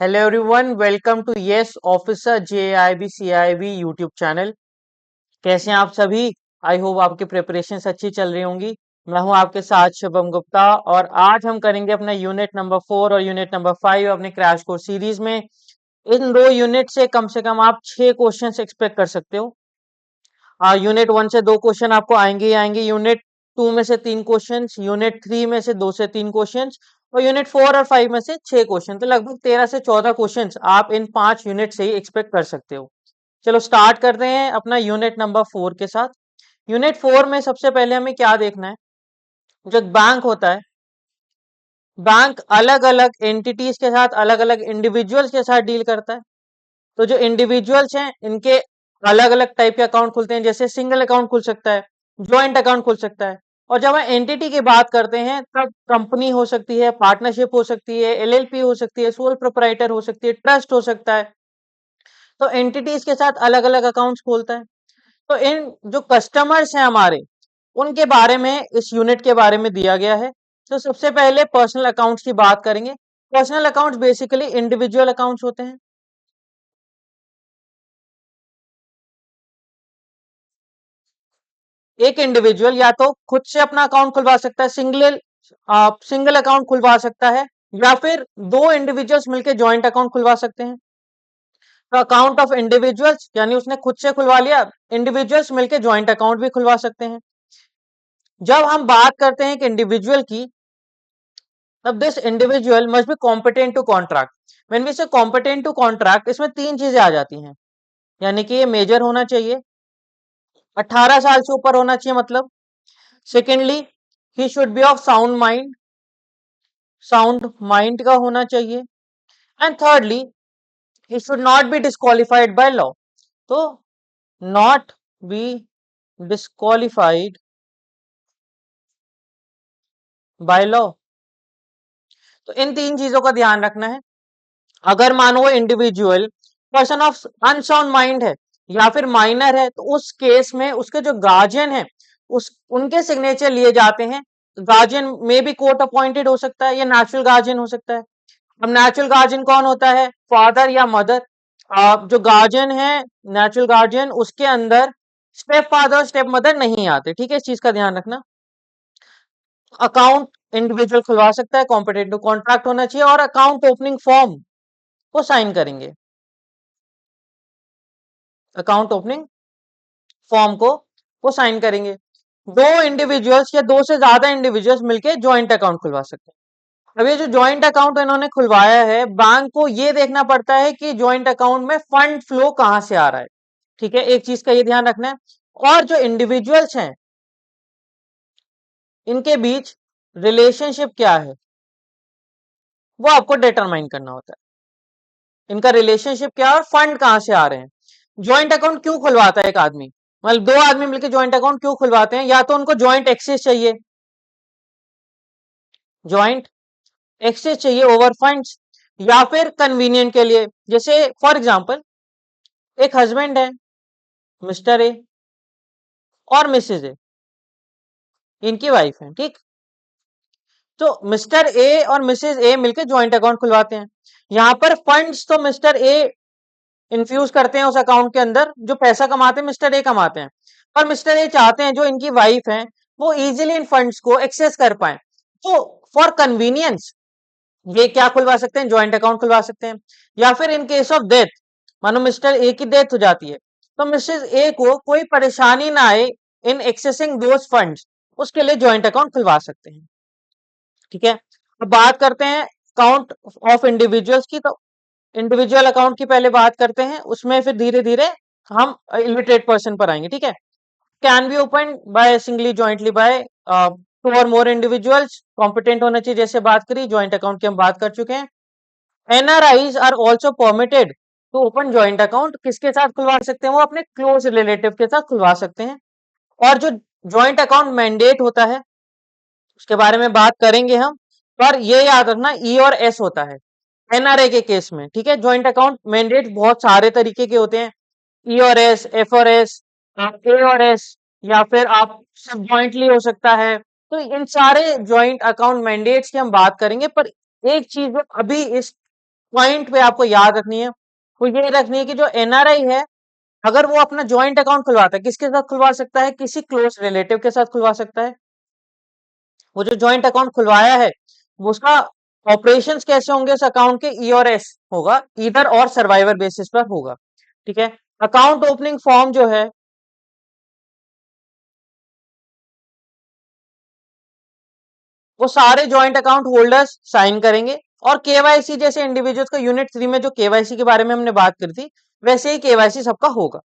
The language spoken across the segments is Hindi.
Hello everyone, welcome to yes officer JIB CIB YouTube channel. कैसे हैं आप सभी? आई होप आपकी प्रिपरेशंस अच्छी चल रही होंगी। मैं हूं आपके साथ शुभम गुप्ता और आज हम करेंगे अपना यूनिट नंबर 4 और यूनिट नंबर 5 अपने क्रैश कोर्स सीरीज में। इन दो यूनिट से कम आप 6 क्वेश्चंस एक्सपेक्ट कर सकते हो। यूनिट 1 से 2 क्वेश्चन आपको आएंगे ही आएंगे, यूनिट 2 में से 3 क्वेश्चंस, यूनिट 3 में से 2 से 3 क्वेश्चंस और यूनिट 4 और 5 में से 6 क्वेश्चन। तो लगभग 13 से 14 क्वेश्चंस आप इन 5 यूनिट से ही एक्सपेक्ट कर सकते हो। चलो स्टार्ट करते हैं अपना यूनिट नंबर 4 के साथ। यूनिट 4 में सबसे पहले हमें क्या देखना है। जो बैंक होता है, बैंक अलग अलग एंटिटीज के साथ, अलग अलग इंडिविजुअल्स के साथ डील करता है। तो जो इंडिविजुअल्स हैं इनके अलग अलग टाइप के अकाउंट खुलते हैं, जैसे सिंगल अकाउंट खुल सकता है, ज्वाइंट अकाउंट खुल सकता है। और जब हम एंटिटी की बात करते हैं तब कंपनी हो सकती है, पार्टनरशिप हो सकती है, एलएलपी हो सकती है, सोल प्रोप्राइटर हो सकती है, ट्रस्ट हो सकता है। तो एंटिटीज के साथ अलग अलग अकाउंट्स खोलता है। तो इन जो कस्टमर्स हैं हमारे, उनके बारे में इस यूनिट के बारे में दिया गया है। तो सबसे पहले पर्सनल अकाउंट्स की बात करेंगे। Personal accounts basically individual accounts होते हैं। एक इंडिविजुअल या तो खुद से अपना अकाउंट खुलवा सकता है, सिंगल अकाउंट खुलवा सकता है, या फिर दो इंडिविजुअल्स मिलकर जॉइंट अकाउंट खुलवा सकते हैं। तो अकाउंट ऑफ इंडिविजुअल्स यानी उसने खुद से खुलवा लिया, इंडिविजुअल्स मिलकर जॉइंट अकाउंट भी खुलवा सकते हैं। जब हम बात करते हैं कि इंडिविजुअल की, तब this individual must be competent to contract. When we say competent to contract, इसमें 3 चीजें आ जाती हैं। यानी कि ये मेजर होना चाहिए, 18 साल से ऊपर होना चाहिए मतलब। Secondly, he should be of sound mind का होना चाहिए। And thirdly, he should not be disqualified by law. तो not be disqualified by law. तो इन 3 चीजों का ध्यान रखना है। अगर मानो वो individual person of unsound mind है या फिर माइनर है, तो उस केस में उसके जो गार्जियन है, उस उनके सिग्नेचर लिए जाते हैं। गार्जियन में भी कोर्ट अपॉइंटेड हो सकता है या नेचुरल गार्जियन हो सकता है। अब नेचुरल गार्जियन कौन होता है? फादर या मदर। जो गार्जियन है, नेचुरल गार्जियन, उसके अंदर स्टेप फादर स्टेप मदर नहीं आते। ठीक है, इस चीज का ध्यान रखना। अकाउंट इंडिविजुअल खुलवा सकता है, कॉम्पिटेटिव कॉन्ट्रैक्ट होना चाहिए और अकाउंट ओपनिंग फॉर्म को साइन करेंगे। अकाउंट ओपनिंग फॉर्म को साइन करेंगे। दो इंडिविजुअल्स या दो से ज्यादा इंडिविजुअल्स मिलके ज्वाइंट अकाउंट खुलवा सकते हैं। अब ये जो ज्वाइंट अकाउंट इन्होंने खुलवाया है, बैंक को ये देखना पड़ता है कि ज्वाइंट अकाउंट में फंड फ्लो कहां से आ रहा है। ठीक है, एक चीज का ये ध्यान रखना है। और जो इंडिविजुअल्स हैं, इनके बीच रिलेशनशिप क्या है, वो आपको डिटरमाइन करना होता है। इनका रिलेशनशिप क्या है और फंड कहां से आ रहे हैं। ज्वाइंट अकाउंट क्यों खुलवाता है एक आदमी, मतलब दो आदमी मिलकर ज्वाइंट अकाउंट क्यों खुलवाते हैं? या तो उनको ज्वाइंट एक्सेस चाहिए, ज्वाइंट एक्सेस चाहिए ओवर फंड्स, या फिर कन्वीनियंट के लिए। जैसे फॉर एग्जांपल, एक हस्बैंड है, मिस्टर ए और मिसेज ए, इनकी वाइफ है। ठीक, तो मिस्टर ए और मिसेज ए मिलकर ज्वाइंट अकाउंट खुलवाते हैं। यहां पर फंड्स तो मिस्टर ए इन्फ्यूज करते हैं उस अकाउंट के अंदर, जो पैसा कमाते हैं मिस्टर ए कमाते हैं। पर मिस्टर ए चाहते हैं जो इनकी वाइफ है वो इजीली इन फंड्स को एक्सेस कर पाए। तो फॉर कन्वीनियंस ये क्या खुलवा सकते हैं? ज्वाइंट अकाउंट खुलवा सकते हैं। या फिर इन केस ऑफ डेथ, मानो मिस्टर ए की डेथ हो जाती है, तो मिसेज ए को कोई परेशानी ना आए इन एक्सेसिंग दोज फंड्स, उसके लिए ज्वाइंट अकाउंट खुलवा सकते हैं। ठीक है, अब बात करते हैं अकाउंट ऑफ इंडिविजुअल्स की। तो इंडिविजुअल अकाउंट की पहले बात करते हैं, उसमें फिर धीरे धीरे हम इलिटरेट पर्सन पर आएंगे। ठीक है, can be open by singly jointly by two और मोर इंडिविजुअल्स, कॉम्पिटेंट होना चाहिए। जैसे बात करी ज्वाइंट अकाउंट की, हम बात कर चुके हैं। NRIs are also permitted to open joint account. किसके साथ खुलवा सकते हैं? वो अपने क्लोज रिलेटिव के साथ खुलवा सकते हैं। और जो ज्वाइंट अकाउंट मैंडेट होता है, उसके बारे में बात करेंगे हम। पर ये याद रखना, ई और एस होता है एनआरए के केस में। ठीक है, ज्वाइंट अकाउंट मैंडेट बहुत सारे तरीके के होते हैं, ई और एस, एफ और एस, ए और एस, या फिर आप सब ज्वाइंटली हो सकता है। तो इन सारे ज्वाइंट अकाउंट मैंडेट्स की हम बात करेंगे। पर एक चीज जो अभी इस पॉइंट पे आपको याद रखनी है वो ये रखनी है कि जो एनआरआई है अगर वो अपना ज्वाइंट अकाउंट खुलवाता है किसके साथ खुलवा सकता है, किसी क्लोज रिलेटिव के साथ खुलवा सकता है। वो जो ज्वाइंट अकाउंट खुलवाया है वो उसका ऑपरेशंस कैसे होंगे उस अकाउंट के, ई और एस होगा, ईदर और सर्वाइवर बेसिस पर होगा। ठीक है, अकाउंट ओपनिंग फॉर्म जो है वो सारे ज्वाइंट अकाउंट होल्डर्स साइन करेंगे और केवाईसी जैसे इंडिविजुअल्स का यूनिट 3 में जो केवाईसी के बारे में हमने बात करी थी वैसे ही केवाईसी सबका होगा।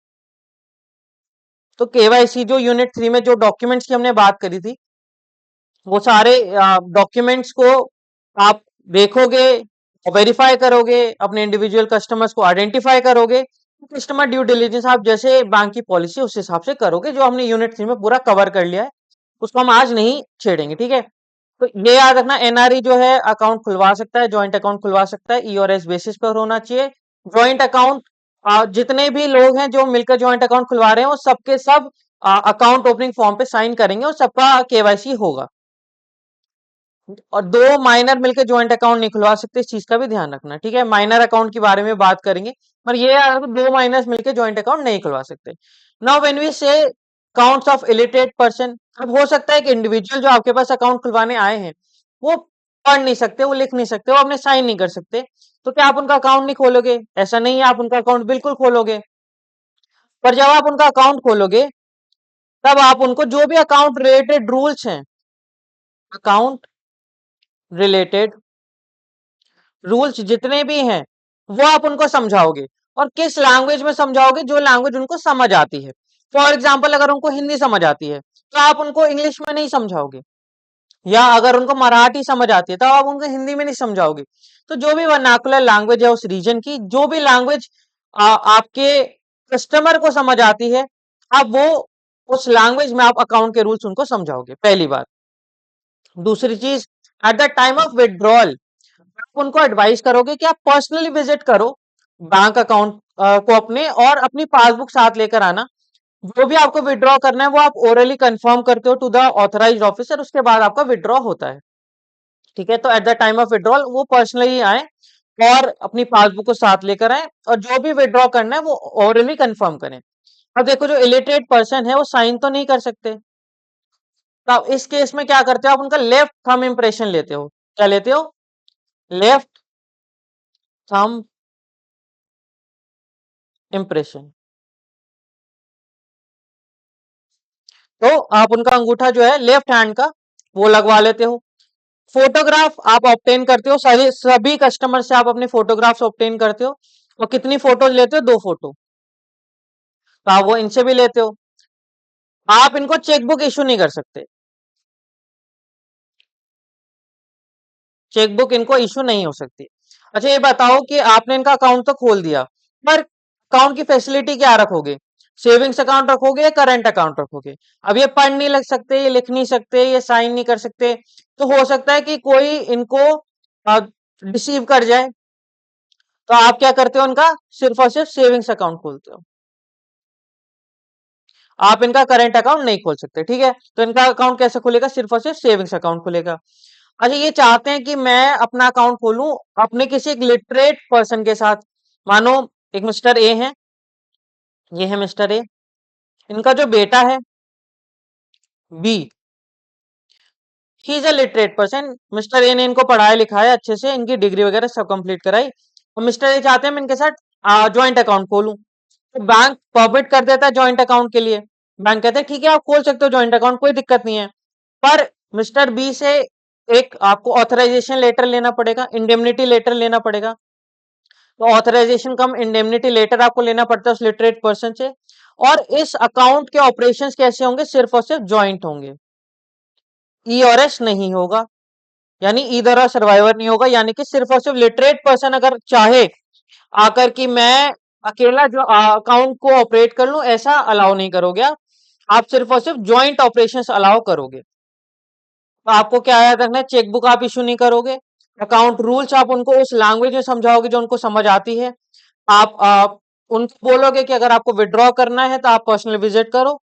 तो केवाईसी जो यूनिट 3 में जो डॉक्यूमेंट्स की हमने बात करी थी वो सारे डॉक्यूमेंट्स को आप देखोगे, वेरीफाई करोगे, अपने इंडिविजुअल कस्टमर्स को आइडेंटिफाई करोगे। कस्टमर ड्यू डिलीजेंस आप जैसे बैंक की पॉलिसी उस हिसाब से करोगे जो हमने यूनिट 3 में पूरा कवर कर लिया है, उसको हम आज नहीं छेड़ेंगे। ठीक है, तो ये याद रखना एनआरई जो है अकाउंट खुलवा सकता है, ज्वाइंट अकाउंट खुलवा सकता है, ई और एस बेसिस पर होना चाहिए। ज्वाइंट अकाउंट जितने भी लोग हैं जो मिलकर ज्वाइंट अकाउंट खुलवा रहे हैं वो सबके सब अकाउंट ओपनिंग फॉर्म पे साइन करेंगे और सबका केवाईसी होगा। और दो माइनर मिलकर ज्वाइंट अकाउंट नहीं खुलवा सकते, इस चीज का भी ध्यान रखना। ठीक है, माइनर अकाउंट के बारे में बात करेंगे पर ये याद रखो दो माइनर्स मिलकर ज्वाइंट अकाउंट नहीं खुलवा सकते। नाउ व्हेन वी से काउंट्स ऑफ इलिटरेट पर्सन, अब हो सकता है कि इंडिविजुअल जो आपके पास अकाउंट खुलवाने आए हैं वो पढ़ नहीं सकते, वो लिख नहीं सकते, वो अपने साइन नहीं कर सकते, तो क्या आप उनका अकाउंट नहीं खोलोगे? ऐसा नहीं है, आप उनका अकाउंट बिल्कुल खोलोगे। पर जब आप उनका अकाउंट खोलोगे तब आप उनको जो भी अकाउंट रिलेटेड रूल्स हैं, अकाउंट रिलेटेड रूल्स जितने भी हैं वो आप उनको समझाओगे और किस लैंग्वेज में समझाओगे, जो लैंग्वेज उनको समझ आती है। फॉर एग्जाम्पल अगर उनको हिंदी समझ आती है तो आप उनको इंग्लिश में नहीं समझाओगे, या अगर उनको मराठी समझ आती है तो आप उनको हिंदी में नहीं समझाओगे। तो जो भी वर्नाकुलर लैंग्वेज है उस रीजन की, जो भी लैंग्वेज आपके कस्टमर को समझ आती है, आप वो उस लैंग्वेज में आप अकाउंट के रूल्स उनको समझाओगे, पहली बात। दूसरी चीज, at the time of withdrawal आप उनको एडवाइस करोगे कि आप पर्सनली विजिट करो बैंक अकाउंट को अपने, और अपनी पासबुक साथ लेकर आना। जो भी आपको विड्रॉ करना है वो आप ओरली कंफर्म करते हो टू द ऑथराइज्ड ऑफिसर, उसके बाद आपका विड्रॉ होता है। ठीक है, तो at the time of withdrawal वो पर्सनली आए और अपनी पासबुक को साथ लेकर आए और जो भी विड्रॉ करना है वो ओरली कंफर्म करें। अब देखो जो इलिटरेट पर्सन है वो साइन तो नहीं कर सकते, तो आप इस केस में क्या करते हो, आप उनका लेफ्ट थंब इंप्रेशन लेते हो। क्या लेते हो? Left thumb impression. तो आप उनका अंगूठा जो है लेफ्ट हैंड का वो लगवा लेते हो। फोटोग्राफ आप ऑब्टेन करते हो, सभी कस्टमर से आप अपने फोटोग्राफ्स ऑब्टेन करते हो। और कितनी फोटोज लेते हो? 2 फोटो। तो आप वो इनसे भी लेते हो। आप इनको चेकबुक इशू नहीं कर सकते, चेकबुक इनको इशू नहीं हो सकती। अच्छा ये बताओ कि आपने इनका अकाउंट तो खोल दिया, पर अकाउंट की फैसिलिटी क्या रखोगे? सेविंग्स अकाउंट रखोगे या करंट अकाउंट रखोगे? अब ये पढ़ नहीं लग सकते, ये लिख नहीं सकते, ये साइन नहीं कर सकते, तो हो सकता है कि कोई इनको डिसीव कर जाए। तो आप क्या करते हो, इनका सिर्फ और सिर्फ सेविंग्स अकाउंट खोलते हो, आप इनका करंट अकाउंट नहीं खोल सकते। ठीक है, तो इनका अकाउंट कैसे खुलेगा? सिर्फ और सिर्फ सेविंग्स अकाउंट खुलेगा। अच्छा ये चाहते हैं कि मैं अपना अकाउंट खोलूं अपने किसी एक लिटरेट पर्सन के साथ, मानो एक मिस्टर ए है, ये है मिस्टर ए, इनका जो बेटा है B, he is a literate person. Mister A ने इनको पढ़ाया लिखाया अच्छे से, इनकी डिग्री वगैरह सब कंप्लीट कराई, और मिस्टर ए चाहते हैं मैं इनके साथ ज्वाइंट अकाउंट खोलूं। तो बैंक परमिट कर देता है ज्वाइंट अकाउंट के लिए। बैंक कहते हैं ठीक है आप खोल सकते हो ज्वाइंट अकाउंट, कोई दिक्कत नहीं है। पर मिस्टर बी से एक आपको ऑथराइजेशन लेटर लेना पड़ेगा, इंडेमनिटी लेटर लेना पड़ेगा। तो ऑथराइजेशन कम इंडेमनिटी लेटर आपको लेना पड़ता है उस लिटरेट पर्सन से। और इस अकाउंट के ऑपरेशंस कैसे होंगे? सिर्फ और सिर्फ ज्वाइंट होंगे, ई और एस नहीं होगा, यानी ईदर और सर्वाइवर नहीं होगा। यानी कि सिर्फ और सिर्फ लिटरेट पर्सन अगर चाहे आकर कि मैं अकेला जो अकाउंट को ऑपरेट कर लूं, ऐसा अलाउ नहीं करोगे आप सिर्फ और सिर्फ ज्वाइंट ऑपरेशंस अलाउ करोगे। तो आपको क्या याद रखना है, चेकबुक आप इशू नहीं करोगे, अकाउंट रूल्स आप उनको उस लैंग्वेज में समझाओगे जो उनको समझ आती है। आप उनको बोलोगे कि अगर आपको विड्रॉ करना है तो आप पर्सनल विजिट करो।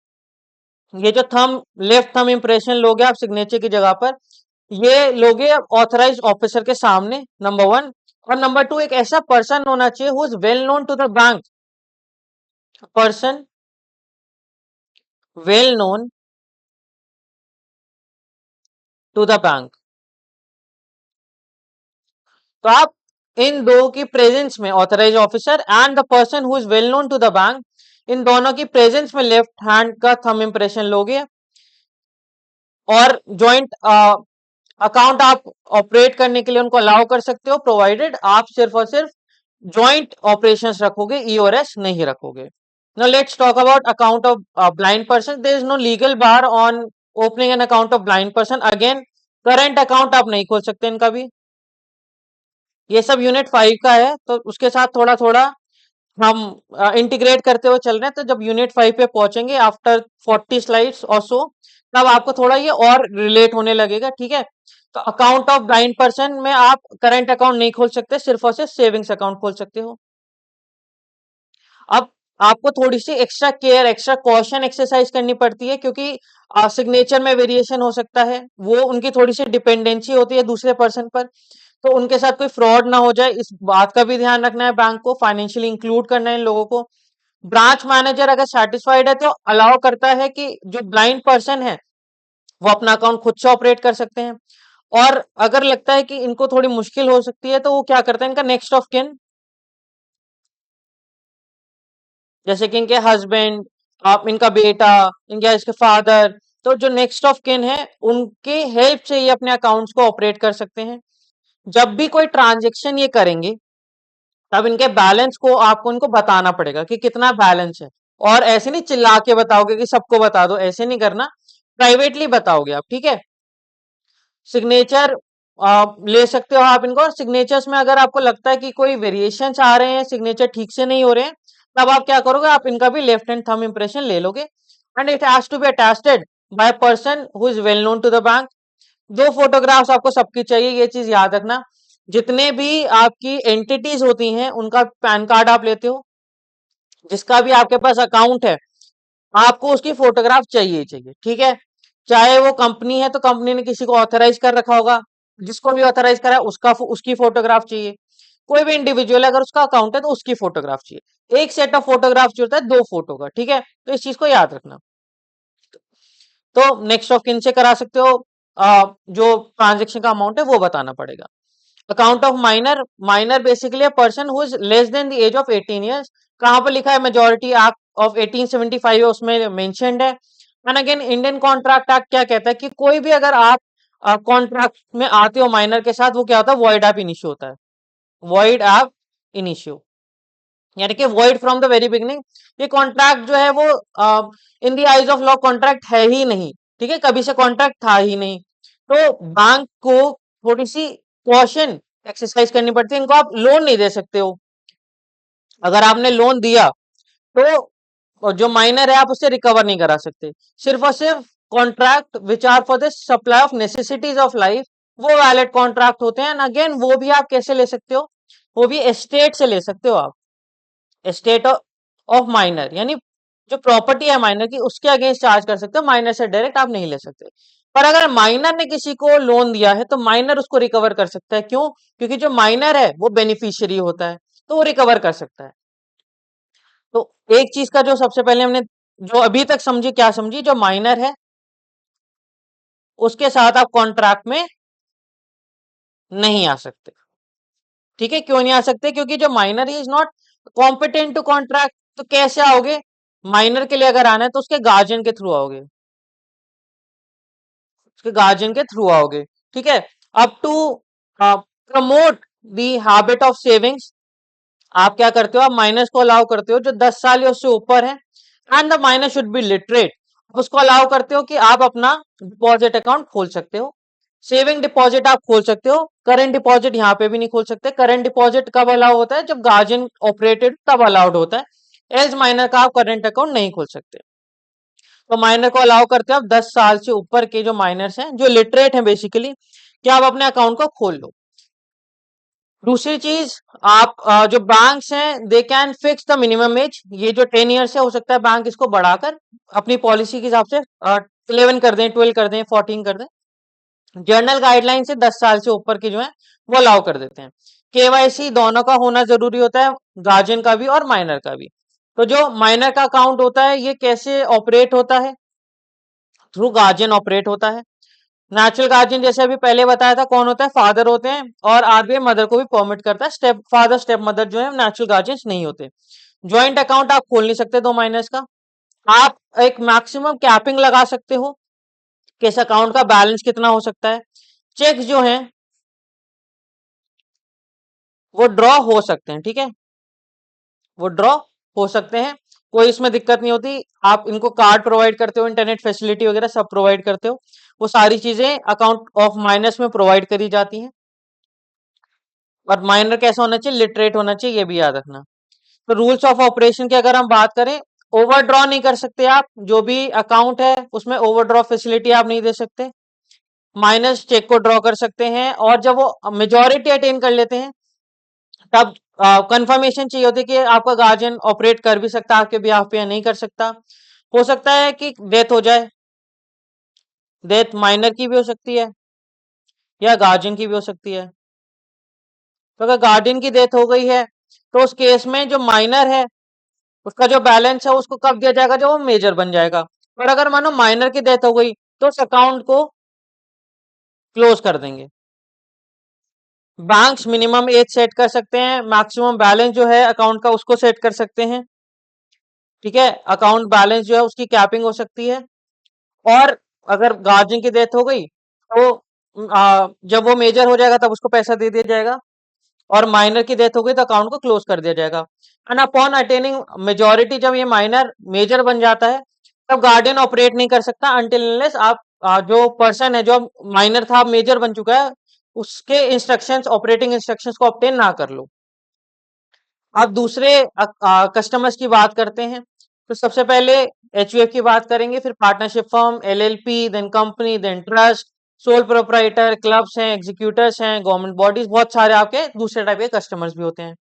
ये जो थंब लेफ्ट थंब इंप्रेशन लोगे आप सिग्नेचर की जगह पर, ये लोगे ऑथराइज ऑफिसर के सामने, नंबर 1। और नंबर 2 एक ऐसा पर्सन होना चाहिए who is well known to the bank, person well known to the bank. तो आप इन दो की प्रेजेंस में, authorise officer and the person who is well known to the bank, इन दोनों की प्रेजेंस में लेफ्ट हैंड का थंब इंप्रेशन लोगे और ज्वाइंट अकाउंट आप ऑपरेट करने के लिए उनको अलाउ कर सकते हो, प्रोवाइडेड आप सिर्फ और सिर्फ ज्वाइंट ऑपरेशंस रखोगे, ई और एस नहीं रखोगे। Now let's talk about account of blind person. There is no legal bar on opening an account of blind person. Again current account आप नहीं खोल सकते इनका भी, ये सब यूनिट 5 का है, तो उसके साथ थोड़ा थोड़ा हम इंटीग्रेट करते हुए चल रहे हैं। तो जब यूनिट 5 पे पहुंचेंगे आफ्टर 40 स्लाइड्स और सो, तब आपको थोड़ा ये और रिलेट होने लगेगा, ठीक है। तो अकाउंट ऑफ ब्लाइंड पर्सन में आप करंट अकाउंट नहीं खोल सकते, सिर्फ और सिर्फ सेविंग्स अकाउंट खोल सकते हो। अब आपको थोड़ी सी extra care, extra caution exercise करनी पड़ती है, क्योंकि सिग्नेचर में वेरिएशन हो सकता है, वो उनकी थोड़ी सी डिपेंडेंसी होती है दूसरे पर्सन पर, तो उनके साथ कोई फ्रॉड ना हो जाए, इस बात का भी ध्यान रखना है। बैंक को फाइनेंशियली इंक्लूड करना है इन लोगों को। ब्रांच मैनेजर अगर सेटिस्फाइड है तो अलाउ करता है कि जो ब्लाइंड पर्सन है वो अपना अकाउंट खुद से ऑपरेट कर सकते हैं। और अगर लगता है कि इनको थोड़ी मुश्किल हो सकती है तो वो क्या करते हैं, इनका नेक्स्ट ऑफ किन, जैसे कि इनके हस्बैंड, आप इनका बेटा, इनके इसके फादर, तो जो नेक्स्ट ऑफ किन है उनके हेल्प से ये अपने अकाउंट्स को ऑपरेट कर सकते हैं। जब भी कोई ट्रांजेक्शन ये करेंगे तब इनके बैलेंस को आपको इनको बताना पड़ेगा कि कितना बैलेंस है। और ऐसे नहीं चिल्ला के बताओगे कि सबको बता दो, ऐसे नहीं करना, प्राइवेटली बताओगे आप, ठीक है। सिग्नेचर ले सकते हो आप इनको, और सिग्नेचर्स में अगर आपको लगता है कि कोई वेरिएशन आ रहे हैं, सिग्नेचर ठीक से नहीं हो रहे हैं, तब आप क्या करोगे, आप इनका भी लेफ्ट हैंड थंब इंप्रेशन ले लोगे। And it has to be attested by person who is well known to the bank. दो फोटोग्राफ्स आपको सबकी चाहिए, ये चीज याद रखना। जितने भी आपकी एंटिटीज होती हैं उनका पैन कार्ड आप लेते हो, जिसका भी आपके पास अकाउंट है आपको उसकी फोटोग्राफ चाहिए ही चाहिए, ठीक है। चाहे वो कंपनी है तो कंपनी ने किसी को ऑथराइज कर रखा होगा, जिसको भी ऑथराइज करा है उसका उसकी फोटोग्राफ चाहिए। कोई भी इंडिविजुअल अगर उसका अकाउंट है तो उसकी फोटोग्राफ चाहिए। एक सेट ऑफ फोटोग्राफ जो होता है 2 फोटो का, ठीक है, तो इस चीज को याद रखना। तो नेक्स्ट ऑफ किन से करा सकते हो, जो ट्रांजेक्शन का अमाउंट है वो बताना पड़ेगा। Account of minor, minor basically a person who is less than the age of 18 years. कहां पर लिखा है, मेजोरिटी एक्ट ऑफ 1875 है उसमें मेंशन्ड है। And again Indian contract act क्या कहता है कि कोई भी अगर आप कॉन्ट्रैक्ट में आते हो माइनर के साथ, वो क्या होता है, वॉइड एप इनिशियो होता है, वॉइड एप इनिशियो, यानी कि void from the very beginning. ये कॉन्ट्रैक्ट जो है वो in the eyes of law contract है ही नहीं, ठीक है, कभी से कॉन्ट्रैक्ट था ही नहीं। तो बैंक को थोड़ी सी कॉशन एक्सरसाइज करनी पड़ती है, इनको आप लोन नहीं दे सकते हो। अगर आपने लोन दिया तो जो माइनर है आप उससे रिकवर नहीं करा सकते। सिर्फ और सिर्फ contract which are for the supply of necessities of life, वो वैलिड कॉन्ट्रैक्ट होते हैं। अगेन वो भी आप कैसे ले सकते हो, वो भी एस्टेट से ले सकते हो आप, एस्टेट ऑफ माइनर, यानी जो प्रॉपर्टी है माइनर की उसके अगेंस्ट चार्ज कर सकते हो, माइनर से डायरेक्ट आप नहीं ले सकते। पर अगर माइनर ने किसी को लोन दिया है तो माइनर उसको रिकवर कर सकता है, क्यों, क्योंकि जो माइनर है वो बेनिफिशियरी होता है, तो वो रिकवर कर सकता है। तो एक चीज का जो सबसे पहले हमने, जो अभी तक समझी, क्या समझी, जो माइनर है उसके साथ आप कॉन्ट्रैक्ट में नहीं आ सकते, ठीक है। क्यों नहीं आ सकते, क्योंकि जो minor is not competent to contract. तो कैसे आओगे, माइनर के लिए अगर आना है तो उसके गार्जियन के थ्रू आओगे, उसके गार्जियन के थ्रू आओगे, ठीक है। Up to promote the habit of savings, आप क्या करते हो, आप माइनर्स को अलाउ करते हो जो 10 साल या उससे ऊपर है, and the minor should be literate. उसको अलाउ करते हो कि आप अपना डिपॉजिट अकाउंट खोल सकते हो, सेविंग डिपॉजिट आप खोल सकते हो। करंट डिपॉजिट यहाँ पे भी नहीं खोल सकते। करंट डिपॉजिट कब अलाउ होता है, जब गार्जियन ऑपरेटेड तब अलाउड होता है, एज माइनर का आप करंट अकाउंट नहीं खोल सकते। तो माइनर को अलाउ करते हो आप 10 साल से ऊपर के जो माइनर्स हैं, जो लिटरेट हैं बेसिकली, कि आप अपने अकाउंट को खोल लो। दूसरी चीज, आप जो बैंक्स हैं they can fix the minimum age, ये जो 10 ईयर्स है हो सकता है बैंक इसको बढ़ाकर अपनी पॉलिसी के हिसाब से 11 कर दें, 12 कर दें, 14 कर दें। जर्नल गाइडलाइन से 10 साल से ऊपर के जो है वो अलाउ कर देते हैं। केवाईसी दोनों का होना जरूरी होता है, गार्जियन का भी और माइनर का भी। तो जो माइनर का अकाउंट होता है ये कैसे ऑपरेट होता है? थ्रू गार्जियन ऑपरेट होता है। नेचुरल गार्जियन जैसे अभी पहले बताया था कौन होता है, फादर होते हैं, और आरबीआई मदर को भी परमिट करता है, स्टेप फादर स्टेप मदर जो है नेचुरल गार्जियंस नहीं होते। ज्वाइंट अकाउंट आप खोल नहीं सकते दो माइनर्स का। आप एक मैक्सिमम कैपिंग लगा सकते हो कि इस अकाउंट का बैलेंस कितना हो सकता है। चेक जो है वो ड्रॉ हो सकते हैं, ठीक है, वो ड्रॉ हो सकते हैं, कोई इसमें दिक्कत नहीं होती। आप इनको कार्ड प्रोवाइड करते हो, इंटरनेट फैसिलिटी वगैरह सब प्रोवाइड करते हो, वो सारी चीजें अकाउंट ऑफ माइनर्स में प्रोवाइड करी जाती हैं। और माइनर कैसा होना चाहिए, लिटरेट होना चाहिए, ये भी याद रखना। तो रूल्स ऑफ ऑपरेशन की अगर हम बात करें, ओवरड्रॉ नहीं कर सकते आप, जो भी अकाउंट है उसमें ओवरड्रॉ फैसिलिटी आप नहीं दे सकते। माइनस चेक को ड्रॉ कर सकते हैं, और जब वो मेजोरिटी अटेन कर लेते हैं तब कंफर्मेशन चाहिए होती है कि आपका गार्जियन ऑपरेट कर भी सकता है आपके बिहाफ पे या नहीं कर सकता। हो सकता है कि डेथ हो जाए, डेथ माइनर की भी हो सकती है या गार्जियन की भी हो सकती है। तो अगर गार्डियन की डेथ हो गई है तो उस केस में जो माइनर है उसका जो बैलेंस है उसको कब दिया जाएगा, जब वो मेजर बन जाएगा। और अगर मानो माइनर की डेथ हो गई तो उस अकाउंट को क्लोज कर देंगे। बैंक्स मिनिमम एज सेट कर सकते हैं, मैक्सिमम बैलेंस जो है अकाउंट का उसको सेट कर सकते हैं, ठीक है, अकाउंट बैलेंस जो है उसकी कैपिंग हो सकती है। और अगर गार्जियन की डेथ हो गई तो जब वो मेजर हो जाएगा तब उसको पैसा दे दिया जाएगा, और माइनर की डेथ हो गई तो अकाउंट को क्लोज कर दिया जाएगा। एंड अपॉन अटेनिंग मेजोरिटी, जब ये माइनर मेजर बन जाता है तब गार्डियन ऑपरेट नहीं कर सकता अनटिल अनलेस आप जो पर्सन है जो माइनर था अब मेजर बन चुका है उसके इंस्ट्रक्शंस, ऑपरेटिंग इंस्ट्रक्शंस को ऑब्टेन ना कर लो। अब दूसरे कस्टमर्स की बात करते हैं। तो सबसे पहले एचयूएफ की बात करेंगे, फिर partnership firm, LLP, then company, then trust, sole proprietor, clubs हैं, एग्जीक्यूटर्स हैं, गवर्नमेंट बॉडीज, बहुत सारे आपके दूसरे टाइप के कस्टमर्स भी होते हैं।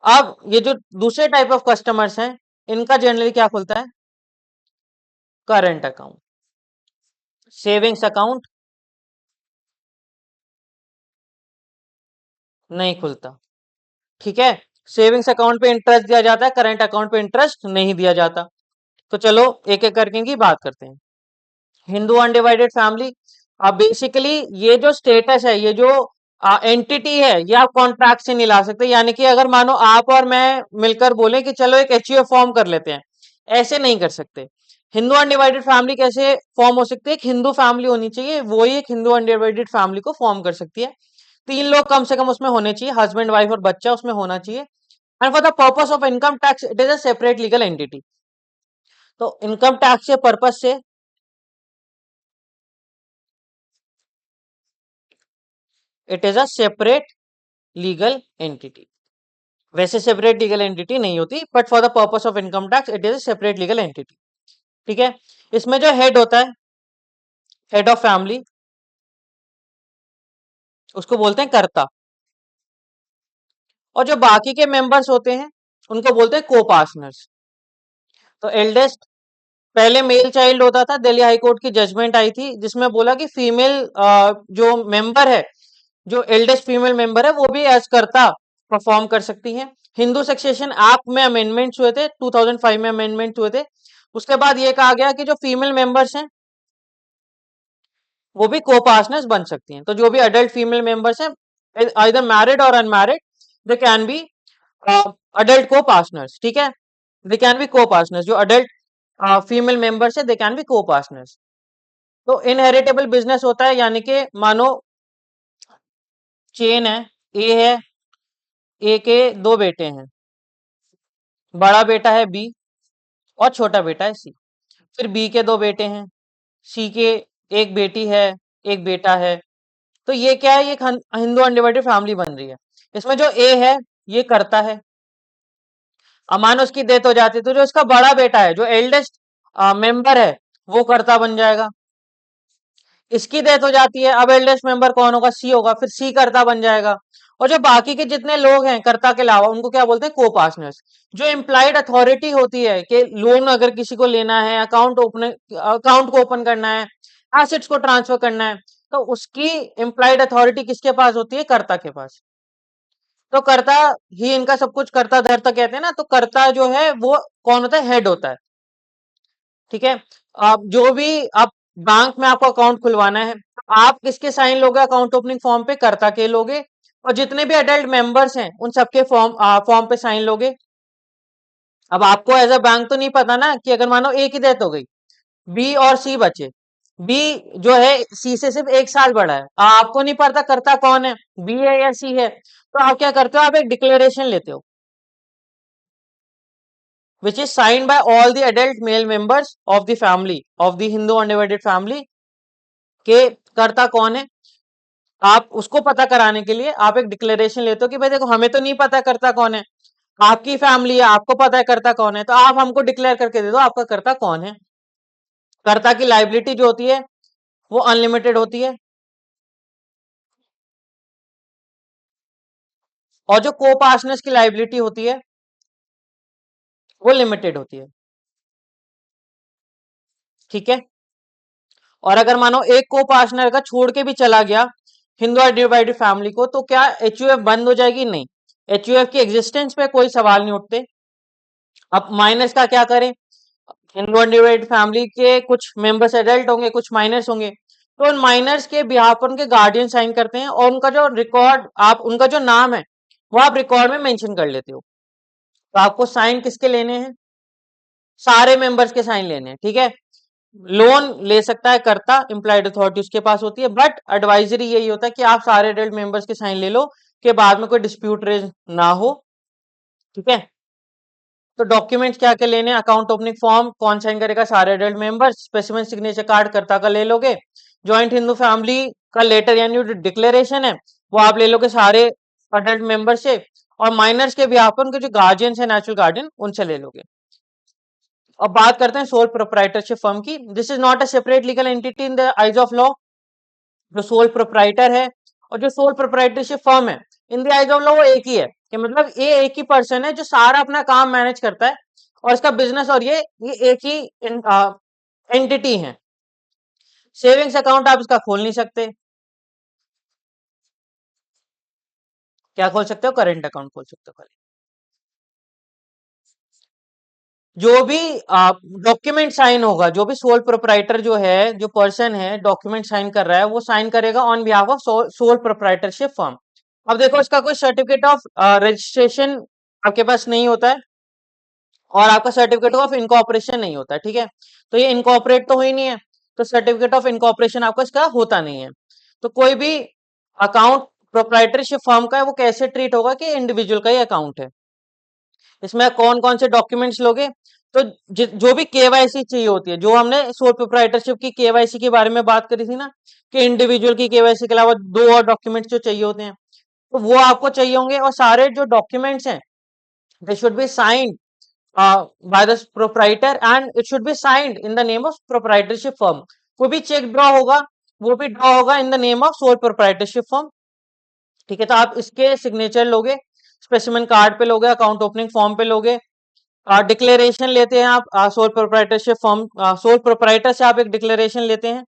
अब ये जो दूसरे टाइप ऑफ कस्टमर्स हैं इनका जनरली क्या खुलता है, करंट अकाउंट, सेविंग्स अकाउंट नहीं खुलता, ठीक है। सेविंग्स अकाउंट पे इंटरेस्ट दिया जाता है, करंट अकाउंट पे इंटरेस्ट नहीं दिया जाता। तो चलो एक एक करके इनकी बात करते हैं। हिंदू अनडिवाइडेड फैमिली, अब बेसिकली ये जो स्टेटस है, ये जो एंटिटी है, ये आप कॉन्ट्रैक्ट से नहीं ला सकते। यानी कि अगर मानो आप और मैं मिलकर बोले कि चलो एक एचयूएफ फॉर्म कर लेते हैं, ऐसे नहीं कर सकते। हिंदू अनडिवाइडेड फैमिली कैसे फॉर्म हो सकती है, एक हिंदू फैमिली होनी चाहिए, वो ही एक हिंदू अनडिवाइडेड फैमिली को फॉर्म कर सकती है। 3 लोग कम से कम उसमें होने चाहिए, हस्बैंड वाइफ और बच्चा उसमें होना चाहिए। And for the purpose of income tax it is a separate legal entity. तो इनकम टैक्स के पर्पस से it is a separate legal entity. वैसे सेपरेट लीगल एंटिटी नहीं होती, but for the purpose of income tax it is a separate legal entity, ठीक है। इसमें जो हेड होता है, हेड ऑफ फैमिली, उसको बोलते हैं कर्ता। और जो बाकी के मेंबर्स होते हैं उनको बोलते हैं को पार्टनर्स। तो एल्डेस्ट, पहले मेल चाइल्ड होता था, दिल्ली हाई कोर्ट की जजमेंट आई थी जिसमें बोला कि फीमेल जो मेंबर है, जो एल्डेस्ट फीमेल मेंबर है वो भी एज कर्ता परफॉर्म कर सकती हैं। हिंदू सक्सेशन एक्ट में अमेंडमेंट्स हुए थे, 2005 में अमेंडमेंट हुए थे। उसके बाद ये कहा गया कि जो फीमेल मेंबर्स हैं वो भी को पार्टनर्स बन सकती हैं। तो जो भी अडल्ट फीमेल मेंबर्स हैं, आइदर मैरिड और unmarried, they can B adult को पार्टनर्स, ठीक है, दे कैन बी को पार्टनर्स। जो अडल्ट फीमेल मेंबर्स है दे कैन बी को पार्टनर्स। तो इनहेरिटेबल बिजनेस होता है, यानी कि मानो चेन है, ए है, ए के 2 बेटे हैं, बड़ा बेटा है बी और छोटा बेटा है सी। फिर बी के 2 बेटे हैं, सी के एक बेटी है, एक बेटा है। तो ये क्या है, ये एक हिंदू अनडिवाइडेड फैमिली बन रही है। इसमें जो ए है ये करता है, अमान उसकी डेथ हो जाती है तो जो इसका बड़ा बेटा है, जो एल्डेस्ट मेंबर है, वो कर्ता बन जाएगा। इसकी डेथ हो जाती है, अब एल्डेस्ट मेंबर कौन होगा, सी होगा, फिर सी कर्ता बन जाएगा। और जो बाकी के जितने लोग हैं कर्ता के अलावा उनको क्या बोलते हैं, को पार्टनर्स। जो इम्प्लाइड अथॉरिटी होती है कि लोन अगर किसी को लेना है, अकाउंट को ओपन करना है, एसेट्स को ट्रांसफर करना है, तो उसकी इम्प्लाइड अथॉरिटी किसके पास होती है, कर्ता के पास। तो कर्ता ही इनका सब कुछ कर्ता धर्ता कहते हैं ना, तो कर्ता जो है वो कौन होता है? हेड होता है। ठीक है। आप जो भी आप बैंक में आपको अकाउंट खुलवाना है, तो आप किसके साइन लोगे अकाउंट ओपनिंग फॉर्म पे? कर्ता के लोगे। और जितने भी अडल्ट मेंबर्स हैं उन सबके फॉर्म पे साइन लोगे। अब आपको एज अ बैंक तो नहीं पता ना कि अगर मानो ए की डेथ हो गई, बी और सी बचे, बी जो है सी से सिर्फ 1 साल बड़ा है, आपको नहीं पता करता कौन है, बी है या सी है, तो आप क्या करते हो? आप एक डिक्लेरेशन लेते हो which is signed by all the adult male members of the family of the Hindu undivided family के कर्ता कौन है। आप उसको पता कराने के लिए आप एक डिक्लेरेशन लेते हो कि भाई देखो हमें तो नहीं पता करता कौन है, आपकी फैमिली है, आपको पता है करता कौन है, तो आप हमको डिक्लेयर करके दे दो आपका कर्ता कौन है। कर्ता की लाइबिलिटी जो होती है वो अनलिमिटेड होती है, और जो को पार्टनर्स की लाइबिलिटी होती है वो लिमिटेड होती है। ठीक है। और अगर मानो एक को पार्टनर का छोड़ के भी चला गया हिंदू डिवाइडेड फैमिली को, तो क्या एचयूएफ बंद हो जाएगी? नहीं, एचयूएफ की एग्जिस्टेंस पे कोई सवाल नहीं उठते। अब माइनर्स का क्या करें? हिंदू अनडिवाइडेड फैमिली के कुछ मेंबर्स एडल्ट होंगे, कुछ माइनर्स होंगे, तो उन माइनर्स के बिहाफ पर उनके गार्डियन साइन करते हैं, और उनका जो रिकॉर्ड आप उनका जो नाम है वो आप रिकॉर्ड में मेंशन कर लेते हो। तो आपको साइन किसके लेने हैं? सारे मेंबर्स के साइन लेने हैं। ठीक है। लोन ले सकता है करता, इम्प्लाइड अथॉरिटी उसके पास होती है, बट एडवाइजरी यही होता है कि आप सारे एडल्ट मेंबर्स के साइन ले लो कि बाद में कोई डिस्प्यूट रेज ना हो। ठीक है। तो डॉक्यूमेंट्स क्या क्या लेने? अकाउंट ओपनिंग फॉर्म कौन साइन करेगा? सारे adult members. Specific signature card कर्ता का ले लोगे। जॉइंट हिंदू फैमिली का लेटर यानी जो डिक्लेरेशन है वो आप ले लोगे सारे अडल्ट मेंबर से, और माइनर्स के भी आप उनके जो गार्जियंस है, नेचुरल गार्जियन, उनसे ले लोगे। अब बात करते हैं सोल प्रोप्राइटरशिप फर्म की। This is not a separate legal entity in the eyes of law. जो सोल प्रोप्राइटर है और जो सोल प्रोप्राइटरशिप फर्म है, in the eyes of law वो एक ही है, कि मतलब ये एक ही पर्सन है जो सारा अपना काम मैनेज करता है, और इसका बिजनेस और ये एक ही एंटिटी है। सेविंग्स अकाउंट आप इसका खोल नहीं सकते। क्या खोल सकते हो? करेंट अकाउंट खोल सकते हो खाली। जो भी डॉक्यूमेंट साइन होगा, जो भी सोल प्रोप्राइटर जो है, जो पर्सन है डॉक्यूमेंट साइन कर रहा है, वो साइन करेगा on behalf of sole proprietorship firm. अब देखो इसका कोई सर्टिफिकेट ऑफ रजिस्ट्रेशन आपके पास नहीं होता है, और आपका सर्टिफिकेट ऑफ इनकॉर्पोरेशन नहीं होता है। ठीक है। तो ये इनकॉर्पोरेट तो हुई नहीं है, तो सर्टिफिकेट ऑफ इनकॉर्पोरेशन आपका इसका होता नहीं है। तो कोई भी अकाउंट प्रोप्राइटरशिप फर्म का है वो कैसे ट्रीट होगा कि इंडिविजुअल का ही अकाउंट है। इसमें कौन कौन से डॉक्यूमेंट्स लोगे? तो जो भी केवाईसी चाहिए होती है, जो हमने सोल प्रोप्राइटरशिप की केवाईसी के बारे में बात करी थी ना, कि इंडिविजुअल की केवाईसी के अलावा 2 और डॉक्यूमेंट्स जो चाहिए होते हैं, तो वो आपको चाहिए होंगे, और सारे जो डॉक्यूमेंट्स हैं they should be signed by the proprietor and it should be signed in the name of proprietorship firm। कोई भी चेक ड्रॉ होगा वो भी ड्रॉ होगा in the name of sole proprietorship firm. ठीक है। तो आप इसके सिग्नेचर लोगे, स्पेसिमेन कार्ड पे लोगे, अकाउंट ओपनिंग फॉर्म पे लोगे, डिक्लेरेशन लेते हैं आप sole proprietorship firm, sole proprietor से आप एक डिक्लेरेशन लेते हैं।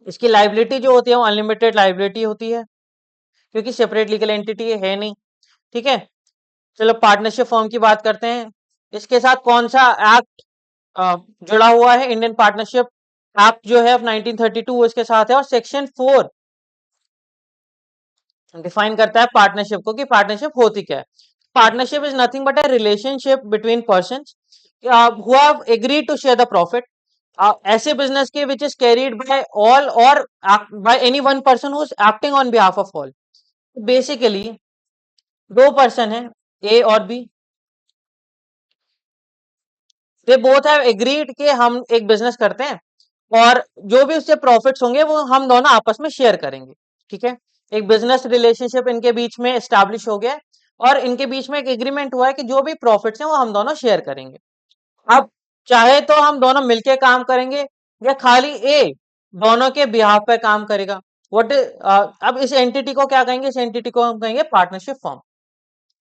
इसकी लाइबिलिटी जो होती है वो अनलिमिटेड लाइबिलिटी होती है, क्योंकि सेपरेट लीगल एंटिटी है नहीं। ठीक है। चलो पार्टनरशिप फॉर्म की बात करते हैं। इसके साथ कौन सा एक्ट जुड़ा हुआ है? इंडियन पार्टनरशिप एक्ट जो है 1932 इसके साथ है, और सेक्शन 4 डिफाइन करता है पार्टनरशिप को, कि पार्टनरशिप होती क्या है। Partnership is nothing but a relationship between persons who have agreed to share the profit. ऐसे बिजनेस के which is carried by all और by any one person who is acting on behalf of all. Basically 2 person है, ए और B, they both have agreed कि हम एक बिजनेस करते हैं, और जो भी उससे प्रॉफिट्स होंगे वो हम दोनों आपस में शेयर करेंगे। ठीक है। एक बिजनेस रिलेशनशिप इनके बीच में एस्टैब्लिश हो गया है, और इनके बीच में एक एग्रीमेंट हुआ है कि जो भी प्रॉफिट्स हैं वो हम दोनों शेयर करेंगे। अब चाहे तो हम दोनों मिलके काम करेंगे, या खाली ए दोनों के बिहाफ पे काम करेगा। व्हाट अब इस एंटिटी को क्या कहेंगे? इस एंटिटी को हम कहेंगे पार्टनरशिप फॉर्म।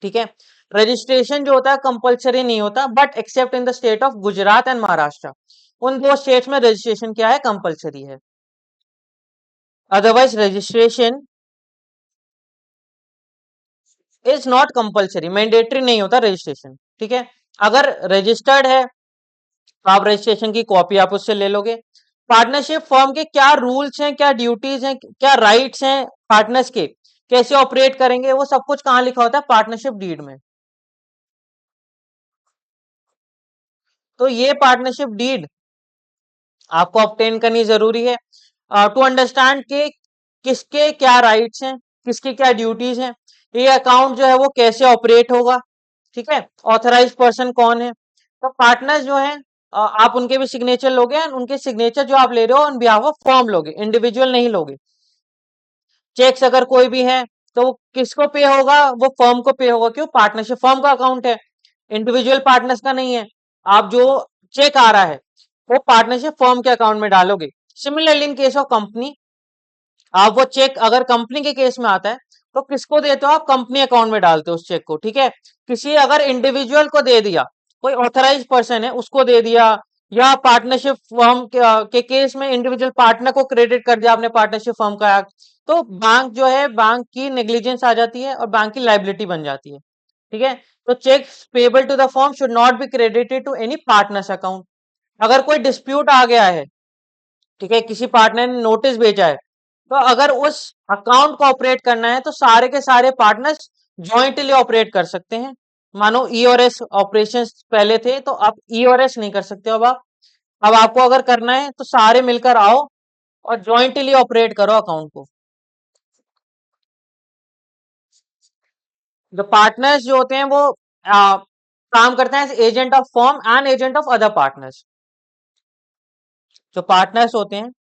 ठीक है। रजिस्ट्रेशन जो होता है कंपलसरी नहीं होता, but except in the state of Gujarat and Maharashtra, उन 2 स्टेट्स में रजिस्ट्रेशन क्या है? कंपलसरी है। Otherwise registration is not compulsory, mandatory नहीं होता रजिस्ट्रेशन, ठीक है। अगर रजिस्टर्ड है तो आप रजिस्ट्रेशन की कॉपी आप उससे ले लोगे। पार्टनरशिप फर्म के क्या रूल्स हैं, क्या ड्यूटीज हैं, क्या राइट्स हैं पार्टनर्स के, कैसे ऑपरेट करेंगे, वो सब कुछ कहाँ लिखा होता है, पार्टनरशिप डीड में। तो ये पार्टनरशिप डीड आपको ऑब्टेन करनी जरूरी है टू अंडरस्टैंड के किसके क्या राइट्स हैं, किसकी क्या ड्यूटीज हैं, ये अकाउंट जो है वो कैसे ऑपरेट होगा, ठीक है। ऑथराइज पर्सन कौन है, तो पार्टनर्स जो है आप उनके भी सिग्नेचर लोगे and उनके सिग्नेचर जो आप ले रहे हो ऑन बिहाफ ऑफ फर्म लोगे, इंडिविजुअल नहीं लोगे। चेक्स अगर कोई भी है तो वो किसको पे होगा, वो फर्म को पे होगा, क्यों, पार्टनरशिप फर्म का अकाउंट है, इंडिविजुअल पार्टनर्स का नहीं है। आप जो चेक आ रहा है वो पार्टनरशिप फर्म के अकाउंट में डालोगे। Similarly in case of company, आप वो चेक अगर कंपनी के केस में आता है तो किसको देते हो, आप कंपनी अकाउंट में डालते हो उस चेक को, ठीक है। किसी अगर इंडिविजुअल को दे दिया, कोई ऑथराइज पर्सन है उसको दे दिया, या पार्टनरशिप फर्म के केस में इंडिविजुअल पार्टनर को क्रेडिट कर दिया आपने पार्टनरशिप फर्म का एक्ट, तो बैंक जो है, बैंक की नेग्लिजेंस आ जाती है और बैंक की लाइबिलिटी बन जाती है, ठीक है। तो cheque payable to the firm should not be credited to any partner's account. अगर कोई डिस्प्यूट आ गया है, ठीक है, किसी पार्टनर ने नोटिस भेजा है, तो अगर उस अकाउंट को ऑपरेट करना है तो सारे के सारे पार्टनर्स ज्वाइंटली ऑपरेट कर सकते हैं। मानो ई और एस ऑपरेशन पहले थे तो आप ई और एस नहीं कर सकते हो अब आपको अगर करना है तो सारे मिलकर आओ और ज्वाइंटली ऑपरेट करो अकाउंट को। जो पार्टनर्स जो होते हैं वो काम करते हैं as agent of firm and agent of other partners. जो पार्टनर्स होते हैं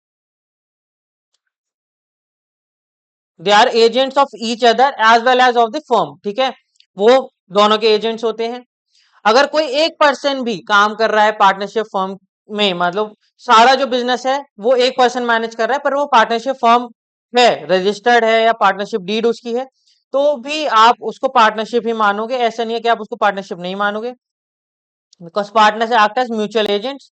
they are agents of each other as well as of the firm, ठीक है, वो दोनों के एजेंट्स होते हैं। अगर कोई एक पर्सन भी काम कर रहा है पार्टनरशिप फर्म में, मतलब सारा जो बिजनेस है वो एक पर्सन मैनेज कर रहा है, पर वो पार्टनरशिप फर्म है, रजिस्टर्ड है या पार्टनरशिप डीड उसकी है, तो भी आप उसको पार्टनरशिप ही मानोगे, ऐसा नहीं है कि आप उसको पार्टनरशिप नहीं मानोगे, because partner act as mutual agents.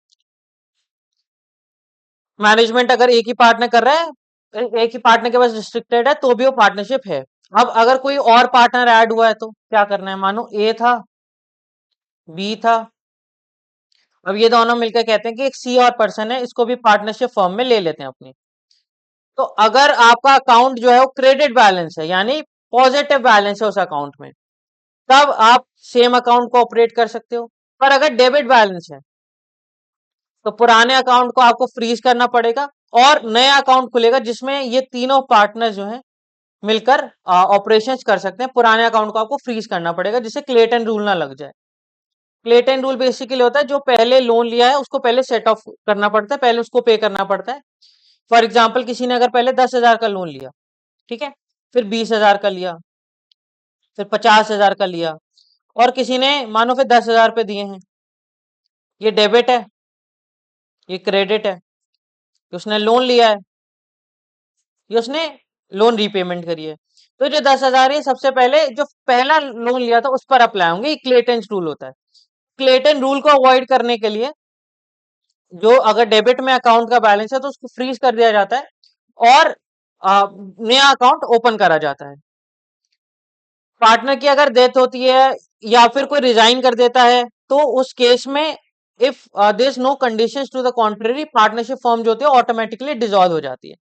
Management अगर एक ही पार्टनर कर रहा है, एक ही पार्टनर के पास रिस्ट्रिक्टेड है, तो भी वो पार्टनरशिप है। अब अगर कोई और पार्टनर ऐड हुआ है तो क्या करना है, मानो ए था, बी था, अब ये दोनों मिलकर कहते हैं कि एक सी और पर्सन है, इसको भी पार्टनरशिप फर्म में ले लेते हैं अपनी। तो अगर आपका अकाउंट जो है वो क्रेडिट बैलेंस है, यानी पॉजिटिव बैलेंस है उस अकाउंट में, तब आप सेम अकाउंट को ऑपरेट कर सकते हो। पर अगर डेबिट बैलेंस है तो पुराने अकाउंट को आपको फ्रीज करना पड़ेगा और नया अकाउंट खुलेगा जिसमें ये तीनों पार्टनर जो हैं मिलकर ऑपरेशंस कर सकते हैं। पुराने अकाउंट को आपको फ्रीज करना पड़ेगा जिससे क्लेटन रूल ना लग जाए। क्लेटन रूल बेसिकली होता है जो पहले लोन लिया है उसको पहले सेट ऑफ करना पड़ता है, पहले उसको पे करना पड़ता है। फॉर एग्जाम्पल किसी ने अगर पहले 10,000 का लोन लिया, ठीक है, फिर 20,000 का लिया, फिर 50,000 का लिया, और किसी ने मानो फिर 10,000 पे दिए हैं, ये डेबिट है, ये क्रेडिट है, कि उसने लोन लिया है, ये उसने लोन रीपेमेंट करी है। तो जो 10,000 है सबसे पहले जो पहला लोन लिया था उस पर अप्लाई होंगे, ये क्लेटन रूल होता है। क्लेटन रूल को अवॉइड करने के लिए जो अगर डेबिट में अकाउंट का बैलेंस है तो उसको फ्रीज कर दिया जाता है और नया अकाउंट ओपन करा जाता है। पार्टनर की अगर डेथ होती है या फिर कोई रिजाइन कर देता है तो उस केस में if there is no conditions to the contrary, partnership firm जो होती है ऑटोमेटिकली डिसॉल्व हो जाती है।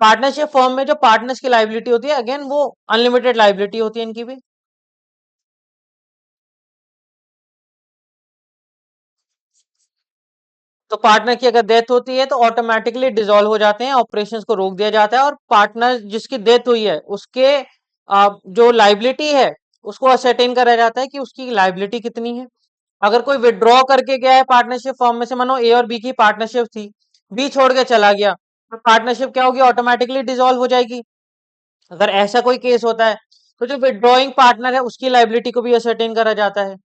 पार्टनरशिप फर्म में जो पार्टनर्स की लाइबिलिटी होती है, अगेन वो अनलिमिटेड लाइबिलिटी होती है इनकी भी। तो पार्टनर की अगर डेथ होती है तो ऑटोमेटिकली डिसॉल्व हो जाते हैं, ऑपरेशंस को रोक दिया जाता है और पार्टनर जिसकी डेथ हुई है उसके जो लाइबिलिटी है उसको असरटेन करा जाता है कि उसकी लाइबिलिटी कितनी है। अगर कोई विड्रॉ करके गया है पार्टनरशिप फॉर्म में से, मानो ए और बी की पार्टनरशिप थी, बी छोड़ के चला गया, तो पार्टनरशिप क्या होगी, ऑटोमेटिकली डिसॉल्व हो जाएगी। अगर ऐसा कोई केस होता है तो जो विड्रॉइंग पार्टनर है उसकी लाइबिलिटी को भी असरटेन करा जाता है।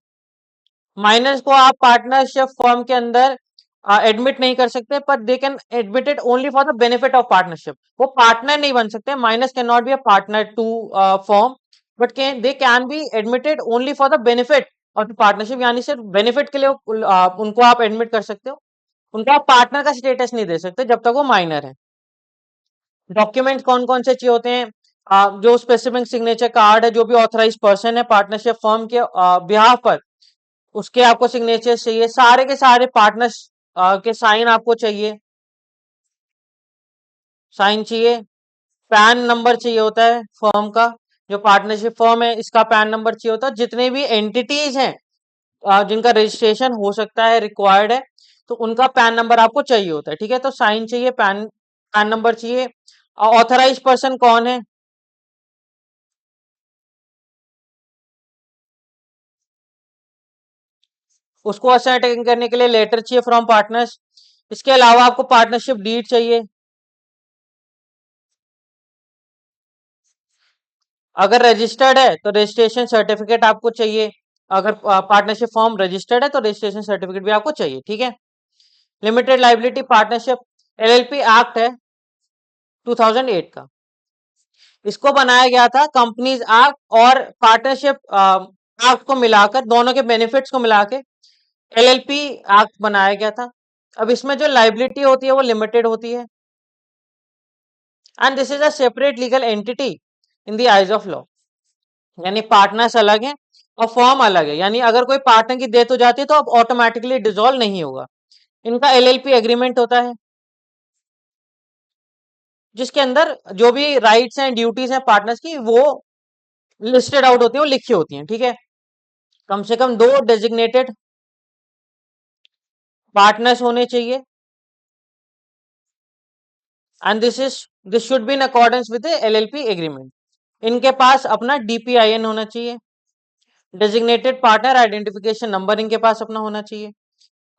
माइनर्स को आप पार्टनरशिप फॉर्म के अंदर एडमिट नहीं कर सकते, पर they can admitted only for the benefit of partnership. वो पार्टनर नहीं बन सकते, minors can not be a partner to form, but can they can be admitted only for the benefit of the partnership, यानी सिर्फ बेनिफिट के लिए उनको आप एडमिट कर सकते हो, उनको आप पार्टनर का स्टेटस नहीं दे सकते जब तक वो माइनर है। डॉक्यूमेंट कौन कौन से चाहिए होते हैं, जो स्पेसिफिक सिग्नेचर कार्ड है, जो भी ऑथराइज पर्सन है पार्टनरशिप फर्म के बिहाफ पर, उसके आपको सिग्नेचर चाहिए, सारे के सारे पार्टनर्स के साइन आपको चाहिए, साइन चाहिए। पैन नंबर चाहिए होता है फर्म का, जो पार्टनरशिप फर्म है इसका पैन नंबर चाहिए होता है। जितने भी एंटिटीज हैं जिनका रजिस्ट्रेशन हो सकता है, रिक्वायर्ड है, तो उनका पैन नंबर आपको चाहिए होता है। ठीक है, तो साइन चाहिए, पैन पैन नंबर चाहिए। ऑथराइज पर्सन कौन है? उसको असाइन करने के लिए लेटर चाहिए फ्रॉम पार्टनर्स। इसके अलावा आपको पार्टनरशिप डीड चाहिए। अगर रजिस्टर्ड है तो रजिस्ट्रेशन सर्टिफिकेट आपको चाहिए। अगर पार्टनरशिप फॉर्म रजिस्टर्ड है तो रजिस्ट्रेशन सर्टिफिकेट भी आपको चाहिए। ठीक है, limited liability partnership LLP act है 2008 का। इसको बनाया गया था कंपनीज एक्ट और पार्टनरशिप एक्ट को मिलाकर, दोनों के बेनिफिट्स को मिला के एलएलपी एक्ट बनाया गया था। अब इसमें जो लाइबिलिटी होती है वो लिमिटेड होती है, and this is a separate legal entity in the eyes of law. यानी पार्टनर्स अलग हैं और फॉर्म अलग है, यानी अगर कोई पार्टनर की डेथ हो जाती है तो अब ऑटोमेटिकली डिसॉल्व नहीं होगा। इनका एलएलपी एग्रीमेंट होता है, जिसके अंदर जो भी राइट्स हैं ड्यूटीज हैं पार्टनर्स की, वो लिस्टेड आउट होती हैं, वो लिखी होती हैं। ठीक है, कम से कम 2 डेजिग्नेटेड पार्टनर्स होने चाहिए, and this should be in accordance with LLP agreement. इनके पास अपना डीपीआईएन होना चाहिए, डेजिग्नेटेड पार्टनर आइडेंटिफिकेशन नंबर इनके पास अपना होना चाहिए।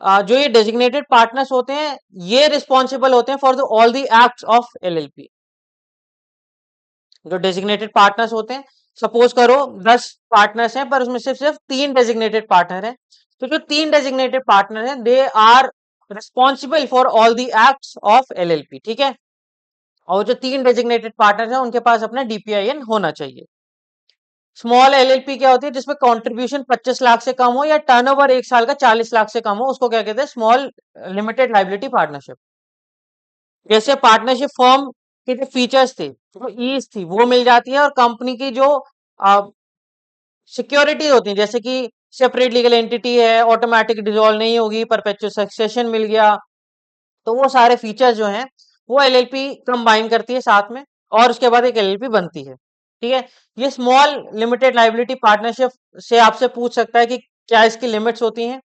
जो ये डेजिग्नेटेड पार्टनर्स होते हैं, ये रिस्पॉन्सिबल होते हैं for the all the acts of LLP. जो डेजिग्नेटेड पार्टनर्स होते हैं, सपोज करो 10 पार्टनर्स हैं पर उसमें से सिर्फ 3 डेजिग्नेटेड पार्टनर हैं, तो जो 3 डेजिग्नेटेड पार्टनर हैं they are responsible for all the acts of LLP. ठीक है, और जो 3 डेजिग्नेटेड पार्टनर हैं उनके पास अपना डीपीआईएन होना चाहिए। स्मॉल एलएलपी क्या होती है? जिसमें कंट्रीब्यूशन 25 लाख से कम हो या टर्नओवर 1 साल का 40 लाख से कम हो, उसको क्या कहते हैं? Small limited liability partnership. जैसे पार्टनरशिप फॉर्म के जो फीचर्स थे, जो ईज थी, वो मिल जाती है, और कंपनी की जो सिक्योरिटी होती है, जैसे कि सेपरेट लीगल एंटिटी है, ऑटोमेटिक डिसॉल्व नहीं होगी, परपेचुअल सक्सेशन मिल गया, तो वो सारे फीचर्स जो हैं वो एलएलपी कंबाइन करती है साथ में, और उसके बाद एक एलएलपी बनती है। ठीक है, ये स्मॉल लिमिटेड लाइबिलिटी पार्टनरशिप से आपसे पूछ सकता है कि क्या इसकी लिमिट्स होती हैं।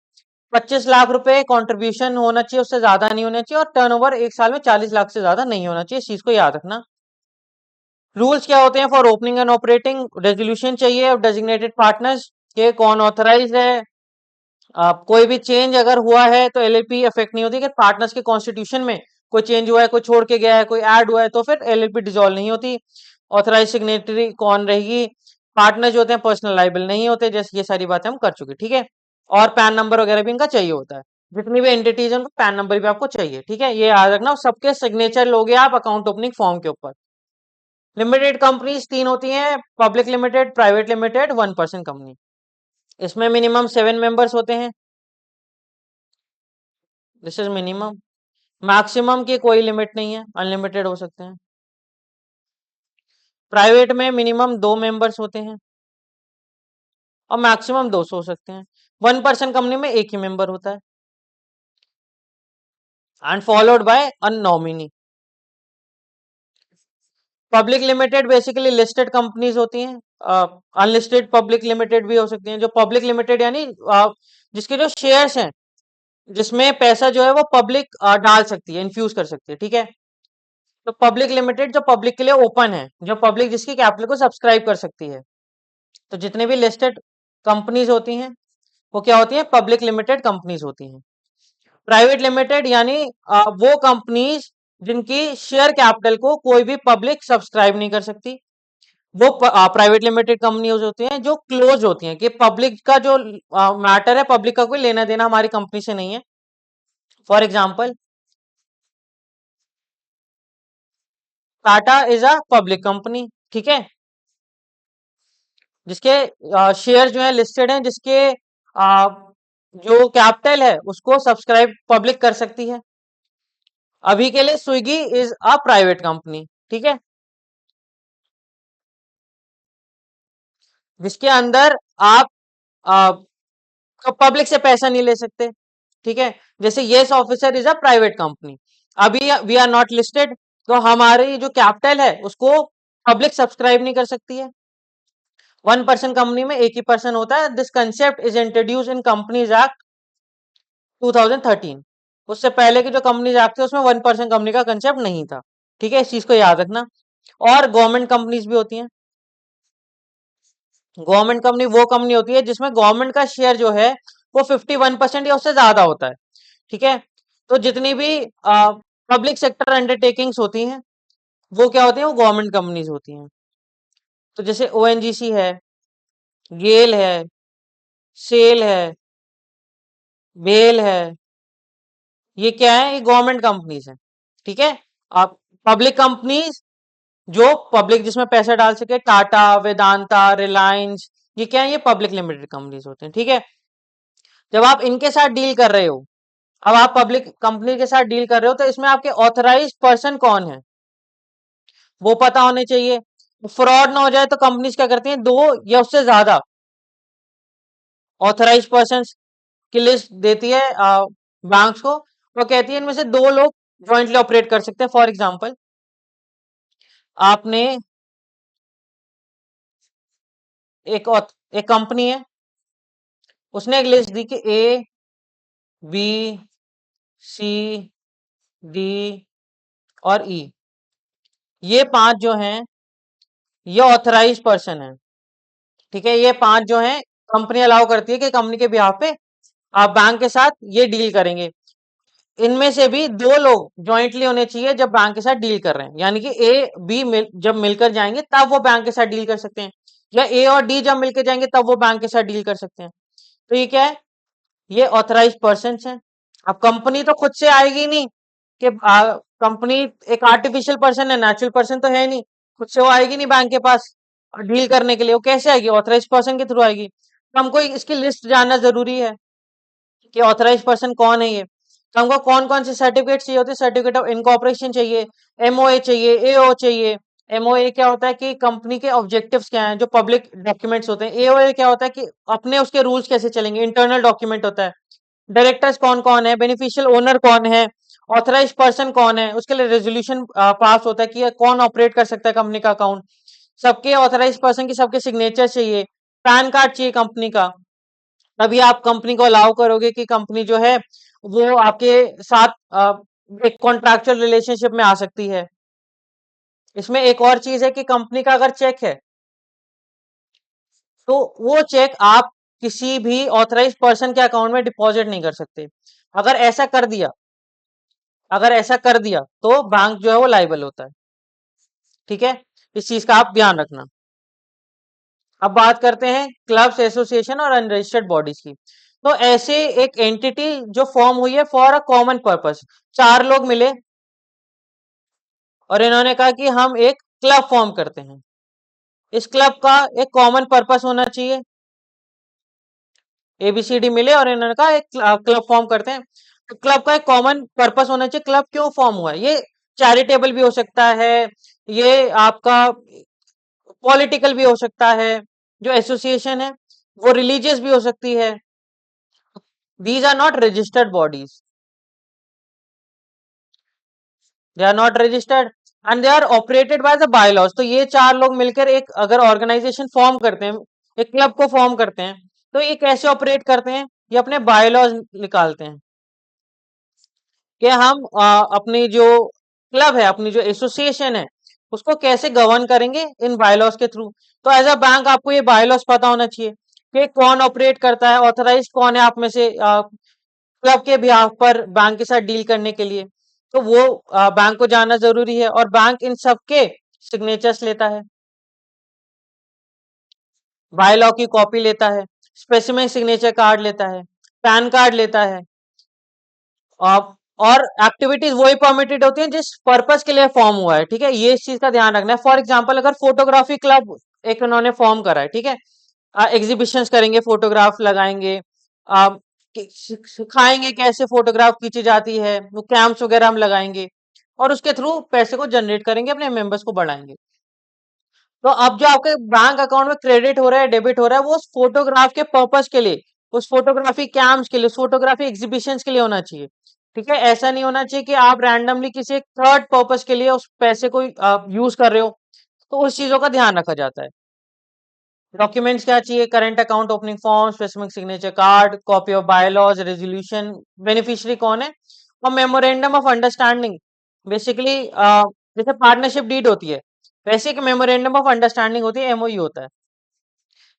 25 लाख रुपए कंट्रीब्यूशन होना चाहिए, उससे ज्यादा नहीं होना चाहिए, और टर्नओवर 1 साल में 40 लाख से ज्यादा नहीं होना चाहिए। इस चीज को याद रखना। रूल्स क्या होते हैं for opening and operating? Resolution चाहिए डेजिग्नेटेड पार्टनर्स के, कौन ऑथराइज है। कोई भी चेंज अगर हुआ है तो एलएलपी इफेक्ट नहीं होती। कि पार्टनर्स के कॉन्स्टिट्यूशन में कोई चेंज हुआ है, कोई छोड़ के गया है, कोई ऐड हुआ है, तो फिर एलएलपी डिसॉल्व नहीं होती। ऑथराइज सिग्नेटरी कौन रहेगी? पार्टनर जो होते हैं पर्सनल लाइबल नहीं होते, जैसे ये सारी बातें हम कर चुके। ठीक है, और पैन नंबर वगैरह भी इनका चाहिए होता है। जितनी भी एंटिटीज है उनका पैन नंबर भी आपको चाहिए। ठीक है, ये याद रखना। सबके सिग्नेचर लोगे आप अकाउंट ओपनिंग फॉर्म के ऊपर। लिमिटेड कंपनीज 3 होती हैं, public limited, private limited, 1 person company. इसमें मिनिमम 7 मेंबर्स होते हैं। This is minimum. मैक्सिमम की कोई लिमिट नहीं है, अनलिमिटेड हो सकते हैं। प्राइवेट में मिनिमम 2 मेंबर्स होते हैं और मैक्सिमम 200 हो सकते हैं। 1 पर्सन कंपनी में एक ही मेंबर होता है, and followed by a nominee. Public limited basically listed companies होती हैं। अनलिस्टेड पब्लिक लिमिटेड भी हो सकती हैं। जो पब्लिक लिमिटेड यानी जिसके जो शेयर्स हैं, जिसमें पैसा जो है वो पब्लिक डाल सकती है, इन्फ्यूज कर सकती है। ठीक है, तो पब्लिक लिमिटेड जो पब्लिक के लिए ओपन है, जो पब्लिक जिसकी कैपिटल को सब्सक्राइब कर सकती है। तो जितने भी लिस्टेड कंपनीज होती हैं वो क्या होती हैं? पब्लिक लिमिटेड कंपनीज होती हैं। प्राइवेट लिमिटेड यानी वो कंपनीज जिनकी शेयर कैपिटल को कोई भी पब्लिक सब्सक्राइब नहीं कर सकती, वो प्राइवेट लिमिटेड कंपनीज होती हैं। जो क्लोज होती हैं, कि पब्लिक का जो मैटर है, पब्लिक का कोई लेना देना हमारी कंपनी से नहीं है। For example, Tata is a public company. ठीक है, जिसके शेयर जो है लिस्टेड हैं, जिसके जो कैपिटल है उसको सब्सक्राइब पब्लिक कर सकती है। अभी के लिए Swiggy is a private company. ठीक है, जिसके अंदर आप पब्लिक से पैसा नहीं ले सकते। ठीक है, जैसे yes officer is a private company, अभी वी आर नॉट लिस्टेड, तो हमारी जो कैपिटल है उसको पब्लिक सब्सक्राइब नहीं कर सकती है। 1% कंपनी में एक ही पर्सन होता है। This concept is introduce in companies act 2013। उससे पहले की जो कंपनीज एक्ट थी उसमें 1% कंपनी का कंसेप्ट नहीं था। ठीक है, इस चीज को याद रखना। और गवर्नमेंट कंपनीज भी होती हैं। गवर्नमेंट कंपनी वो कंपनी होती है जिसमें गवर्नमेंट का शेयर जो है वो 51% या उससे ज्यादा होता है। ठीक है, तो जितनी भी पब्लिक सेक्टर अंडरटेकिंग्स होती हैं वो क्या होती हैं, वो गवर्नमेंट कंपनीज होती हैं। तो जैसे ओएनजीसी है, गेल है, सेल है, बेल है, ये क्या है, ये गवर्नमेंट कंपनीज है। ठीक है, आप पब्लिक कंपनीज जो पब्लिक जिसमें पैसा डाल सके, टाटा, वेदांता, रिलायंस, ये क्या है, ये पब्लिक लिमिटेड कंपनीज होते हैं। ठीक है, जब आप इनके साथ डील कर रहे हो, अब आप पब्लिक कंपनी के साथ डील कर रहे हो तो इसमें आपके ऑथराइज पर्सन कौन है वो पता होने चाहिए। फ्रॉड ना हो जाए तो कंपनीज क्या करती हैं, दो या उससे ज्यादा ऑथराइज पर्सन की लिस्ट देती है बैंक्स को। वो कहती है इनमें से दो लोग ज्वाइंटली ऑपरेट कर सकते हैं। फॉर एग्जांपल, आपने एक कंपनी है, उसने एक लिस्ट दी कि ए, बी, सी, डी और ई, ये पांच जो हैं ये ऑथराइज पर्सन है। ठीक है, ये पांच जो हैं कंपनी अलाउ करती है कि कंपनी के बिहाफ पे आप बैंक के साथ ये डील करेंगे। इनमें से भी दो लोग ज्वाइंटली होने चाहिए जब बैंक के साथ डील कर रहे हैं, यानी कि ए बी जब मिलकर जाएंगे तब वो बैंक के साथ डील कर सकते हैं, या ए और डी जब मिलकर जाएंगे तब वो बैंक के साथ डील कर सकते हैं। तो ये क्या है, ये ऑथराइज पर्सन है। अब कंपनी तो खुद से आएगी नहीं कि कंपनी एक आर्टिफिशियल पर्सन है, नेचुरल पर्सन तो है नहीं, खुद से वो आएगी नहीं बैंक के पास डील करने के लिए। वो कैसे आएगी, ऑथराइज पर्सन के थ्रू आएगी। तो हमको इसकी लिस्ट जानना जरूरी है कि ऑथराइज पर्सन कौन है ये। तो हमको कौन कौन से सर्टिफिकेट चाहिए होते हैं, सर्टिफिकेट ऑफ इनकॉर्पोरेशन चाहिए, एमओए चाहिए, एओ चाहिए। एमओए क्या होता है कि कंपनी के ऑब्जेक्टिव्स क्या हैं, जो पब्लिक डॉक्यूमेंट्स होते हैं। एओए क्या होता है कि अपने उसके रूल्स कैसे चलेंगे, इंटरनल डॉक्यूमेंट होता है। डायरेक्टर्स कौन कौन है, बेनिफिशियल ओनर कौन है, ऑथराइज पर्सन कौन है, उसके लिए रेजोल्यूशन पास होता है कि कौन ऑपरेट कर सकता है कंपनी का अकाउंट। सबके ऑथराइज पर्सन की सबके सिग्नेचर चाहिए। पैन कार्ड चाहिए कंपनी का, तभी आप कंपनी को अलाउ करोगे कि कंपनी जो है वो आपके साथ एक कॉन्ट्रैक्चुअल रिलेशनशिप में आ सकती है। इसमें एक और चीज है कि कंपनी का अगर चेक है तो वो चेक आप किसी भी ऑथराइज पर्सन के अकाउंट में डिपॉजिट नहीं कर सकते। अगर ऐसा कर दिया अगर ऐसा कर दिया तो बैंक जो है वो लाइबल होता है। ठीक है, इस चीज का आप ध्यान रखना। अब बात करते हैं क्लब्स, एसोसिएशन और अनरजिस्टर्ड बॉडीज की। तो ऐसे एक एंटिटी जो फॉर्म हुई है फॉर अ कॉमन पर्पस, चार लोग मिले और इन्होंने कहा कि हम एक क्लब फॉर्म करते हैं। इस क्लब का एक कॉमन पर्पस होना चाहिए। एबीसीडी मिले और इन्होंने कहा एक क्लब फॉर्म करते हैं। तो क्लब का एक कॉमन पर्पस होना चाहिए। क्लब क्यों फॉर्म हुआ है, ये चैरिटेबल भी हो सकता है, ये आपका पॉलिटिकल भी हो सकता है, जो एसोसिएशन है वो रिलीजियस भी हो सकती है। These are not registered bodies, they are not registered and they are operated by the bylaws. तो ये चार लोग मिलकर एक अगर ऑर्गेनाइजेशन फॉर्म करते हैं, एक क्लब को फॉर्म करते हैं, तो ये कैसे ऑपरेट करते हैं, ये अपने बायलॉज निकालते हैं कि हम अपनी जो क्लब है, अपनी जो एसोसिएशन है, उसको कैसे गवर्न करेंगे इन बायलॉज के थ्रू। तो एज अ बैंक आपको ये बायलॉज पता होना चाहिए कि कौन ऑपरेट करता है, ऑथराइज कौन है आप में से क्लब के बिहाफ पर बैंक के साथ डील करने के लिए। तो वो बैंक को जानना जरूरी है और बैंक इन सबके सिग्नेचर्स लेता है, बायलॉ की कॉपी लेता है, स्पेसिमेन सिग्नेचर कार्ड लेता है, पैन कार्ड लेता है। आप और एक्टिविटीज वही परमिटेड होती हैं जिस पर्पस के लिए फॉर्म हुआ है। ठीक है, ये इस चीज का ध्यान रखना है। फॉर एग्जांपल, अगर फोटोग्राफी क्लब एक उन्होंने फॉर्म करा है, ठीक है, एग्जीबिशंस करेंगे, फोटोग्राफ लगाएंगे, आ, सिखाएंगे कैसे फोटोग्राफ खींची जाती है, वो कैंप्स वगैरह हम लगाएंगे और उसके थ्रू पैसे को जनरेट करेंगे, अपने मेंबर्स को बढ़ाएंगे। तो अब जो आपके बैंक अकाउंट में क्रेडिट हो रहा है, डेबिट हो रहा है, वो उस फोटोग्राफ के पर्पस के लिए, उस फोटोग्राफी कैम्प्स के लिए, उस फोटोग्राफी एग्जीबिशंस के लिए होना चाहिए। ठीक है, ऐसा नहीं होना चाहिए कि आप रैंडमली किसी एक थर्ड पर्पस के लिए उस पैसे को यूज कर रहे हो। तो उस चीजों का ध्यान रखा जाता है। डॉक्यूमेंट्स क्या चाहिए? Current account opening form, specific signature card, copy of bylaws, resolution, beneficiary कौन है, और मेमोरेंडम ऑफ अंडरस्टैंडिंग। बेसिकली जैसे पार्टनरशिप डीड होती है, वैसे एक मेमोरेंडम ऑफ अंडरस्टैंडिंग होती है, एमओयू होता है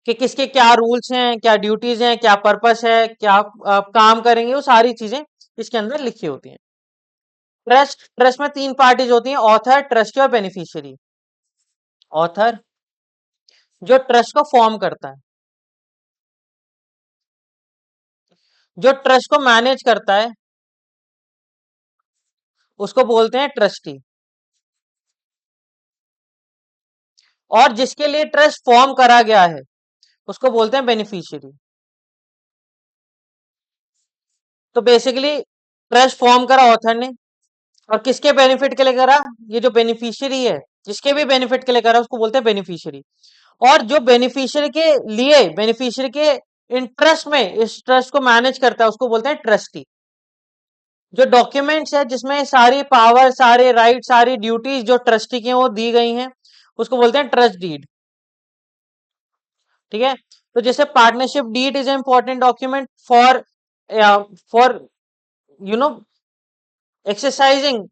कि किसके क्या रूल्स हैं, क्या ड्यूटीज हैं, क्या पर्पस है, क्या काम करेंगे, वो सारी चीजें इसके अंदर लिखी होती हैं। ट्रस्ट, ट्रस्ट में तीन पार्टीज होती हैं, ऑथर, ट्रस्टी और बेनिफिशियरी। ऑथर जो ट्रस्ट को फॉर्म करता है, जो ट्रस्ट को मैनेज करता है, उसको बोलते हैं ट्रस्टी। और जिसके लिए ट्रस्ट फॉर्म करा गया है, उसको बोलते हैं बेनिफिशियरी। तो बेसिकली ट्रस्ट फॉर्म करा ऑथर ने, और किसके बेनिफिट के लिए करा? ये जो बेनिफिशियरी है, जिसके भी बेनिफिट के लिए करा, उसको बोलते हैं बेनिफिशियरी। और जो बेनिफिशियरी के लिए, बेनिफिशियरी के इंटरेस्ट में इस ट्रस्ट को मैनेज करता है, उसको बोलते हैं ट्रस्टी। जो डॉक्यूमेंट्स है जिसमें सारी पावर, सारे राइट, सारी ड्यूटीज जो ट्रस्टी की हैं वो दी गई हैं, उसको बोलते हैं ट्रस्ट डीड। ठीक है, तो जैसे partnership deed is important document for for you know exercising,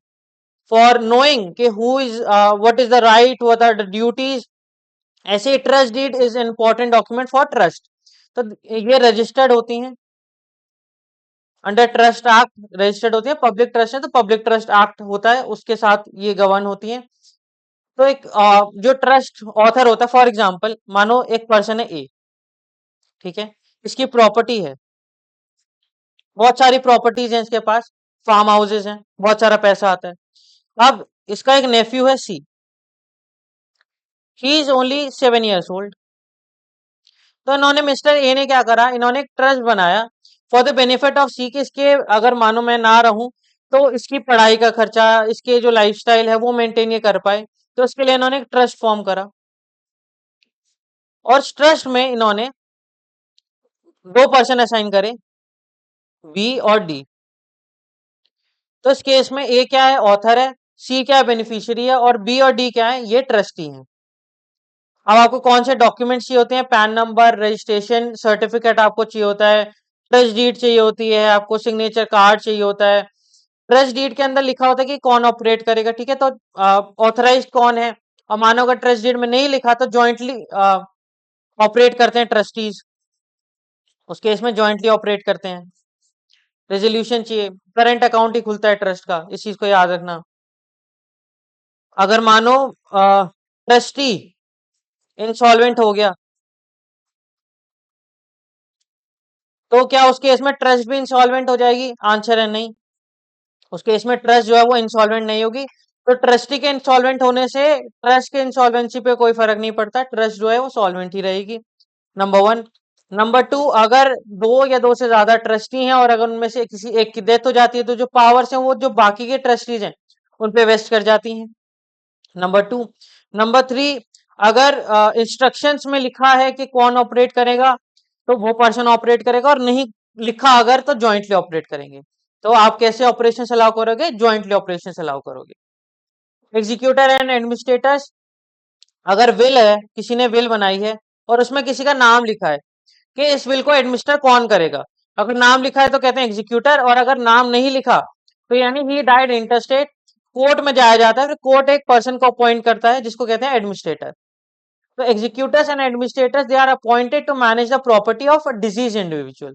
for knowing कि who is what is the right, what are the duties. ऐसे ही trust deed is important document for trust. तो ये रजिस्टर्ड होती हैं अंडर ट्रस्ट एक्ट, रजिस्टर्ड होती है। पब्लिक ट्रस्ट है तो पब्लिक ट्रस्ट एक्ट होता है, उसके साथ ये गवर्न होती है। तो एक जो ट्रस्ट ऑथर होता है, फॉर एग्जांपल मानो एक पर्सन है ए, ठीक है, इसकी प्रॉपर्टी है, बहुत सारी प्रॉपर्टीज हैं इसके पास, फार्म हाउसेज हैं, बहुत सारा पैसा आता है। अब इसका एक नेफ्यू है see, he is only 7 years old। तो इन्होंने, मिस्टर ए ने क्या करा, इन्होंने एक ट्रस्ट बनाया फॉर द बेनिफिट ऑफ सी, कि इसके अगर मानो मैं ना रहूं तो इसकी पढ़ाई का खर्चा, इसके जो लाइफस्टाइल है वो मेंटेन ये कर पाए। तो इसके लिए इन्होंने एक ट्रस्ट फॉर्म करा, और ट्रस्ट में इन्होंने दो पर्सन असाइन करे, बी और डी। तो इस केस में ए क्या है? ऑथर है, सी क्या है? बेनिफिशियरी है, और बी और डी क्या है? ये ट्रस्टी हैं। अब आपको कौन से डॉक्यूमेंट चाहिए होते हैं? पैन नंबर, रजिस्ट्रेशन सर्टिफिकेट आपको चाहिए होता है, ट्रस्ट डीड चाहिए होती है, आपको सिग्नेचर कार्ड चाहिए होता है। ट्रस्ट डीड के अंदर लिखा होता है कि कौन ऑपरेट करेगा, ठीक है, तो ऑथराइज कौन है। और मानो अगर ट्रस्ट डीड में नहीं लिखा तो जॉइंटली ऑपरेट करते हैं ट्रस्टीज, उस केस में जॉइंटली ऑपरेट करते हैं। रेजोल्यूशन चाहिए, करंट अकाउंट ही खुलता है ट्रस्ट का, इस चीज को याद रखना। अगर मानो ट्रस्टी इंसॉल्वेंट हो गया, तो क्या उस केस में ट्रस्ट भी इंसॉल्वेंट हो जाएगी? आंसर है नहीं, उस केस में ट्रस्ट जो है वो इंसॉल्वेंट नहीं होगी। तो ट्रस्टी के इंसॉल्वेंट होने से ट्रस्ट के इंसॉल्वेंसी पे कोई फर्क नहीं पड़ता, ट्रस्ट जो है वो सॉल्वेंट ही रहेगी। Number one. नंबर टू, अगर दो या दो से ज्यादा ट्रस्टी हैं और अगर उनमें से किसी एक की डेथ हो जाती है, तो जो पावर्स हैं वो जो बाकी के ट्रस्टीज हैं उन पे वेस्ट कर जाती हैं। Number two. नंबर थ्री, अगर इंस्ट्रक्शंस में लिखा है कि कौन ऑपरेट करेगा, तो वो पर्सन ऑपरेट करेगा, और नहीं लिखा अगर, तो ज्वाइंटली ऑपरेट करेंगे। तो आप कैसे ऑपरेशन अलाउ करोगे? ज्वाइंटली ऑपरेशन अलाउ करोगे। एग्जीक्यूटर एंड एडमिनिस्ट्रेटर्स, अगर विल है, किसी ने विल बनाई है और उसमें किसी का नाम लिखा है कि इस विल को एडमिनिस्टर कौन करेगा, अगर नाम लिखा है तो कहते हैं एग्जीक्यूटर, और अगर नाम नहीं लिखा तो यानी ही डाइड इंटरस्टेट, कोर्ट में जाया जाता है, फिर कोर्ट एक पर्सन को अपॉइंट करता है जिसको कहते हैं एडमिनिस्ट्रेटर। तो executors and administrators they are appointed to manage the property of a deceased individual.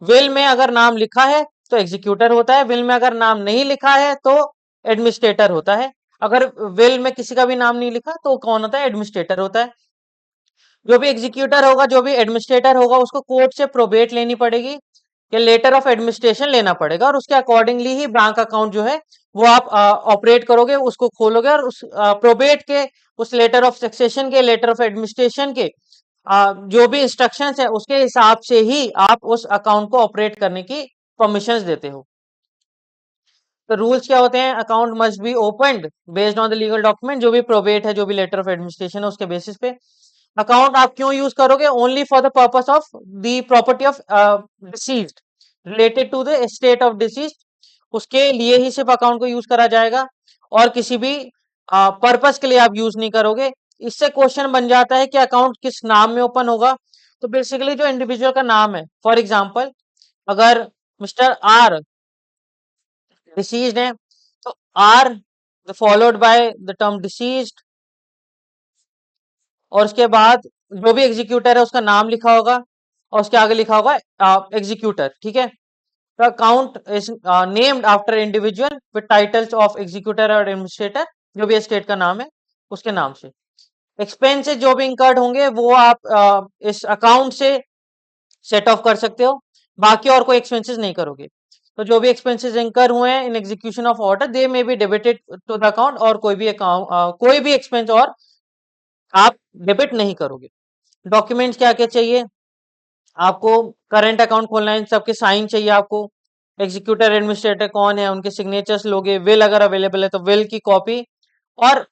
Will में अगर नाम लिखा है तो एग्जीक्यूटर होता है, विल में अगर नाम नहीं लिखा है तो एडमिनिस्ट्रेटर होता है। अगर विल में किसी का भी नाम नहीं लिखा तो कौन होता है? एडमिनिस्ट्रेटर होता है। जो भी एग्जीक्यूटर होगा, जो भी एडमिनिस्ट्रेटर होगा, उसको कोर्ट से प्रोबेट लेनी पड़ेगी या लेटर ऑफ एडमिनिस्ट्रेशन लेना पड़ेगा, और उसके अकॉर्डिंगली ही बैंक अकाउंट जो है वो आप ऑपरेट करोगे, उसको खोलोगे, और उस प्रोबेट के, उस लेटर ऑफ सक्सेशन के, लेटर ऑफ एडमिनिस्ट्रेशन के जो भी इंस्ट्रक्शंस है उसके हिसाब से ही आप उस अकाउंट को ऑपरेट करने की परमिशंस देते हो। तो रूल्स क्या होते हैं? Account must be opened based on the legal document, जो भी प्रोबेट है, जो भी लेटर ऑफ एडमिनिस्ट्रेशन है, उसके बेसिस पे। अकाउंट आप क्यों यूज करोगे? Only for the purpose of the property of deceased, related to the estate of deceased, उसके लिए ही सिर्फ अकाउंट को यूज करा जाएगा, और किसी भी पर्पस के लिए आप यूज नहीं करोगे। इससे क्वेश्चन बन जाता है कि अकाउंट किस नाम में ओपन होगा। तो बेसिकली जो इंडिविजुअल का नाम है, फॉर एग्जाम्पल अगर मिस्टर आर डिसीज्ड है, तो R followed by the term deceased, और उसके बाद जो भी एग्जीक्यूटर है उसका नाम लिखा होगा, और उसके आगे लिखा होगा एग्जीक्यूटर। ठीक है, the account is named after individual with titles of executor और एडमिनिस्ट्रेटर, जो भी स्टेट का नाम है उसके नाम से। एक्सपेंसेस जो भी इंकर्ड होंगे वो आप इस अकाउंट से सेट ऑफ कर सकते हो, बाकी और कोई एक्सपेंसेस नहीं करोगे। तो जो भी एक्सपेंसेस इंकर हुए हैं in execution of order, they may be debited to the account, और कोई भी अकाउंट कोई भी एक्सपेंस और आप डेबिट नहीं करोगे। डॉक्यूमेंट्स क्या क्या चाहिए आपको? करंट अकाउंट खोलना है, इन सबके साइन चाहिए आपको। एग्जीक्यूटर एडमिनिस्ट्रेटर कौन है उनके सिग्नेचर्स लोगे। विल अगर अवेलेबल है तो विल की कॉपी, और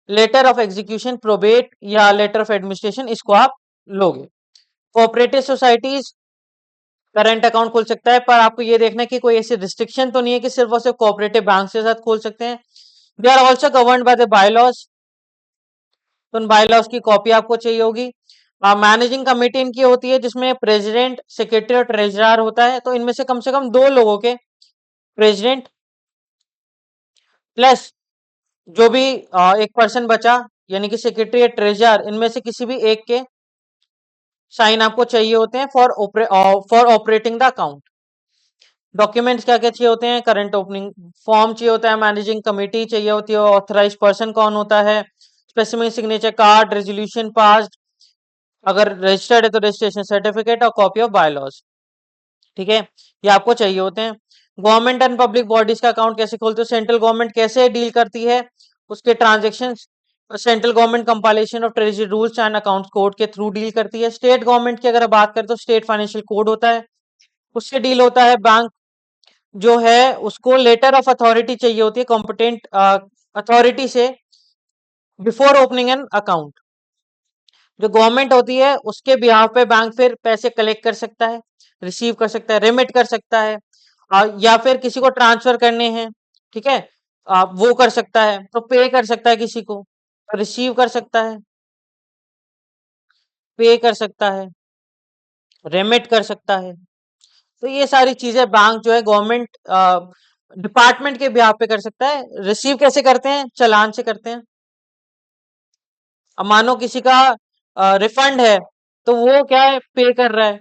लेटर ऑफ एग्जीक्यूशन, प्रोबेट या लेटर ऑफ एडमिनिस्ट्रेशन, इसको आप लोगे। कोऑपरेटिव सोसाइटीज करंट अकाउंट खोल सकता है, पर आपको ये देखना है कि कोई ऐसी रिस्ट्रिक्शन तो नहीं है कि सिर्फ और सिर्फ कोऑपरेटिव बैंक के साथ खोल सकते हैं। They are also governed by the bylaws, तो उन बायलॉज की कॉपी आपको चाहिए होगी। मैनेजिंग कमेटी इनकी होती है, जिसमें प्रेसिडेंट, सेक्रेटरी और ट्रेजरर होता है। तो इनमें से कम दो लोगों के, प्रेसिडेंट प्लस जो भी एक पर्सन बचा, यानी कि सेक्रेटरी या ट्रेजरर, इनमें से किसी भी एक के साइन आपको चाहिए होते हैं for operating the account. Documents क्या क्या चाहिए होते हैं? करंट ओपनिंग फॉर्म चाहिए होता है, मैनेजिंग कमेटी चाहिए होती है, ऑथराइज पर्सन कौन होता है, specific signature card, resolution passed, अगर रजिस्टर्ड है तो रजिस्ट्रेशन सर्टिफिकेट, और कॉपी ऑफ बायलॉज। ठीक है, ये आपको चाहिए होते हैं। गवर्नमेंट एंड पब्लिक बॉडीज का अकाउंट कैसे खोलते हो? सेंट्रल गवर्नमेंट कैसे डील करती है उसके transaction? Central government compilation of treasury rules and accounts code के थ्रू डील करती है। स्टेट गवर्नमेंट की अगर बात करें तो स्टेट फाइनेंशियल कोड होता है, उससे डील होता है। बैंक जो है उसको लेटर ऑफ अथॉरिटी चाहिए होती है कॉम्पिटेंट अथॉरिटी से बिफोर ओपनिंग एन अकाउंट। जो गवर्नमेंट होती है उसके बिहाफ पे बैंक फिर पैसे कलेक्ट कर सकता है, रिसीव कर सकता है, रिमिट कर सकता है, या फिर किसी को ट्रांसफर करने हैं, ठीक है, वो कर सकता है। तो पे कर सकता है किसी को, रिसीव कर सकता है, पे कर सकता है, रेमिट कर सकता है। तो ये सारी चीजें बैंक जो है गवर्नमेंट डिपार्टमेंट के बिहाफ पे कर सकता है। रिसीव कैसे करते हैं? चालान से करते हैं। अब मानो किसी का रिफंड है, तो वो क्या है, पे कर रहा है।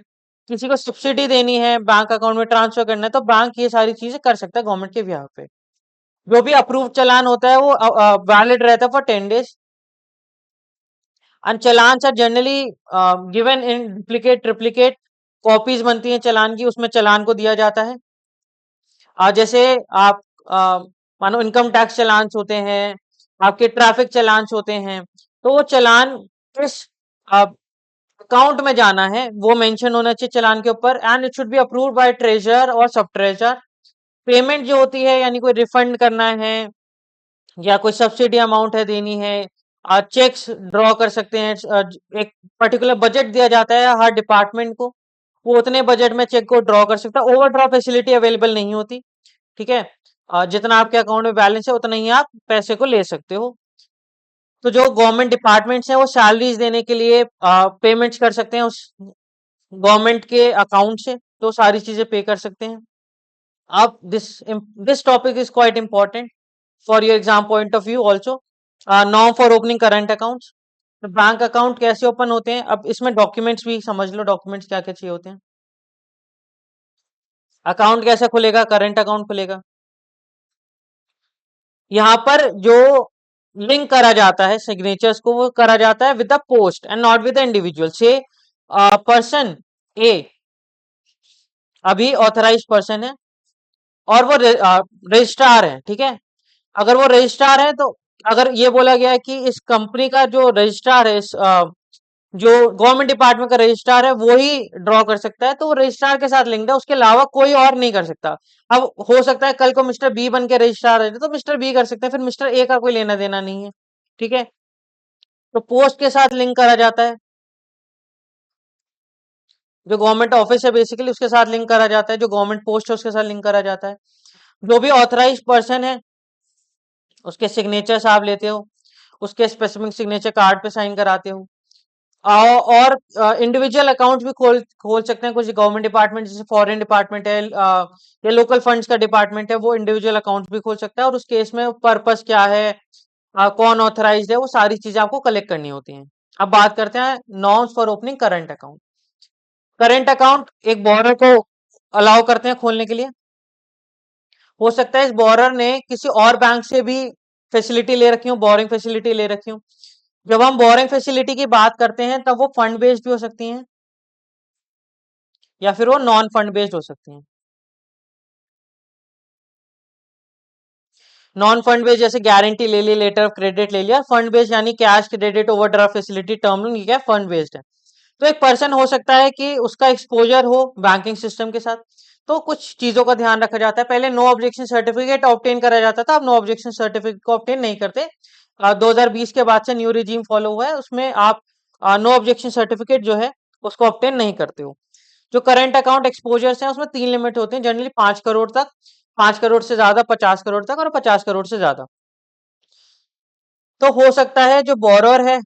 किसी को सब्सिडी देनी है, बैंक अकाउंट में ट्रांसफर करना है, तो बैंक ये सारी चीजें कर सकता है गवर्नमेंट के बिहाफ पे। जो भी अप्रूव चालान होता है वो वैलिड रहता है for 10 days, and challan are generally given in duplicate triplicate copies बनती हैं चालान की, उसमें चालान को दिया जाता है। जैसे आप आ, मानो इनकम टैक्स चालान होते हैं, आपके ट्रैफिक चालान होते हैं, तो वो चालान किस अकाउंट में जाना है वो मेंशन होना चाहिए चालान के ऊपर, and it should be approved by treasurer और सब ट्रेजरर। पेमेंट जो होती है, यानी कोई रिफंड करना है या कोई सब्सिडी अमाउंट है देनी है, चेक्स ड्रॉ कर सकते हैं। एक पर्टिकुलर बजट दिया जाता है हर डिपार्टमेंट को, वो उतने बजट में चेक को ड्रॉ कर सकता है। ओवरड्रॉ फैसिलिटी अवेलेबल नहीं होती, ठीक है। जितना आपके अकाउंट में बैलेंस है उतना ही आप पैसे को ले सकते हो। तो जो गवर्नमेंट डिपार्टमेंट्स हैं वो सैलरीज देने के लिए पेमेंट्स कर सकते हैं उस गवर्नमेंट के अकाउंट से, तो सारी चीजें पे कर सकते हैं। अब this topic is quite important for your exam point of view also. Norm for opening current accounts. Bank account कैसे ओपन होते हैं? अब इसमें डॉक्यूमेंट्स भी समझ लो, डॉक्यूमेंट्स क्या क्या चाहिए होते हैं। अकाउंट कैसे खुलेगा? करंट अकाउंट खुलेगा, यहाँ पर जो लिंक करा जाता है सिग्नेचर्स को, वो करा जाता है with the post and not with the individual. से पर्सन ए अभी ऑथराइज पर्सन है और वो रजिस्ट्रार है, ठीक है। अगर वो रजिस्ट्रार है तो अगर ये बोला गया है कि इस कंपनी का जो रजिस्ट्रार है, इस जो गवर्नमेंट डिपार्टमेंट का रजिस्ट्रार है वो ही ड्रॉ कर सकता है, तो वो रजिस्ट्रार के साथ लिंक्ड है, उसके अलावा कोई और नहीं कर सकता। अब हो सकता है कल को मिस्टर बी बन के रजिस्ट्रार है तो मिस्टर बी कर सकते हैं, फिर मिस्टर ए का कोई लेना देना नहीं है। ठीक है, तो पोस्ट के साथ लिंक करा जाता है, जो गवर्नमेंट ऑफिस है बेसिकली उसके साथ लिंक करा जाता है, जो गवर्नमेंट पोस्ट है उसके साथ लिंक करा जाता है। जो भी ऑथराइज पर्सन है उसके सिग्नेचर्स आप लेते हो, उसके स्पेसिफिक सिग्नेचर कार्ड पे साइन कराते हो। और इंडिविजुअल अकाउंट भी खोल खोल सकते हैं कुछ गवर्नमेंट डिपार्टमेंट, जैसे फॉरेन डिपार्टमेंट है या लोकल फंड्स का डिपार्टमेंट है, वो इंडिविजुअल अकाउंट भी खोल सकता है, और उस केस में पर्पस क्या है, कौन ऑथराइज्ड है, वो सारी चीजें आपको कलेक्ट करनी होती हैं। अब बात करते हैं norms for opening current account. Current account एक बोरर को अलाउ करते हैं खोलने के लिए। हो सकता है इस बोरर ने किसी और बैंक से भी फैसिलिटी ले रखी हो, बोरिंग फैसिलिटी ले रखी हो। जब हम बोरिंग फैसिलिटी की बात करते हैं तब वो फंड बेस्ड भी हो सकती हैं या फिर वो नॉन फंड बेस्ड हो सकती हैं। नॉन फंड बेस्ड जैसे गारंटी ले ली, लेटर ऑफ क्रेडिट ले लिया। फंड बेस्ड यानी cash credit, overdraft facility, term loan, ये क्या फंड बेस्ड है। तो एक पर्सन हो सकता है कि उसका एक्सपोजर हो बैंकिंग सिस्टम के साथ, तो कुछ चीजों का ध्यान रखा जाता है। पहले नो ऑब्जेक्शन सर्टिफिकेट ऑब्टेन करा जाता था, अब नो ऑब्जेक्शन सर्टिफिकेट को ऑब्टेन नहीं करते। 2020 के बाद से न्यू रिजीम फॉलो हुआ है, उसमें आप नो ऑब्जेक्शन सर्टिफिकेट जो है उसको ऑब्टेन नहीं करते हो। जो करंट अकाउंट एक्सपोजर्स हैं उसमें 3 लिमिट होते हैं जनरली, 5 करोड़ तक, 5 करोड़ से ज्यादा 50 करोड़ तक, और 50 करोड़ से ज्यादा। तो हो सकता है जो बोरोअर है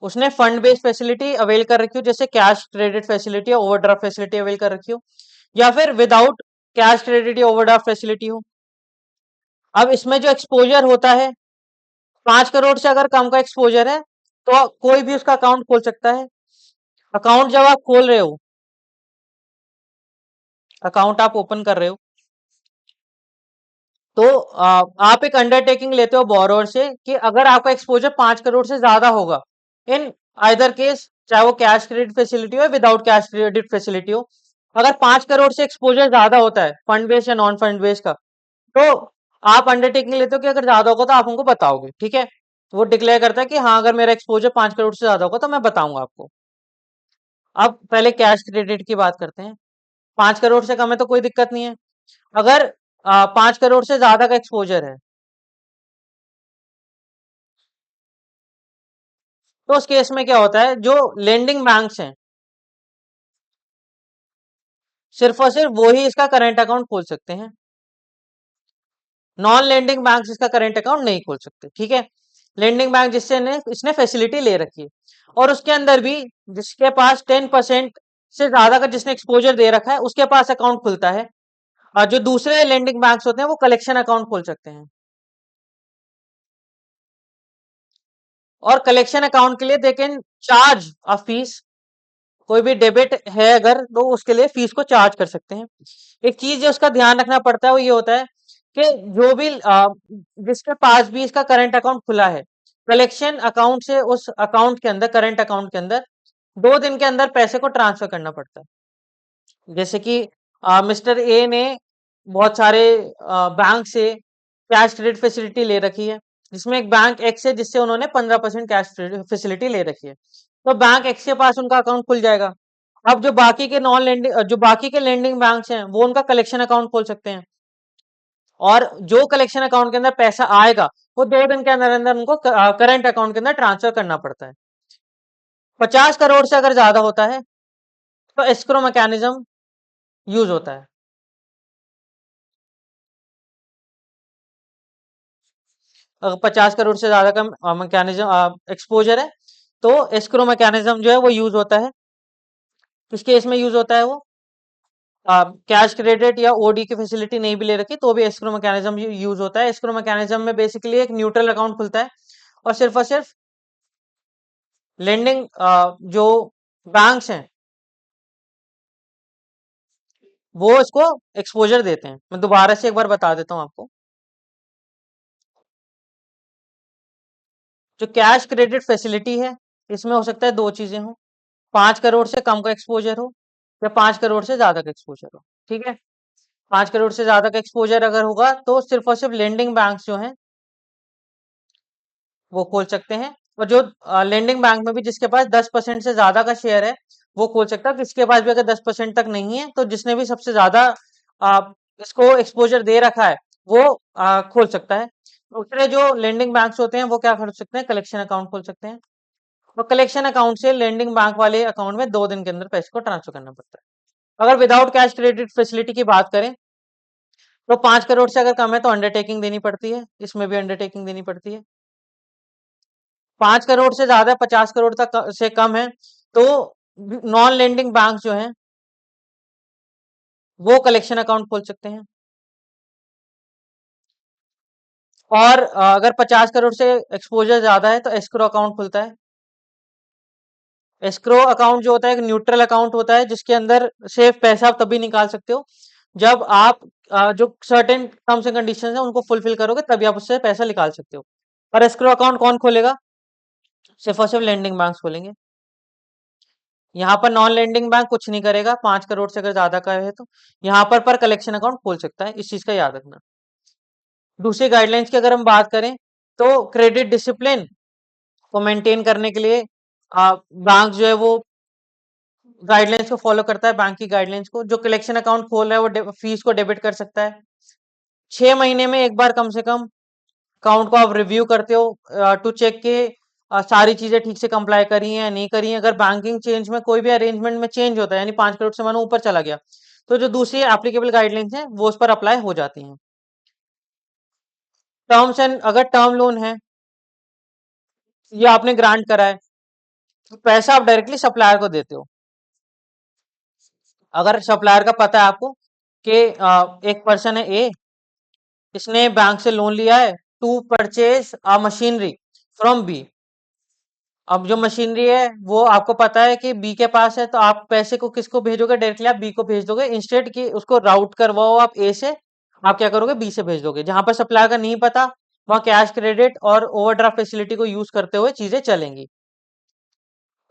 उसने फंड बेस्ड फैसिलिटी अवेल कर रखी हो, जैसे कैश क्रेडिट फैसिलिटी या ओवरड्राफ्ट फैसिलिटी अवेल कर रखी हो, या फिर विदाउट कैश क्रेडिट या ओवरड्राफ्ट फैसिलिटी हो। अब इसमें जो एक्सपोजर होता है, 5 करोड़ से अगर कम का एक्सपोजर है तो कोई भी उसका अकाउंट खोल सकता है। अकाउंट जब आप खोल रहे हो, अकाउंट आप ओपन कर रहे हो, तो आप एक अंडरटेकिंग लेते हो बोरोवर से कि अगर आपका एक्सपोजर 5 करोड़ से ज्यादा होगा, इन आइदर केस, चाहे वो कैश क्रेडिट फैसिलिटी हो विदाउट कैश क्रेडिट फैसिलिटी हो, अगर 5 करोड़ से एक्सपोजर ज्यादा होता है फंड बेस्ड या नॉन फंड बेस्ड का, तो आप अंडरटेकिंग लेते हो कि अगर ज्यादा होगा तो आप हमको बताओगे। ठीक है, वो डिक्लेयर करता है कि हाँ अगर मेरा एक्सपोजर 5 करोड़ से ज्यादा होगा तो मैं बताऊंगा आपको। अब पहले कैश क्रेडिट की बात करते हैं। 5 करोड़ से कम है तो कोई दिक्कत नहीं है। अगर 5 करोड़ से ज्यादा का एक्सपोजर है, तो उस केस में क्या होता है, जो लेंडिंग बैंक्स हैं सिर्फ और सिर्फ वो ही इसका करंट अकाउंट खोल सकते हैं। नॉन लेंडिंग बैंक इसका करंट अकाउंट नहीं खोल सकते। ठीक है, लेंडिंग बैंक जिससे ने इसने फैसिलिटी ले रखी है, और उसके अंदर भी जिसके पास 10% से ज्यादा का जिसने एक्सपोजर दे रखा है उसके पास अकाउंट खुलता है। और जो दूसरे लेंडिंग बैंक्स होते हैं वो कलेक्शन अकाउंट खोल सकते हैं, और कलेक्शन अकाउंट के लिए they can charge a fees. कोई भी डेबिट है अगर तो उसके लिए फीस को चार्ज कर सकते हैं। एक चीज जो उसका ध्यान रखना पड़ता है वो ये होता है कि जो भी जिसके पास भी इसका करंट अकाउंट खुला है, कलेक्शन अकाउंट से उस अकाउंट के अंदर, करंट अकाउंट के अंदर 2 दिन के अंदर पैसे को ट्रांसफर करना पड़ता है। जैसे कि मिस्टर ए ने बहुत सारे बैंक से कैश क्रेडिट फैसिलिटी ले रखी है, जिसमें एक बैंक एक्स है जिससे उन्होंने 15% कैश फैसिलिटी ले रखी है, तो बैंक एक्स के पास उनका अकाउंट खुल जाएगा। अब जो बाकी के नॉन लेंडिंग, जो बाकी के लेंडिंग बैंक्स हैं वो उनका कलेक्शन अकाउंट खोल सकते हैं, और जो कलेक्शन अकाउंट के अंदर पैसा आएगा वो 2 दिन के अंदर अंदर उनको करंट अकाउंट के अंदर ट्रांसफर करना पड़ता है। 50 करोड़ से अगर ज्यादा होता है तो एस्क्रो मैकेनिज्म यूज होता है। अगर 50 करोड़ से ज्यादा का मैकेनिज्म एक्सपोजर है तो एस्क्रो मैकेनिज्म जो है वो यूज होता है। किस केस में यूज होता है वो, कैश क्रेडिट या ओडी की फैसिलिटी नहीं भी ले रखी तो भी एस्क्रो मैकेनिज्म यूज होता है। एस्क्रो मैकेनिज्म में बेसिकली एक न्यूट्रल अकाउंट खुलता है, और सिर्फ लेंडिंग जो बैंक्स हैं वो इसको एक्सपोजर देते हैं। मैं दोबारा से एक बार बता देता हूँ आपको। जो कैश क्रेडिट फैसिलिटी है इसमें हो सकता है दो चीजें हो, 5 करोड़ से कम का एक्सपोजर हो या 5 करोड़ से ज्यादा का एक्सपोजर हो। ठीक है, 5 करोड़ से ज्यादा का एक्सपोजर अगर होगा तो सिर्फ और सिर्फ लेंडिंग बैंक्स जो हैं वो खोल सकते हैं, और जो लेंडिंग बैंक में भी जिसके पास 10% से ज्यादा का शेयर है वो खोल सकता है। किसके पास भी अगर 10% तक नहीं है तो जिसने भी सबसे ज्यादा आ, इसको एक्सपोजर दे रखा है वो खोल सकता है। दूसरे जो लेंडिंग बैंक्स होते हैं वो क्या कर सकते हैं, कलेक्शन अकाउंट खोल सकते हैं। तो कलेक्शन अकाउंट से लेंडिंग बैंक वाले अकाउंट में 2 दिन के अंदर पैसे को ट्रांसफर करना पड़ता है। अगर विदाउट कैश क्रेडिट फैसिलिटी की बात करें तो 5 करोड़ से अगर कम है तो अंडरटेकिंग देनी पड़ती है, इसमें भी अंडरटेकिंग देनी पड़ती है। 5 करोड़ से ज्यादा 50 करोड़ तक से कम है तो नॉन लेंडिंग बैंक जो है वो कलेक्शन अकाउंट खोल सकते हैं। और अगर 50 करोड़ से एक्सपोजर ज्यादा है तो एस्क्रो अकाउंट खुलता है। एस्क्रो अकाउंट जो होता है एक न्यूट्रल अकाउंट होता है जिसके अंदर से पैसा आप तभी निकाल सकते हो जब आप जो सर्टेन टर्म्स एंड कंडीशंस है उनको फुलफिल करोगे, तभी आप उससे पैसा निकाल सकते हो। और एस्क्रो अकाउंट कौन खोलेगा, सिर्फ और सिर्फ लेंडिंग बैंक खोलेंगे। यहाँ पर नॉन लेंडिंग बैंक कुछ नहीं करेगा, 5 करोड़ से अगर ज्यादा का है तो यहाँ पर कलेक्शन अकाउंट खोल सकता है, इस चीज का याद रखना। दूसरी गाइडलाइंस की अगर हम बात करें तो क्रेडिट डिसिप्लिन को मेंटेन करने के लिए बैंक जो है वो गाइडलाइंस को फॉलो करता है। बैंक की गाइडलाइंस को, जो कलेक्शन अकाउंट खोल रहा है वो फीस को डेबिट कर सकता है। 6 महीने में एक बार कम से कम अकाउंट को आप रिव्यू करते हो टू चेक के सारी चीजें ठीक से कंप्लाई करी हैं या नहीं करी हैं। अगर बैंकिंग चेंज में कोई भी अरेंजमेंट में चेंज होता है यानी 5 करोड़ से मानो ऊपर चला गया तो जो दूसरी एप्लीकेबल गाइडलाइंस है वो उस पर अप्लाई हो जाती हैं। टर्म्स एंड, अगर टर्म लोन है या आपने ग्रांट करा है तो पैसा आप डायरेक्टली सप्लायर को देते हो। अगर सप्लायर का पता है आपको कि एक पर्सन है ए, इसने बैंक से लोन लिया है to purchase a machinery from B. अब जो मशीनरी है वो आपको पता है कि बी के पास है तो आप पैसे को किसको भेजोगे, डायरेक्टली आप बी को भेज दोगे, इंस्टेड कि उसको राउट करवाओ आप ए से, आप क्या करोगे बी से भेज दोगे। जहां पर सप्लायर का नहीं पता वहां कैश क्रेडिट और ओवरड्राफ्ट फैसिलिटी को यूज करते हुए चीजें चलेंगी।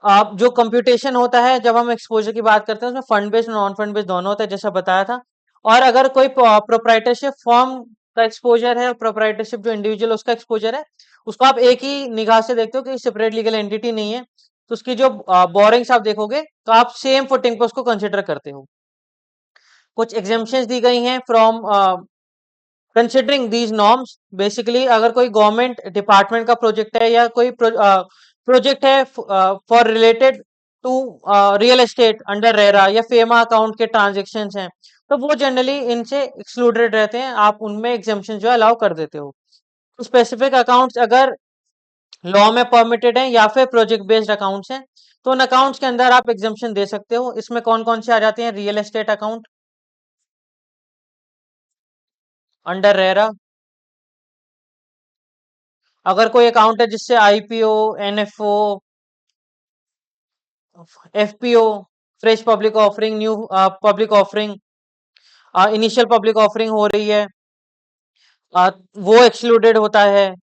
आप जो कंप्यूटेशन होता है जब हम एक्सपोजर की बात करते हैं उसमें fund based non fund based दोनों होता है जैसा बताया था। और अगर कोई प्रोप्राइटरशिप फॉर्म का एक्सपोजर है, प्रोप्राइटरशिप जो इंडिविजुअल उसका एक्सपोजर है, उसको आप एक ही निगाह से देखते हो कि सेपरेट लीगल एंटिटी नहीं है, तो उसकी जो बोरिंग्स आप देखोगे तो आप सेम फुटिंग पे उसको कंसिडर करते हो। कुछ एग्जेम्पशंस दी गई हैं from considering these norms. Basically अगर कोई गवर्नमेंट डिपार्टमेंट का प्रोजेक्ट है या कोई प्रोजेक्ट है for related to real estate under RERA या फेमा अकाउंट के ट्रांजेक्शन हैं तो वो जनरली इनसे एक्सक्लूडेड रहते हैं, आप उनमें एग्जामेशन जो है अलाउ कर देते हो। तो स्पेसिफिक अकाउंट्स अगर लॉ में परमिटेड हैं या फिर प्रोजेक्ट बेस्ड अकाउंट्स हैं तो उन अकाउंट्स के अंदर आप एग्जामेशन दे सकते हो। इसमें कौन कौन से आ जाते हैं, real estate account under RERA, अगर कोई अकाउंट है जिससे IPO, NFO, FPO, fresh public offering, new public offering, initial public offering हो रही है, वो एक्सक्लूडेड होता है।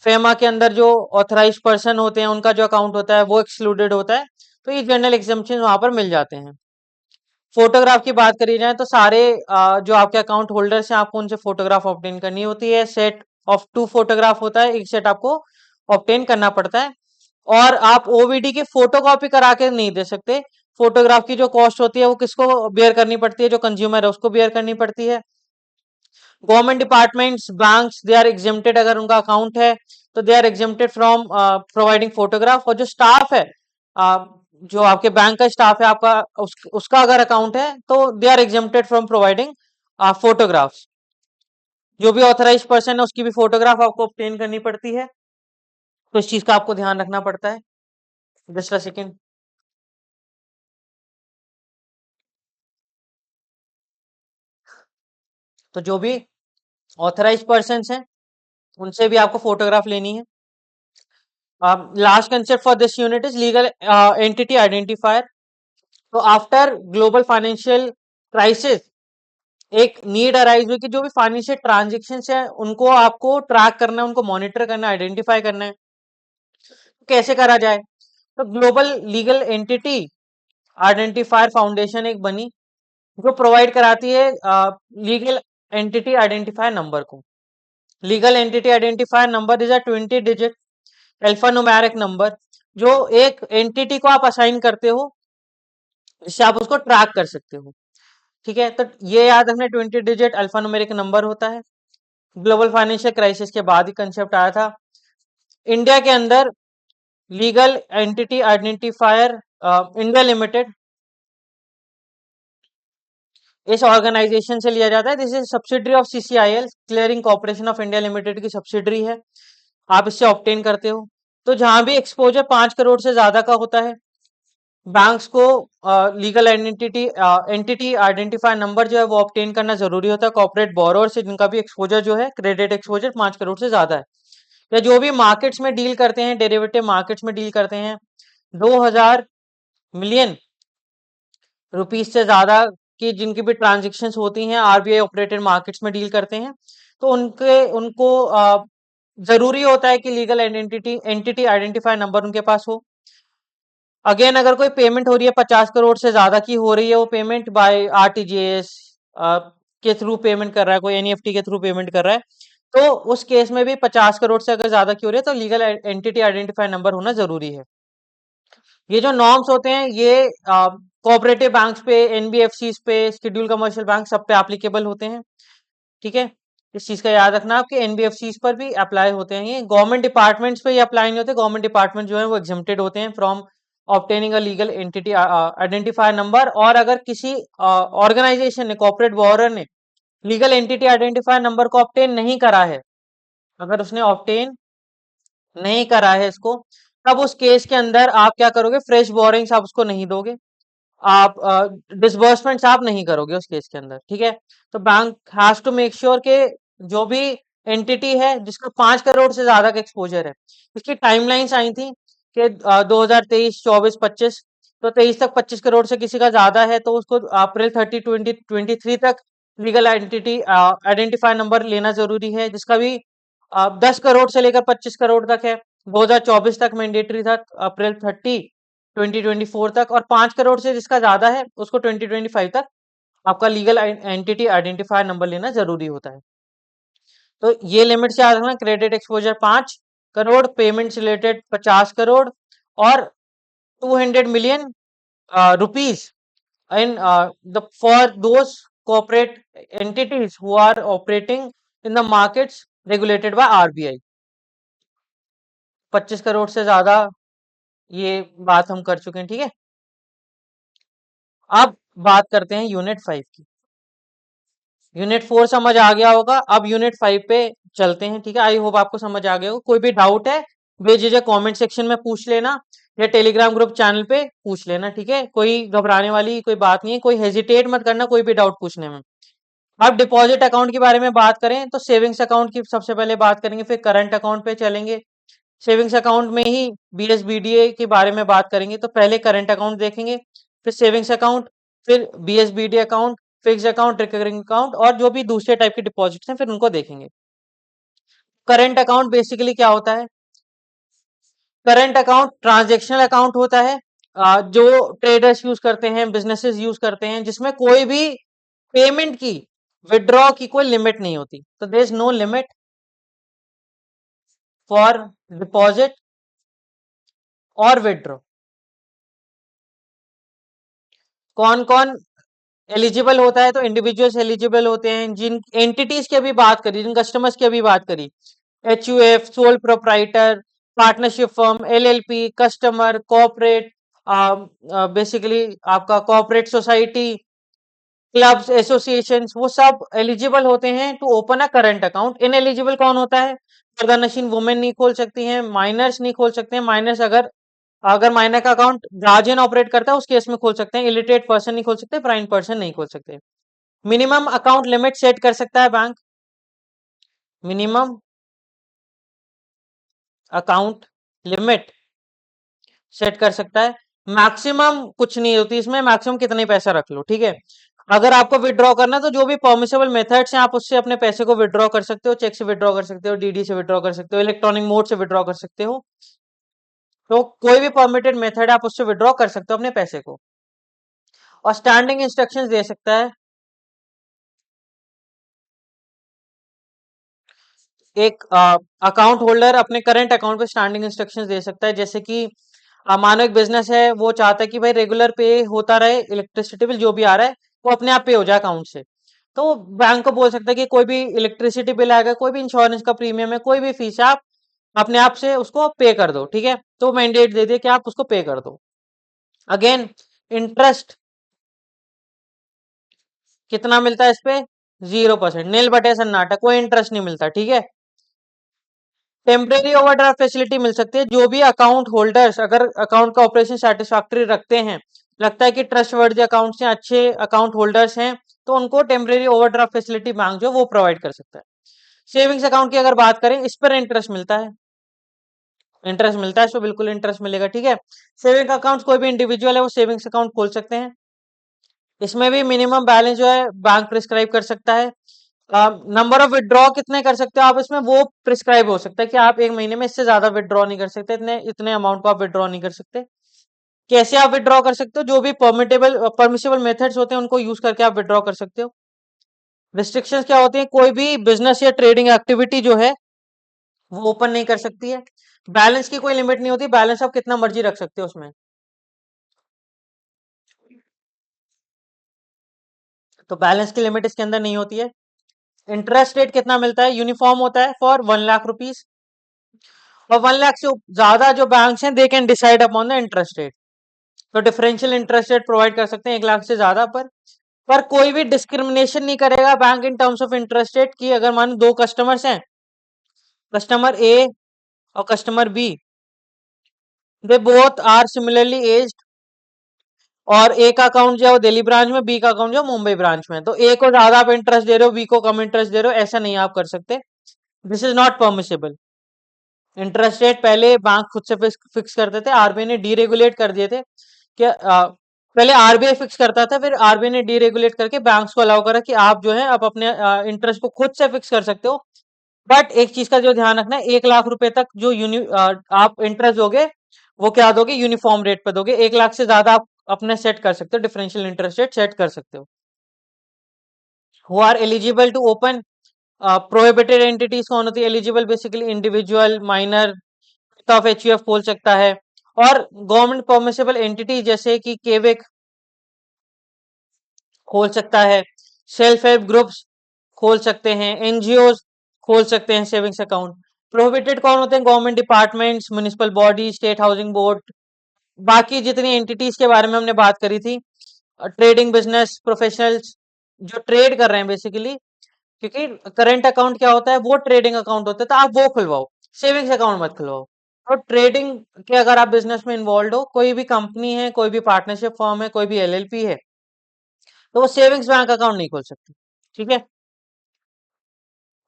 फेमा के अंदर जो ऑथराइज पर्सन होते हैं उनका जो अकाउंट होता है वो एक्सक्लूडेड होता है। तो ये जनरल एग्जाम्पशन वहां पर मिल जाते हैं। फोटोग्राफ की बात करी जाए तो सारे जो आपके अकाउंट होल्डर्स हैं आपको उनसे फोटोग्राफ ऑब्टेन करनी होती है। सेट ऑफ 2 फोटोग्राफ होता है, एक सेट आपको ऑब्टेन करना पड़ता है। और आप ओवीडी की फोटो कॉपी करा के नहीं दे सकते। फोटोग्राफ की जो कॉस्ट होती है वो किसको बेयर करनी पड़ती है, जो कंज्यूमर है उसको बेयर करनी पड़ती है। Government departments, banks, they are exempted, अगर उनका अकाउंट है तो they are exempted from providing photograph. और जो स्टाफ है जो आपके बैंक का स्टाफ है आपका उसका अगर अकाउंट है तो they are exempted from providing photographs. जो भी ऑथराइज पर्सन है उसकी भी फोटोग्राफ आपको ऑब्टेन करनी पड़ती है, तो इस चीज का आपको ध्यान रखना पड़ता है। Just a second. तो जो भी ऑथराइज पर्सन हैं उनसे भी आपको फोटोग्राफ लेनी है। Last concept for this unit is legal entity identifier. तो आफ्टर ग्लोबल फाइनेंशियल क्राइसिस एक नीड अराइज हुई कि जो भी फाइनेंशियल ट्रांजेक्शन है उनको आपको ट्रैक करना है, उनको मॉनिटर करना है, आइडेंटिफाई करना है। तो कैसे करा जाए, तो global legal entity identifier foundation एक बनी जो प्रोवाइड कराती है लीगल एंटिटी आइडेंटिफायर नंबर को। Legal entity identifier number is a 20 digit alpha numeric number, जो एक एंटिटी को आप असाइन करते हो जिससे आप उसको ट्रैक कर सकते हो। ठीक है, तो ये याद रखना 20 डिजिट अल्फा न्यूमेरिक नंबर होता है। ग्लोबल फाइनेंशियल क्राइसिस के बाद ही कंसेप्ट आया था। इंडिया के अंदर legal entity identifier India limited इस ऑर्गेनाइजेशन से लिया जाता है। This is subsidiary of CCIL, clearing corporation of India limited की सब्सिडरी है। आप इससे ऑब्टेन करते हो। तो जहां भी एक्सपोजर 5 करोड़ से ज्यादा का होता है, बैंक्स को लीगल एंटिटी आइडेंटिफाई नंबर जो है वो ऑब्टेन करना जरूरी होता है कॉर्पोरेट बोरोअर से जिनका भी एक्सपोजर जो है क्रेडिट एक्सपोजर 5 करोड़ से ज्यादा है, या जो भी मार्केट्स में डील करते हैं, डेरिवेटिव मार्केट्स में डील करते हैं 2000 मिलियन रुपीस से ज्यादा की जिनकी भी ट्रांजेक्शन्स होती हैं आरबीआई ऑपरेटेड मार्केट्स में डील करते हैं, तो उनको जरूरी होता है कि लीगल एंटिटी आइडेंटिफाई नंबर उनके पास हो। अगेन अगर कोई पेमेंट हो रही है 50 करोड़ से ज्यादा की हो रही है, वो पेमेंट बाय आरटीजीएस के थ्रू पेमेंट कर रहा है, कोई एनईएफटी के थ्रू पेमेंट कर रहा है, तो उस केस में भी 50 करोड़ से अगर ज्यादा की हो रही है तो लीगल एंटिटी आइडेंटिफाई नंबर होना जरूरी है। ये जो नॉर्म्स होते हैं ये कोऑपरेटिव बैंक्स पे, एनबीएफसी पे, शेड्यूल कमर्शियल बैंक सब पे एप्लीकेबल होते हैं। ठीक है, इस चीज का याद रखना आपके एनबीएफसी पर भी अप्लाई होते हैं। ये गवर्नमेंट डिपार्टमेंट्स पे ये अप्लाई नहीं होते, गवर्नमेंट डिपार्टमेंट जो है वो एग्जेम्प्टेड होते हैं from obtaining a legal entity identify number. और अगर किसी ऑर्गेनाइजेशन ने, कॉर्पोरेट बोरोअर ने लीगल एंटिटी आइडेंटिफाई नंबर को ऑब्टेन नहीं करा है, अगर उसने ऑब्टेन नहीं करा है इसको, तब उस केस के अंदर आप क्या करोगे, फ्रेश बोरिंग्स आप उसको नहीं दोगे, आप डिसबर्समेंट्स आप नहीं करोगे उस केस के अंदर। ठीक है, तो bank has to make sure कि जो भी एंटिटी है जिसका 5 करोड़ से ज्यादा का एक्सपोजर है, इसकी टाइमलाइंस आई थी कि 2023, 24, 25, तो 23 तक 25 करोड़ से किसी का ज्यादा है तो उसको अप्रैल 30, 2023 तक लीगल एंटिटी आइडेंटिफाई नंबर लेना जरूरी है। जिसका भी 10 करोड़ से लेकर 25 करोड़ तक है, 2024 तक मैंडेटरी था, अप्रैल 30, 2024 तक, और 5 करोड़ से जिसका ज्यादा है उसको 2025 तक आपका लीगल एंटिटी आइडेंटिफायर नंबर लेना जरूरी होता है। तो ये लिमिट से याद रखना, credit exposure 5 crore, payments related 50 crore, और 200 million rupees in the for those corporate entities who are operating in the markets regulated by RBI। 25 crore से ज्यादा ये बात हम कर चुके हैं। ठीक है, अब बात करते हैं यूनिट 5 की। यूनिट 4 समझ आ गया होगा, अब यूनिट 5 पे चलते हैं। ठीक है, आई होप आपको समझ आ गया होगा। कोई भी डाउट है बेझिझक कमेंट सेक्शन में पूछ लेना, या टेलीग्राम ग्रुप चैनल पे पूछ लेना। ठीक है, कोई घबराने वाली कोई बात नहीं है, कोई हेजिटेट मत करना कोई भी डाउट पूछने में। अब डिपॉजिट अकाउंट के बारे में बात करें तो सेविंग्स अकाउंट की सबसे पहले बात करेंगे, फिर करंट अकाउंट पे चलेंगे। सेविंग्स अकाउंट में ही बीएसबीडीए के बारे में बात करेंगे, तो पहले करंट अकाउंट देखेंगे, फिर सेविंग्स अकाउंट, फिर BSBDA account, fix account, recurring account, और जो भी दूसरे टाइप के डिपॉजिट्स हैं फिर उनको देखेंगे। करंट अकाउंट बेसिकली क्या होता है? करंट अकाउंट ट्रांजेक्शनल अकाउंट होता है जो ट्रेडर्स यूज करते हैं, बिजनेसेस यूज करते हैं, जिसमें कोई भी पेमेंट की, विड्रॉ की कोई लिमिट नहीं होती। तो there is no limit for deposit और विड्रॉ। कौन कौन एलिजिबल होता है? तो इंडिविजुअल्स एलिजिबल होते हैं। जिन एंटिटीज की अभी बात करी, जिन कस्टमर्स की अभी बात करी, HUF, sole proprietor, partnership firm, LLP, customer, corporate, basically आपका कॉर्पोरेट सोसाइटी, क्लब्स, एसोसिएशंस, वो सब एलिजिबल होते हैं to open a current account. इन एलिजिबल कौन होता है? गर्दानशीन वुमेन नहीं खोल सकती हैं, माइनर्स नहीं खोल सकते हैं। माइनर्स अगर अगर माइनर का अकाउंट गार्जियन ऑपरेट करता है उस केस में खोल सकते हैं। इलिटरेट पर्सन नहीं खोल सकते, ब्लाइंड पर्सन नहीं खोल सकते। मिनिमम अकाउंट लिमिट सेट कर सकता है bank, minimum account limit set कर सकता है। मैक्सिमम कुछ नहीं होती इसमें, मैक्सिमम कितने पैसा रख लो। ठीक है, अगर आपको विड्रॉ करना है तो जो भी परमिसेबल मेथड्स हैं आप उससे अपने पैसे को विड्रॉ कर सकते हो। चेक से विड्रॉ कर सकते हो, डीडी से विड्रॉ कर सकते हो, इलेक्ट्रॉनिक मोड से विड्रॉ कर सकते हो। तो कोई भी परमिटेड मेथड आप उससे विड्रॉ कर सकते हो अपने पैसे को, और स्टैंडिंग इंस्ट्रक्शंस दे सकता है। एक अकाउंट होल्डर अपने करंट अकाउंट पे स्टैंडिंग इंस्ट्रक्शंस दे सकता है, जैसे कि मानो एक बिजनेस है, वो चाहता है कि भाई रेगुलर पे होता रहे, इलेक्ट्रिसिटी बिल जो भी आ रहा है वो अपने आप पे हो जाए अकाउंट से। तो वो बैंक को बोल सकता है कि कोई भी इलेक्ट्रिसिटी बिल आएगा, कोई भी इंश्योरेंस का प्रीमियम है, कोई भी फीस है, आप अपने आप से उसको पे कर दो, ठीक है। तो मैंडेट दे दिया कि आप उसको पे कर दो। अगेन, इंटरेस्ट कितना मिलता है इस पे? 0%, नील बटे सन्नाटा, कोई इंटरेस्ट नहीं मिलता, ठीक है। टेम्परेरी ओवरड्राफ्ट फैसिलिटी मिल सकती है, जो भी अकाउंट होल्डर्स अगर अकाउंट का ऑपरेशन सेटिस्फैक्टरी रखते हैं, लगता है कि ट्रस्ट वर्दी अकाउंट्स हैं, अच्छे अकाउंट होल्डर्स हैं, तो उनको टेम्परेरी ओवरड्राफ्ट फैसिलिटी बैंक जो वो प्रोवाइड कर सकता है। सेविंग्स अकाउंट की अगर बात करें, इस पर इंटरेस्ट मिलता है, इंटरेस्ट मिलता है, इसको बिल्कुल इंटरेस्ट मिलेगा, ठीक है। सेविंग अकाउंट कोई भी इंडिविजुअल है वो सेविंग्स अकाउंट खोल सकते हैं। इसमें भी मिनिमम बैलेंस जो है बैंक प्रिस्क्राइब कर सकता है। नंबर ऑफ विड्रॉ कितने कर सकते हो आप इसमें, वो प्रिस्क्राइब हो सकता है कि आप एक महीने में इससे ज्यादा विड्रॉ नहीं कर सकते, इतने इतने अमाउंट को आप विड्रॉ नहीं कर सकते। कैसे आप विड्रॉ कर सकते हो? जो भी परमिसेबल मेथड्स होते हैं उनको यूज करके आप विड्रॉ कर सकते हो। रिस्ट्रिक्शंस क्या होती है? कोई भी बिजनेस या ट्रेडिंग एक्टिविटी जो है वो ओपन नहीं कर सकती है। बैलेंस की कोई लिमिट नहीं होती, बैलेंस आप कितना मर्जी रख सकते हो उसमें। तो बैलेंस की लिमिट इसके अंदर नहीं होती है। इंटरेस्ट रेट कितना मिलता है? यूनिफॉर्म होता है फॉर 1 लाख रुपीज, और 1 लाख से ज्यादा जो बैंक्स हैं they can decide upon the interest rate. तो डिफरेंशियल इंटरेस्ट रेट प्रोवाइड कर सकते हैं 1 लाख से ज्यादा पर कोई भी डिस्क्रिमिनेशन नहीं करेगा bank in terms of interest rate की। अगर मान दो कस्टमर्स हैं, कस्टमर ए और customer B, they both are similarly aged, और ए का अकाउंट जो है वो दिल्ली ब्रांच में, बी का अकाउंट जो है मुंबई ब्रांच में, तो ए को ज्यादा आप इंटरेस्ट दे रहे हो, बी को कम इंटरेस्ट दे रहे हो, ऐसा नहीं आप कर सकते। This is not permissible. Interest rate पहले बैंक खुद से फिक्स करते थे, आरबीआई ने डीरेगुलेट कर दिए थे कि पहले आरबीआई फिक्स करता था, फिर आरबीआई ने डीरेगुलेट करके बैंक्स को अलाउ करा कि आप जो है आप अपने इंटरेस्ट को खुद से फिक्स कर सकते हो। बट एक चीज का जो ध्यान रखना है, 1 लाख रुपए तक जो आप इंटरेस्ट दोगे वो क्या दोगे? यूनिफॉर्म रेट पे दोगे। 1 लाख से ज्यादा आप अपने सेट कर सकते हो, डिफरेंशियल इंटरेस्ट रेट सेट कर सकते हो। Who are eligible to open prohibited entities कौन होती है? Eligible basically individual, minor of HUF खोल सकता है, और गवर्नमेंट परमिसेबल एंटिटी जैसे कि केविक खोल सकता है, सेल्फ हेल्प ग्रुप्स खोल सकते हैं, एनजीओ खोल सकते हैं सेविंग्स अकाउंट। प्रोहिबिटेड कौन होते हैं? Government departments, municipal body, state housing board, बाकी जितनी एंटिटीज के बारे में हमने बात करी थी, ट्रेडिंग बिजनेस प्रोफेशनल्स जो ट्रेड कर रहे हैं बेसिकली, क्योंकि करंट अकाउंट क्या होता है? वो ट्रेडिंग अकाउंट होता है, तो आप वो खुलवाओ, सेविंग्स अकाउंट मत खुलवाओ। और ट्रेडिंग के अगर आप बिजनेस में इन्वॉल्व हो, कोई भी कंपनी है, कोई भी पार्टनरशिप फर्म है, कोई भी एलएलपी है, तो वो सेविंग्स बैंक अकाउंट नहीं खोल सकती, ठीक है।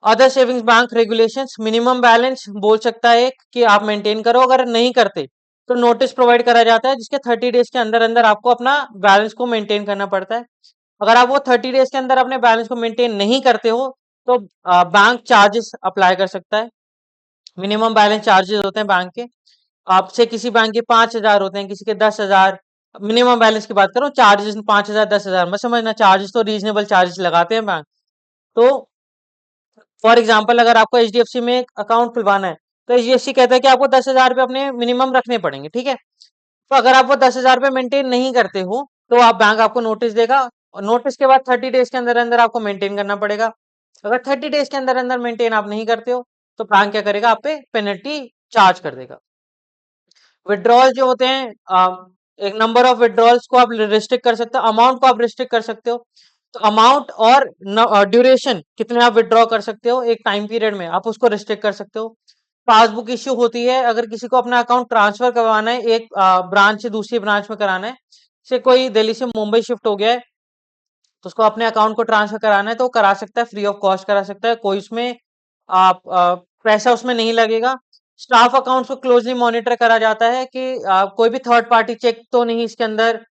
Other savings bank regulations, minimum balance बोल सकता है एक कि आप मेंटेन करो, अगर नहीं करते तो नोटिस प्रोवाइड करा जाता है, जिसके 30 डेज के अंदर अंदर आपको अपना बैलेंस को मेंटेन करना पड़ता है। अगर आप वो 30 डेज के अंदर अपने बैलेंस को मेंटेन नहीं करते हो, तो बैंक चार्जेस अप्लाई कर सकता है। मिनिमम बैलेंस चार्जेस होते हैं बैंक के, आपसे किसी बैंक के 5,000 होते हैं, किसी के 10,000। मिनिमम बैलेंस की बात करो, चार्जेस 5,000 10,000 मत समझना, चार्जेस तो रीजनेबल चार्जेस लगाते हैं बैंक। तो फॉर एग्जाम्पल अगर आपको एचडीएफसी में एक अकाउंट खुलवाना है, तो एचडीएफसी कहता है कि आपको 10,000 रुपये अपने मिनिमम रखने पड़ेंगे, ठीक है। तो अगर आप वो 10,000 रुपये मेंटेन नहीं करते हो, तो आप बैंक आपको नोटिस देगा, और नोटिस के बाद 30 डेज के अंदर अंदर आपको मेंटेन करना पड़ेगा। अगर 30 डेज के अंदर अंदर मेंटेन आप नहीं करते हो, तो बैंक क्या करेगा? आप पे पेनल्टी चार्ज कर देगा। विड्रॉल जो होते हैं, एक नंबर ऑफ विड्रॉल्स को आप रिस्ट्रिक्ट कर सकते हो, अमाउंट को आप रिस्ट्रिक्ट कर सकते हो। तो अमाउंट और ड्यूरेशन कितने आप विड्रॉ कर सकते हो एक टाइम पीरियड में, आप उसको रिस्ट्रिक्ट कर सकते हो। पासबुक इश्यू होती है, अगर किसी को अपना अकाउंट ट्रांसफर करवाना है एक ब्रांच से दूसरी ब्रांच में कराना है, से कोई दिल्ली से मुंबई शिफ्ट हो गया है, तो उसको अपने अकाउंट को ट्रांसफर कराना है, तो वो करा सकता है, फ्री ऑफ कॉस्ट करा सकता है, कोई उसमें आप पैसा उसमें नहीं लगेगा। स्टाफ अकाउंट्स को क्लोजली मॉनिटर करा जाता है कि कोई भी थर्ड पार्टी चेक तो नहीं इसके अंदर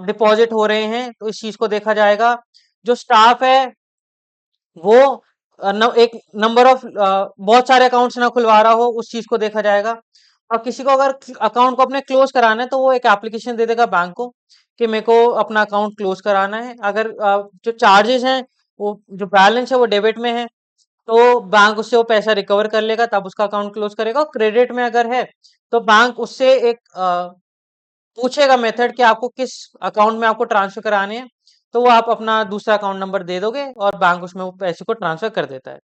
डिपॉजिट हो रहे हैं, तो इस चीज को देखा जाएगा। जो स्टाफ है वो एक नंबर ऑफ बहुत सारे अकाउंट्स ना खुलवा रहा हो, उस चीज को देखा जाएगा। और किसी को अगर अकाउंट को अपने क्लोज कराना है, तो वो एक एप्लीकेशन दे देगा बैंक को कि मेरे को अपना अकाउंट क्लोज कराना है। अगर जो चार्जेस हैं, वो जो बैलेंस है वो डेबिट में है, तो बैंक उससे वो पैसा रिकवर कर लेगा, तब उसका अकाउंट क्लोज करेगा। क्रेडिट में अगर है तो बैंक उससे एक पूछेगा मेथड कि आपको किस अकाउंट में आपको ट्रांसफर कराने हैं, तो वो आप अपना दूसरा अकाउंट नंबर दे दोगे और बैंक उसमें वो पैसे को ट्रांसफर कर देता है।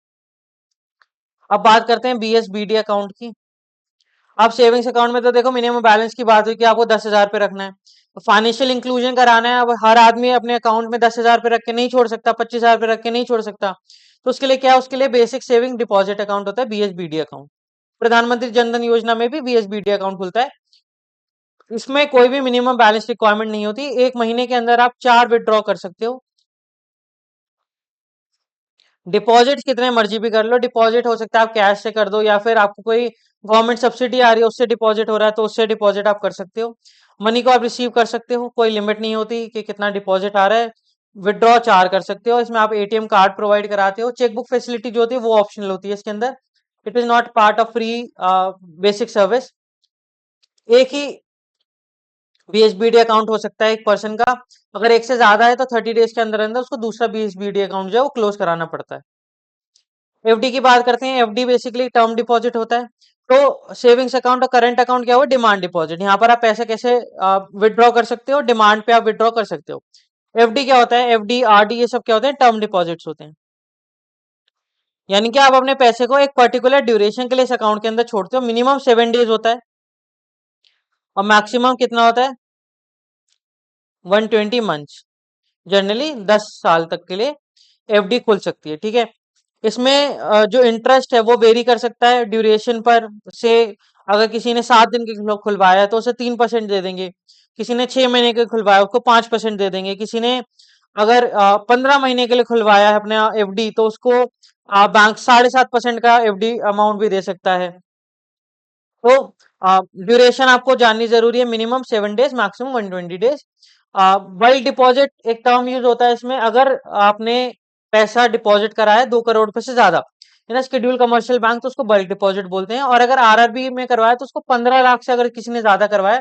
अब बात करते हैं BSBD अकाउंट की। आप सेविंग्स अकाउंट में तो देखो मिनिमम बैलेंस की बात हुई कि आपको 10,000 पे रखना है। तो फाइनेंशियल इंक्लूजन कराना है। अब हर आदमी अपने अकाउंट में 10,000 पे रख के नहीं छोड़ सकता, 25,000 पे रख के नहीं छोड़ सकता। तो उसके लिए क्या है? उसके लिए बेसिक सेविंग डिपॉजिट अकाउंट होता है, BSBD अकाउंट। प्रधानमंत्री जनधन योजना में भी BSBD अकाउंट खुलता है। इसमें कोई भी मिनिमम बैलेंस रिक्वायरमेंट नहीं होती। एक महीने के अंदर आप 4 विड्रॉ कर सकते हो। डिपॉजिट कितने मर्जी भी कर लो। डिपॉजिट हो सकता है आप कैश से कर दो, या फिर आपको कोई गवर्नमेंट सब्सिडी आ रही है उससे डिपॉजिट हो रहा है तो उससे डिपॉजिट आप कर सकते हो। मनी को आप रिसीव कर सकते हो, कोई लिमिट नहीं होती कि कितना डिपॉजिट आ रहा है। विड्रॉ 4 कर सकते हो। इसमें आप ATM कार्ड प्रोवाइड कराते हो। चेकबुक फैसिलिटी जो होती है वो ऑप्शनल होती है इसके अंदर। It is not part of free basic service. एक ही BSBD अकाउंट हो सकता है एक पर्सन का। अगर एक से ज्यादा है तो 30 डेज के अंदर अंदर उसको दूसरा BSBD अकाउंट जो है वो क्लोज कराना पड़ता है। FD की बात करते हैं। FD बेसिकली टर्म डिपॉजिट होता है। तो सेविंग्स अकाउंट और करंट अकाउंट क्या हुआ? Demand deposit. यहाँ पर आप पैसे कैसे विड्रॉ कर सकते हो? डिमांड पे आप विड्रॉ कर सकते हो। FD क्या होता है? FD RD ये सब क्या होते हैं? टर्म डिपॉजिट्स होते हैं। यानी कि आप अपने पैसे को एक पर्टिकुलर ड्यूरेशन के लिए इस अकाउंट के अंदर छोड़ते हो। मिनिमम 7 डेज होता है और मैक्सिमम कितना होता है? 120 मंथ्स। जनरली 10 साल तक के लिए FD खुल सकती है। ठीक है। इसमें जो इंटरेस्ट है वो वेरी कर सकता है ड्यूरेशन पर। से अगर किसी ने 7 दिन के खुलवाया है तो उसे 3% दे देंगे। किसी ने 6 महीने के खुलवाया उसको 5% दे देंगे। किसी ने अगर 15 महीने के लिए खुलवाया है अपना FD तो उसको बैंक 7.5% का FD अमाउंट भी दे सकता है। तो ड्यूरेशन आपको जाननी जरूरी है। Minimum 7 days, maximum 120 days. Bulk deposit एक टर्म यूज होता है इसमें। अगर आपने पैसा डिपॉजिट करा है 2 करोड़ रुपए से ज्यादा इन शेड्यूल कमर्शियल बैंक, तो उसको बल्क डिपॉजिट बोलते हैं। और अगर RRB में करवाया तो उसको 15 लाख से अगर किसी ने ज्यादा करवाया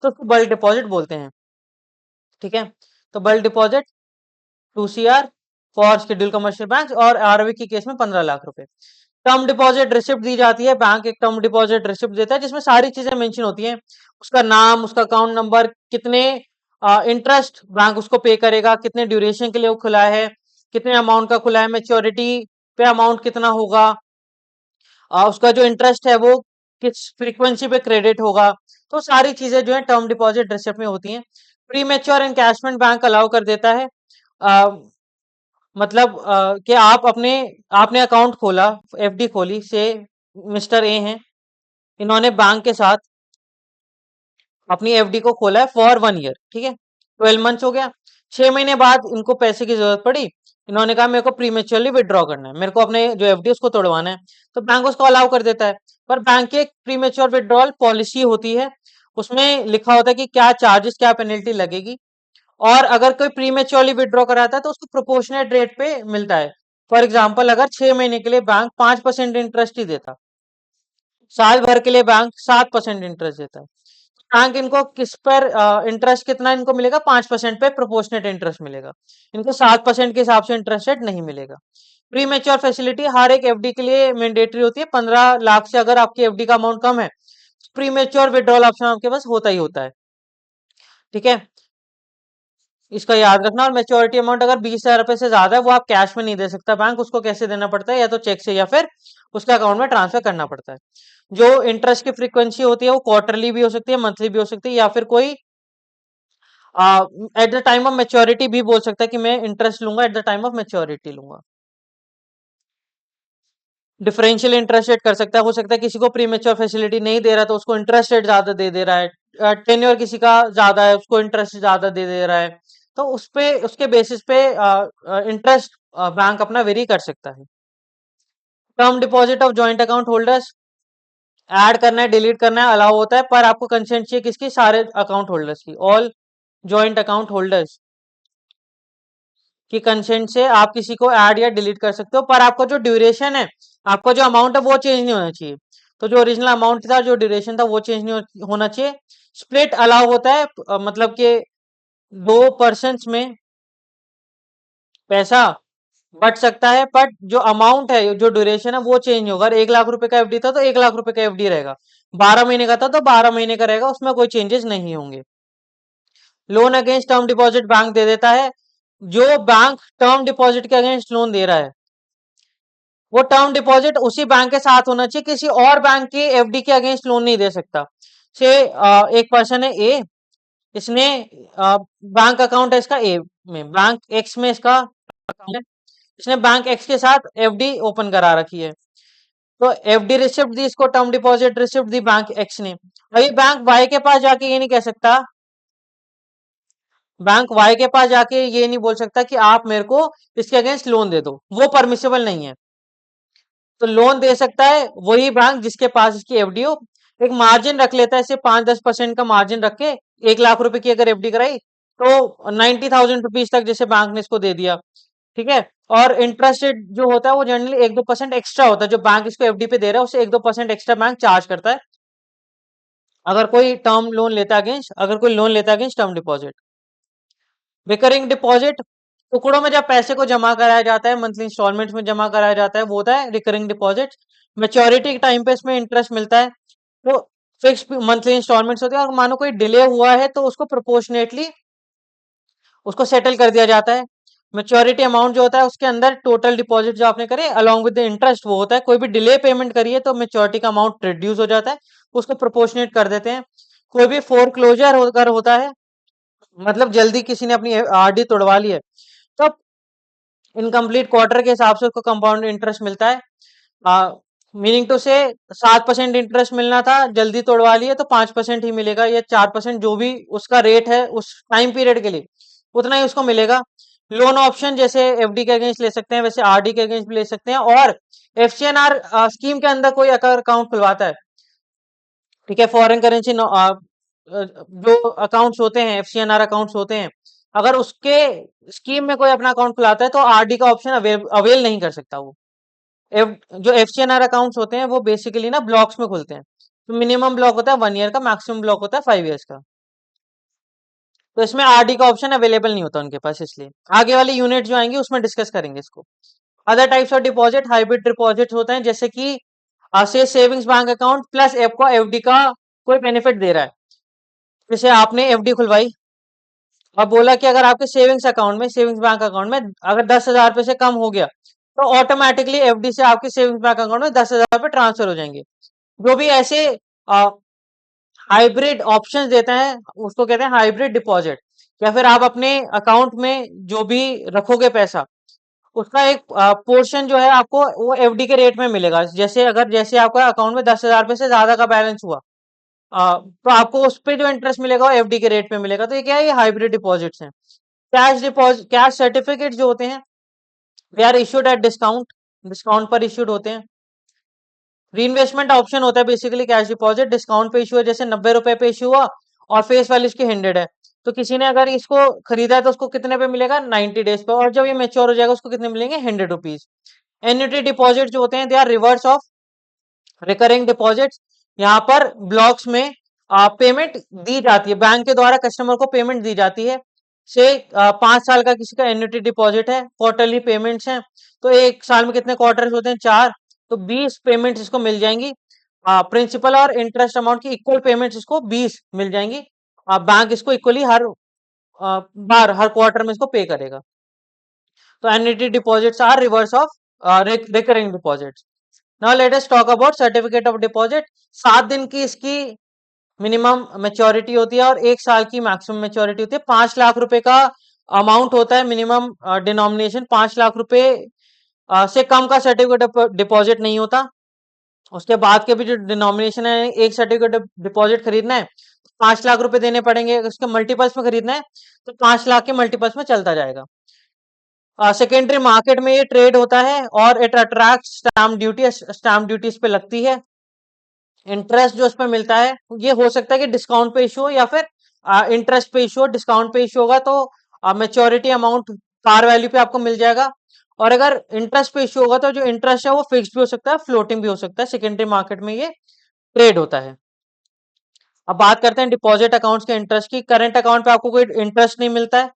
तो उसको बल्क डिपॉजिट बोलते हैं। ठीक है। तो bulk deposit 2 CR for schedule commercial bank, और RRB के केस में 15 लाख रुपए। टर्म डिपॉजिट रिसिप्ट दी जाती है। बैंक एक टर्म डिपॉजिट रिसिप्ट देता है जिसमें सारी चीजें मेंशन होती हैं। उसका नाम, उसका अकाउंट नंबर, कितने इंटरेस्ट बैंक उसको पे करेगा, कितने ड्यूरेशन के लिए वो खुला है, कितने अमाउंट का खुला है, मेच्योरिटी पे अमाउंट कितना होगा, उसका जो इंटरेस्ट है वो किस फ्रीक्वेंसी पे क्रेडिट होगा। तो सारी चीजें जो है टर्म डिपॉजिट रिसिप्ट में होती हैं। Pre mature encashment bank allow कर देता है। मतलब कि आप आपने अकाउंट खोला, FD खोली से मिस्टर ए हैं, इन्होंने बैंक के साथ अपनी FD को खोला है फॉर 1 ईयर। ठीक है। 12 मंथ्स हो गया। 6 महीने बाद इनको पैसे की जरूरत पड़ी। इन्होंने कहा मेरे को प्रीमेच्योरली विड्रॉ करना है, मेरे को अपने जो FD उसको तोड़वाना है। तो बैंक उसको अलाउ कर देता है। पर बैंक की एक प्रीमेच्योर विड्रॉल पॉलिसी होती है। उसमें लिखा होता है कि क्या चार्जेस, क्या पेनल्टी लगेगी। और अगर कोई प्रीमेच्योरली विड्रॉ कराता है तो उसको प्रोपोर्शनेट रेट पे मिलता है। फॉर एग्जाम्पल अगर 6 महीने के लिए बैंक 5% इंटरेस्ट ही देता, साल भर के लिए बैंक 7% इंटरेस्ट देता है। बैंक इनको किस पर इंटरेस्ट कितना इनको मिलेगा? 5% पे प्रोपोर्शनेट इंटरेस्ट मिलेगा। इनको 7% के हिसाब से इंटरेस्ट रेट नहीं मिलेगा। प्री मेच्योर फैसिलिटी हर एक FD के लिए मैंडेटरी होती है। 15 लाख से अगर आपकी FD का अमाउंट कम है, प्री मेच्योर विड्रॉल ऑप्शन आपके पास होता ही होता है। ठीक है। इसका याद रखना। और मेच्योरिटी अमाउंट अगर 20,000 रुपए से ज्यादा है वो आप कैश में नहीं दे सकता। बैंक उसको कैसे देना पड़ता है? या तो चेक से या फिर उसके अकाउंट में ट्रांसफर करना पड़ता है। जो इंटरेस्ट की फ्रीक्वेंसी होती है वो क्वार्टरली भी हो सकती है, मंथली भी हो सकती है, या फिर कोई at the time of maturity भी बोल सकता है कि मैं इंटरेस्ट लूंगा at the time of maturity लूंगा। डिफरेंशियल इंटरेस्ट रेट कर सकता है। हो सकता है किसी को प्रीमेच्योर फैसिलिटी नहीं दे रहा तो उसको इंटरेस्ट रेट ज्यादा दे दे रहा है। टेन्योर किसी का ज्यादा है उसको इंटरेस्ट ज्यादा दे दे रहा है। तो उस पे उसके बेसिस पे इंटरेस्ट बैंक अपना वेरी कर सकता है। Term deposit of joint account holders add करना है, डिलीट करना है, अलाउ होता है। पर आपको कंसेंट चाहिए किसकी? सारे अकाउंट होल्डर्स की। ऑल जॉइंट अकाउंट होल्डर्स की कंसेंट से आप किसी को ऐड या डिलीट कर सकते हो। पर आपका जो ड्यूरेशन है, आपका जो अमाउंट है वो चेंज नहीं होना चाहिए। तो जो ओरिजिनल अमाउंट था, जो ड्यूरेशन था वो चेंज नहीं होना चाहिए। स्प्लिट अलाउ होता है। मतलब कि 2 पर्सन में पैसा बढ़ सकता है, बट जो अमाउंट है, जो ड्यूरेशन है वो चेंज होगा। 1 लाख रुपए का एफडी था तो 1 लाख रुपए का एफडी रहेगा, 12 महीने का था तो 12 महीने का रहेगा, उसमें कोई चेंजेस नहीं होंगे। Loan against term deposit bank दे देता है। जो बैंक टर्म डिपॉजिट के अगेंस्ट लोन दे रहा है, वो टर्म डिपॉजिट उसी बैंक के साथ होना चाहिए, किसी और बैंक की एफडी के अगेंस्ट लोन नहीं दे सकता। से एक पर्सन है ए, इसने बैंक अकाउंट है इसका ए में, बैंक एक्स में इसका अकाउंट है, इसने बैंक एक्स के साथ एफडी ओपन करा रखी है। तो एफडी रिसिप्ट दी इसको, टर्म डिपॉजिट रिसिप्ट दी बैंक एक्स ने। अभी बैंक वाई के पास जाके ये नहीं कह सकता, बैंक वाई के पास जाके ये नहीं बोल सकता कि आप मेरे को इसके अगेंस्ट लोन दे दो, वो परमिसेबल नहीं है। तो लोन दे सकता है वही बैंक जिसके पास इसकी एफडी हो। एक मार्जिन रख लेता है, सिर्फ 5-10% का मार्जिन रख के 1 लाख रुपए की अगर एफडी कराई तो 90,000 रुपीज तक जैसे बैंक ने इसको दे दिया, ठीक है। और इंटरेस्ट रेट जो होता है वो जनरली 1-2% एक्स्ट्रा होता है, जो बैंक इसको एफडी पे दे रहा है उससे 1-2% एक्स्ट्रा बैंक चार्ज करता है, अगर कोई टर्म लोन लेता है अगेंस्ट, अगर कोई लोन लेता है against term deposit. Recurring deposit, टुकड़ों में जब पैसे को जमा कराया जाता है, मंथली इंस्टॉलमेंट्स में जमा कराया जाता है, वो होता है रिकरिंग डिपॉजिट। मेच्योरिटी के टाइम पे इसमें इंटरेस्ट मिलता है। तो फिक्स मंथली इंस्टॉलमेंट्स होते हैं, और मानो कोई डिले हुआ है तो उसको प्रोपोर्शनेटली उसको सेटल कर दिया जाता है। मेच्योरिटी अमाउंट जो होता है उसके अंदर टोटल डिपॉजिट जो आपने करे अलॉन्ग विद द इंटरेस्ट वो होता है। कोई भी डिले पेमेंट करिए तो मेच्योरिटी का अमाउंट रिड्यूस हो जाता है, उसको प्रोपोर्शनेट कर देते हैं। कोई भी फोरक्लोजर होकर होता है, मतलब जल्दी किसी ने अपनी आरडी तोड़वा ली है, तब इनकम्प्लीट क्वार्टर के हिसाब से उसको कंपाउंड इंटरेस्ट मिलता है। मीनिंग टू से 7% इंटरेस्ट मिलना था, जल्दी तोड़वा लिए तो 5% ही मिलेगा, या 4%, जो भी उसका रेट है उस टाइम पीरियड के लिए उतना ही उसको मिलेगा। लोन ऑप्शन जैसे एफडी के अगेंस्ट ले सकते हैं, वैसे आरडी के अगेंस्ट भी ले सकते हैं। और एफसीएनआर स्कीम के अंदर कोई अगर अकाउंट खुलवाता है, ठीक है, फॉरेन करेंसी जो अकाउंट्स होते हैं, एफसीएनआर अकाउंट्स होते हैं, अगर उसके स्कीम में कोई अपना अकाउंट खुलाता है तो आरडी का ऑप्शन अवेल नहीं कर सकता वो। जो एफसीएनआर अकाउंट्स होते हैं वो बेसिकली ना ब्लॉक्स में खुलते हैं, तो मिनिमम ब्लॉक होता है 1 ईयर का, मैक्सिमम ब्लॉक होता है 5 ईयर्स का। तो इसमें आरडी का ऑप्शन अवेलेबल नहीं होता उनके पास, इसलिए आगे वाली यूनिट जो आएंगे उसमें डिस्कस करेंगे इसको। Other types of deposit, hybrid deposit होते हैं, जैसे कि से सेविंग्स बैंक अकाउंट प्लस आपको एफडी का कोई बेनिफिट दे रहा है। जैसे आपने एफडी खुलवाई, अब बोला कि अगर आपके सेविंग्स अकाउंट में, सेविंग्स बैंक अकाउंट में अगर 10,000 रुपए से कम हो गया तो ऑटोमेटिकली एफडी से आपके सेविंग्स बैंक अकाउंट में 10,000 रुपए ट्रांसफर हो जाएंगे। जो भी ऐसे हाइब्रिड ऑप्शंस देते हैं उसको कहते हैं हाइब्रिड डिपॉजिट। या फिर आप अपने अकाउंट में जो भी रखोगे पैसा, उसका एक पोर्शन जो है आपको वो एफडी के रेट में मिलेगा। जैसे आपका अकाउंट में 10,000 रुपए से ज्यादा का बैलेंस हुआ, तो आपको उस पे जो इंटरेस्ट मिलेगा वो एफडी के रेट में मिलेगा। तो ये क्या है, ये हाइब्रिड डिपॉजिट्स हैं। कैश डिपॉजिट, कैश सर्टिफिकेट जो होते हैं, they are issued at discount, discount पर इशूड होते हैं। रीइन्वेस्टमेंट ऑप्शन होता है बेसिकली कैश डिपॉजिट, डिस्काउंट पे इशू है, जैसे 90 रुपए पे इशू हुआ और फेस वैल्यू इसकी 100 है, तो किसी ने अगर इसको खरीदा है तो उसको कितने पे मिलेगा, 90 डेज पे, और जब ये मेच्योर हो जाएगा उसको कितने मिलेंगे, 100 रुपीज। एन्युटी डिपॉजिट जो होते हैं they are reverse of recurring deposits. यहाँ पर ब्लॉक्स में पेमेंट दी जाती है, बैंक के द्वारा कस्टमर को पेमेंट दी जाती है। से 5 साल का किसी का एन्युटी डिपॉजिट है, क्वार्टरली पेमेंट्स हैं, तो एक साल में कितने क्वार्टर्स होते हैं, 4, तो 20 पेमेंट्स इसको मिल जाएंगी। प्रिंसिपल और इंटरेस्ट अमाउंट की इक्वल पेमेंट्स इसको 20 मिल जाएंगी। बैंक इसको इक्वली हर बार, हर क्वार्टर में इसको पे करेगा। तो annuity deposits are reverse of recurring deposits. Now let us talk about certificate of deposit. 7 दिन की इसकी मिनिमम मेच्योरिटी होती है और 1 साल की मैक्सिमम मेच्योरिटी होती है। 5 लाख रुपए का अमाउंट होता है मिनिमम डिनोमिनेशन, 5 लाख रुपए से कम का सर्टिफिकेट डिपॉजिट नहीं होता। उसके बाद के भी जो डिनोमिनेशन है, एक सर्टिफिकेट डिपॉजिट खरीदना है तो 5 लाख रुपए देने पड़ेंगे, उसके मल्टीपल्स में खरीदना है तो 5 लाख के मल्टीपल्स में चलता जाएगा। सेकेंडरी मार्केट में ये ट्रेड होता है और it attract stamp duty, stamp duty इस पे लगती है। इंटरेस्ट जो उसमें मिलता है ये हो सकता है कि डिस्काउंट पे इशू हो या फिर इंटरेस्ट पे इशू हो। डिस्काउंट पे इशू होगा तो मेच्योरिटी अमाउंट पार वैल्यू पे आपको मिल जाएगा, और अगर इंटरेस्ट पे इशू होगा तो जो इंटरेस्ट है वो फिक्स्ड भी हो सकता है, फ्लोटिंग भी हो सकता है। सेकेंडरी मार्केट में ये ट्रेड होता है। अब बात करते हैं डिपॉजिट अकाउंट्स के इंटरेस्ट की। करंट अकाउंट पे आपको कोई इंटरेस्ट नहीं मिलता है,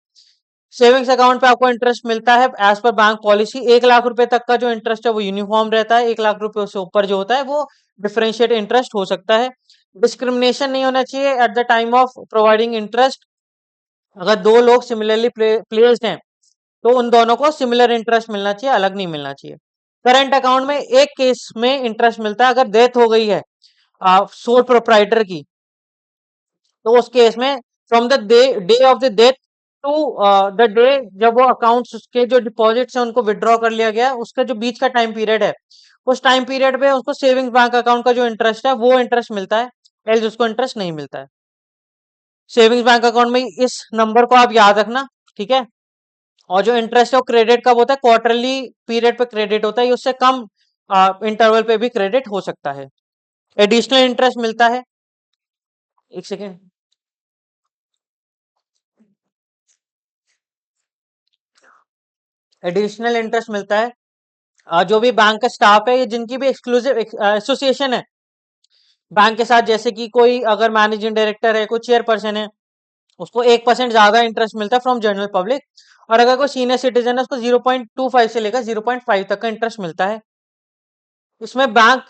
सेविंग्स अकाउंट पे आपको इंटरेस्ट मिलता है as per bank policy. 1 lakh रुपए तक का जो इंटरेस्ट है वो यूनिफॉर्म रहता है। 1 लाख रुपए से ऊपर जो होता है वो डिफरेंशिएट इंटरेस्ट हो सकता है। डिस्क्रिमिनेशन नहीं होना चाहिए at the time of providing interest. अगर दो लोग सिमिलरली प्लेस्ड हैं तो उन दोनों को सिमिलर इंटरेस्ट मिलना चाहिए, अलग नहीं मिलना चाहिए। करंट अकाउंट में एक केस में इंटरेस्ट मिलता है, अगर डेथ हो गई है सोल प्रोप्राइटर की, तो उस केस में from the day of the death to the day जब वो अकाउंट्स उसके जो डिपॉजिट्स हैं उनको विड्रॉ कर लिया गया, उसका जो बीच का टाइम पीरियड है, उस टाइम पीरियड पे उसको सेविंग्स बैंक अकाउंट का जो इंटरेस्ट है वो इंटरेस्ट मिलता है, एल्स उसको इंटरेस्ट नहीं मिलता है। सेविंग्स बैंक अकाउंट में इस नंबर को आप याद रखना, ठीक है। और जो इंटरेस्ट है वो क्रेडिट कब होता है, क्वार्टरली पीरियड पे क्रेडिट होता है, उससे कम इंटरवल पे भी क्रेडिट हो सकता है। एडिशनल इंटरेस्ट मिलता है, एक सेकेंड, एडिशनल इंटरेस्ट मिलता है जो भी बैंक का स्टाफ है, जिनकी भी एक्सक्लूसिव एसोसिएशन है बैंक के साथ, जैसे कि कोई अगर मैनेजिंग डायरेक्टर है, कोई चेयरपर्सन है, उसको 1% ज्यादा इंटरेस्ट मिलता है फ्रॉम जनरल पब्लिक। और अगर कोई सीनियर सिटीजन है उसको 0.25 से लेकर 0.5 तक का इंटरेस्ट मिलता है। इसमें बैंक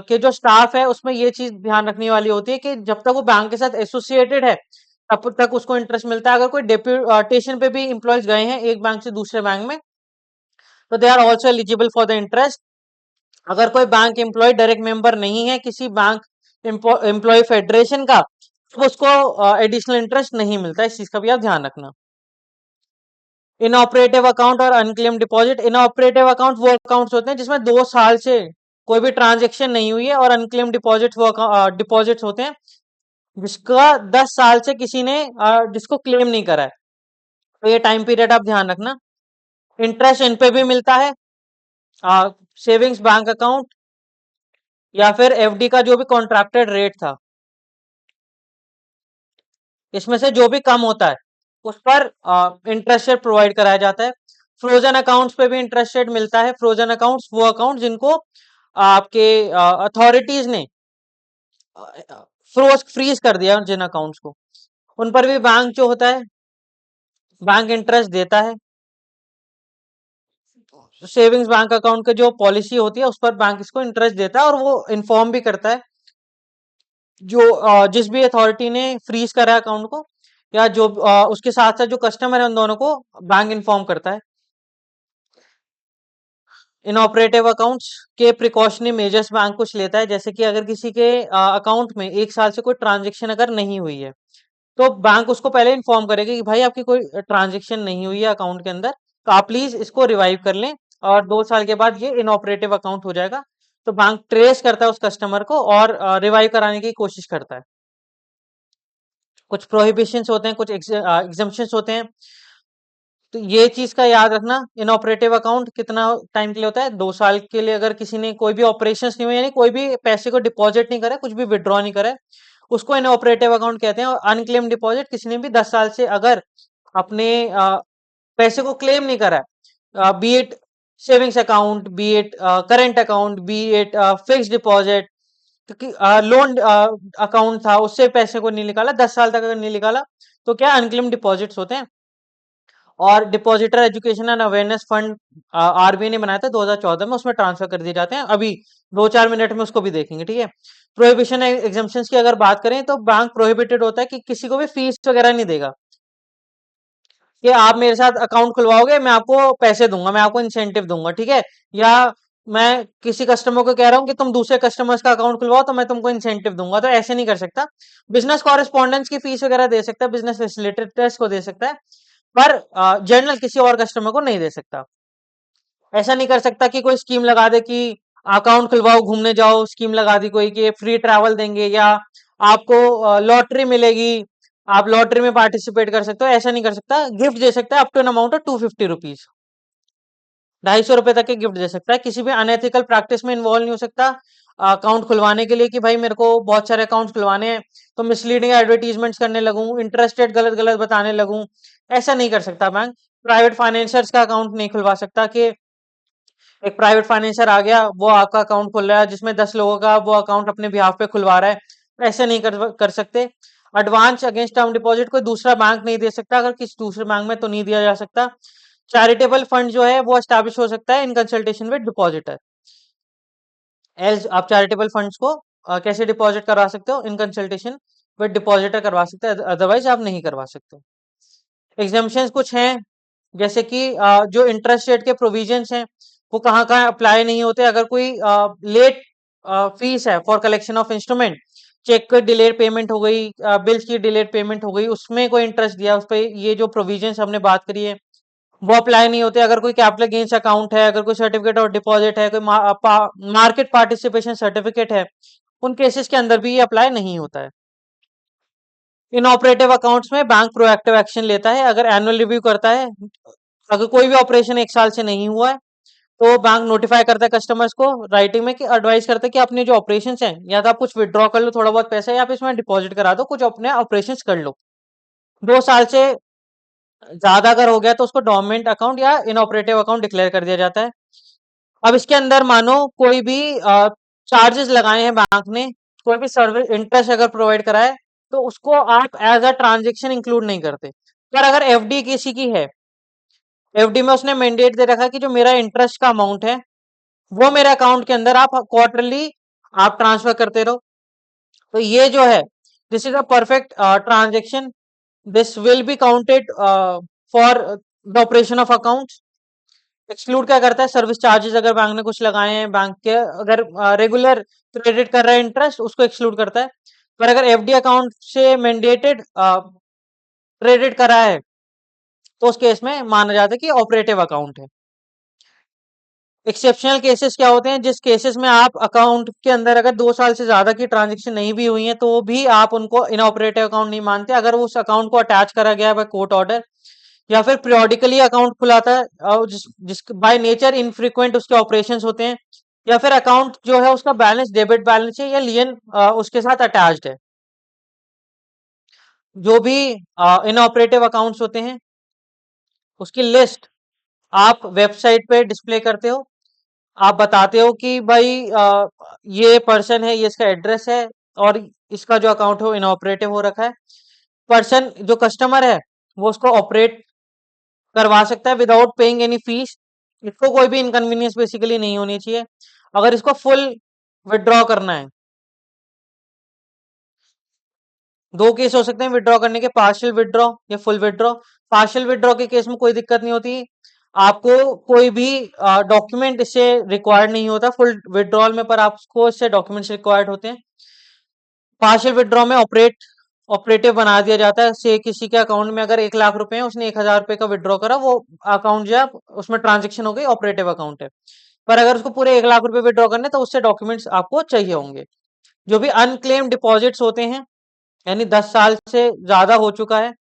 के जो स्टाफ है उसमें ये चीज ध्यान रखने वाली होती है कि जब तक वो बैंक के साथ एसोसिएटेड है तब तक उसको इंटरेस्ट मिलता है। अगर कोई डेप्यूटेशन पे भी इंप्लॉयज गए हैं एक बैंक से दूसरे बैंक में, तो they are also eligible for the interest. अगर कोई बैंक एम्प्लॉय डायरेक्ट मेंबर नहीं है किसी बैंक एम्प्लॉय फेडरेशन का, तो उसको एडिशनल इंटरेस्ट नहीं मिलता। इस चीज का भी आप ध्यान रखना। इनऑपरेटिव अकाउंट और अनक्लेम डिपॉजिट। इनऑपरेटिव अकाउंट वो अकाउंट्स होते हैं जिसमें 2 साल से कोई भी ट्रांजेक्शन नहीं हुई है, और अनक्लेम डिपॉजिट वो डिपॉजिट्स होते हैं जिसका 10 साल से किसी ने जिसको क्लेम नहीं करा है। तो ये टाइम पीरियड आप ध्यान रखना। इंटरेस्ट इन पे भी मिलता है सेविंग्स बैंक अकाउंट या फिर एफडी का जो भी कॉन्ट्रैक्टेड रेट था, इसमें से जो भी कम होता है उस पर इंटरेस्ट रेट प्रोवाइड कराया जाता है। फ्रोजन अकाउंट्स पे भी इंटरेस्ट रेट मिलता है। फ्रोजन अकाउंट्स वो अकाउंट जिनको आपके अथॉरिटीज ने फ्रीज कर दिया जिन अकाउंट्स को, उन पर भी बैंक जो होता है बैंक इंटरेस्ट देता है। सेविंग्स बैंक अकाउंट की जो पॉलिसी होती है उस पर बैंक इसको इंटरेस्ट देता है, और वो इन्फॉर्म भी करता है जो जिस भी अथॉरिटी ने फ्रीज करा है अकाउंट को, या जो उसके साथ साथ जो कस्टमर है उन दोनों को बैंक इन्फॉर्म करता है। इनऑपरेटिव अकाउंट्स के प्रिकॉशनरी मेजर्स बैंक कुछ लेता है, जैसे कि अगर किसी के अकाउंट में 1 साल से कोई ट्रांजेक्शन अगर नहीं हुई है, तो बैंक उसको पहले इन्फॉर्म करेगा कि भाई आपकी कोई ट्रांजेक्शन नहीं हुई है अकाउंट के अंदर, तो आप प्लीज इसको रिवाइव कर लें, और 2 साल के बाद ये इनऑपरेटिव अकाउंट हो जाएगा। तो बैंक ट्रेस करता है उस कस्टमर को और रिवाइव कराने की कोशिश करता है। कुछ प्रोहिबिशंस होते हैं, कुछ एग्जम्पशंस होते हैं, तो ये चीज का याद रखना। इनऑपरेटिव अकाउंट कितना टाइम के लिए होता है, 2 साल के लिए। अगर किसी ने कोई भी ऑपरेशन नहीं हुए, यानी कोई भी पैसे को डिपॉजिट नहीं करे, कुछ भी विड्रॉ नहीं करे, उसको इनऑपरेटिव अकाउंट कहते हैं। और अनक्लेम डिपॉजिट, किसी ने भी 10 साल से अगर अपने पैसे को क्लेम नहीं करा है, B it savings account, B it current account, B it fix deposit, क्योंकि लोन अकाउंट था उससे पैसे को नहीं निकाला, 10 साल तक अगर नहीं निकाला, तो क्या अनक्लेम डिपॉजिट्स होते हैं। और depositor education and awareness fund RBI ने बनाया था 2014 में, उसमें ट्रांसफर कर दिए जाते हैं। अभी 2-4 मिनट में उसको भी देखेंगे, ठीक है। प्रोहिबिशन एग्जाम्पशंस की अगर बात करें तो बैंक प्रोहिबिटेड होता है कि किसी को भी फीस वगैरह नहीं देगा, कि आप मेरे साथ अकाउंट खुलवाओगे मैं आपको पैसे दूंगा, मैं आपको इंसेंटिव दूंगा, ठीक है। या मैं किसी कस्टमर को कह रहा हूँ कि तुम दूसरे कस्टमर्स का अकाउंट खुलवाओ तो मैं तुमको इंसेंटिव दूंगा, तो ऐसे नहीं कर सकता। बिजनेस कॉरेस्पॉन्डेंस की फीस वगैरह दे सकता है, बिजनेस फैसिलिटेटर्स को दे सकता है, पर जनरल किसी और कस्टमर को नहीं दे सकता। ऐसा नहीं कर सकता कि कोई स्कीम लगा दे कि अकाउंट खुलवाओ घूमने जाओ, स्कीम लगा दी कोई कि फ्री ट्रैवल देंगे, या आपको लॉटरी मिलेगी, आप लॉटरी में पार्टिसिपेट कर सकते हो, ऐसा नहीं कर सकता। गिफ्ट दे सकता है up to an amount of 250 rupees, 250 रुपए तक के गिफ्ट दे सकता है। किसी भी अनएथिकल प्रैक्टिस में इन्वॉल्व नहीं हो सकता अकाउंट खुलवाने के लिए, कि भाई मेरे को बहुत सारे अकाउंट खुलवाने हैं तो मिसलीडिंग एडवर्टीजमेंट्स करने लगूं, इंटरेस्ट रेट गलत गलत बताने लगूं, ऐसा नहीं कर सकता बैंक। प्राइवेट फाइनेंसर्स का अकाउंट नहीं खुलवा सकता कि एक प्राइवेट फाइनेंसर आ गया वो आपका अकाउंट खुल रहा है जिसमें 10 लोगों का वो अकाउंट अपने बिहाफ पे खुलवा रहा है, ऐसे नहीं कर सकते। एडवांस अगेंस्ट टर्म डिपॉजिट कोई दूसरा बैंक नहीं दे सकता, अगर किसी दूसरे बैंक में तो नहीं दिया जा सकता। चैरिटेबल फंड जो है वो एस्टैब्लिश हो सकता है in consultation with depositor. As आप चैरिटेबल फंड्स को कैसे डिपॉजिट करवा सकते हो, इन कंसल्टेशन विद डिपॉजिटर करवा सकते हैं, अदरवाइज आप नहीं करवा सकते। एग्जाम्पशंस कुछ हैं, जैसे कि जो इंटरेस्ट रेट के प्रोविजंस हैं वो कहाँ कहाँ अप्लाई नहीं होते। अगर कोई लेट फीस है for collection of instrument, cheque की डिलेड पेमेंट हो गई, बिल्स की डिलेड पेमेंट हो गई, उसमें कोई इंटरेस्ट दिया उस पर, ये जो प्रोविजंस हमने बात करी है वो अप्लाई नहीं होते। अगर कोई कैपिटल गेन्स अकाउंट है, अगर कोई सर्टिफिकेट ऑफ डिपॉजिट है, कोई मार्केट पार्टिसिपेशन सर्टिफिकेट है, उन केसेस के अंदर भी ये अप्लाई नहीं होता है। इन ऑपरेटिव अकाउंट्स में बैंक प्रोएक्टिव एक्शन लेता है, अगर एनुअल रिव्यू करता है, अगर कोई भी ऑपरेशन 1 साल से नहीं हुआ है तो बैंक नोटिफाई करता है कस्टमर्स को राइटिंग में, कि एडवाइस करता है कि अपने जो ऑपरेशंस हैं या तो आप कुछ विड्रॉ कर लो थोड़ा बहुत पैसा, या आप इसमें डिपॉजिट करा दो, कुछ अपने ऑपरेशंस कर लो। 2 साल से ज्यादा अगर हो गया तो उसको डोरमेंट अकाउंट या इनऑपरेटिव अकाउंट डिक्लेयर कर दिया जाता है। अब इसके अंदर मानो कोई भी चार्जेस लगाए हैं बैंक ने, कोई भी सर्विस इंटरेस्ट अगर प्रोवाइड करा है, तो उसको आप एज अ ट्रांजेक्शन इंक्लूड नहीं करते। पर अगर एफडी किसी की है, एफडी में उसने मैंडेट दे रखा है कि जो मेरा इंटरेस्ट का अमाउंट है वो मेरे अकाउंट के अंदर आप क्वार्टरली आप ट्रांसफर करते रहो, तो ये जो है this is a perfect transaction, this will be counted for the operation of account. Exclude क्या करता है, सर्विस चार्जेस अगर बैंक ने कुछ लगाए हैं, बैंक के अगर रेगुलर क्रेडिट कर रहा है इंटरेस्ट, उसको एक्सक्लूड करता है। पर अगर एफडी अकाउंट से मैंडेटेड क्रेडिट करा है तो उस केस में माना जाता है कि ऑपरेटिव अकाउंट है। एक्सेप्शनल केसेस क्या होते हैं, जिस केसेस में आप अकाउंट के अंदर अगर 2 साल से ज्यादा की ट्रांजेक्शन नहीं भी हुई है तो भी आप उनको इनऑपरेटिव अकाउंट नहीं मानते, अगर उस अकाउंट को अटैच करा गया है बाय कोर्ट ऑर्डर, या फिर periodically अकाउंट खुलाता है और जिस बाय नेचर इनफ्रीक्वेंट उसके ऑपरेशंस होते हैं, या फिर अकाउंट जो है उसका बैलेंस डेबिट बैलेंस है या लियन उसके साथ अटैच्ड है। जो भी इनऑपरेटिव अकाउंट्स होते हैं उसकी लिस्ट आप वेबसाइट पे डिस्प्ले करते हो, आप बताते हो कि भाई ये पर्सन है, ये इसका एड्रेस है, और इसका जो अकाउंट है वो इनऑपरेटिव हो रखा है। पर्सन जो कस्टमर है वो उसको ऑपरेट करवा सकता है विदाउट पेइंग एनी फीस, इसको कोई भी इनकन्वीनियंस बेसिकली नहीं होनी चाहिए। अगर इसको फुल विड्रॉ करना है, दो केस हो सकते हैं विड्रॉ करने के, पार्शियल विड्रॉ या फुल विड्रॉ। पार्शियल विड्रॉ के केस में कोई दिक्कत नहीं होती, आपको कोई भी डॉक्यूमेंट इससे रिक्वायर्ड नहीं होता। फुल विड्रॉल में पर आपको इससे डॉक्यूमेंट्स रिक्वायर्ड होते हैं। पार्शियल विड्रॉ में ऑपरेटिव बना दिया जाता है, से किसी के अकाउंट में अगर 1 लाख रुपए है, उसने 1,000 रुपए का विड्रॉ करा, वो अकाउंट जो है उसमें ट्रांजेक्शन हो गई, ऑपरेटिव अकाउंट है। पर अगर उसको पूरे 1 लाख रुपए विड्रॉ करने तो उससे डॉक्यूमेंट्स आपको चाहिए होंगे। जो भी अनक्लेम डिपॉजिट्स होते हैं, यानी 10 साल से ज्यादा हो चुका है,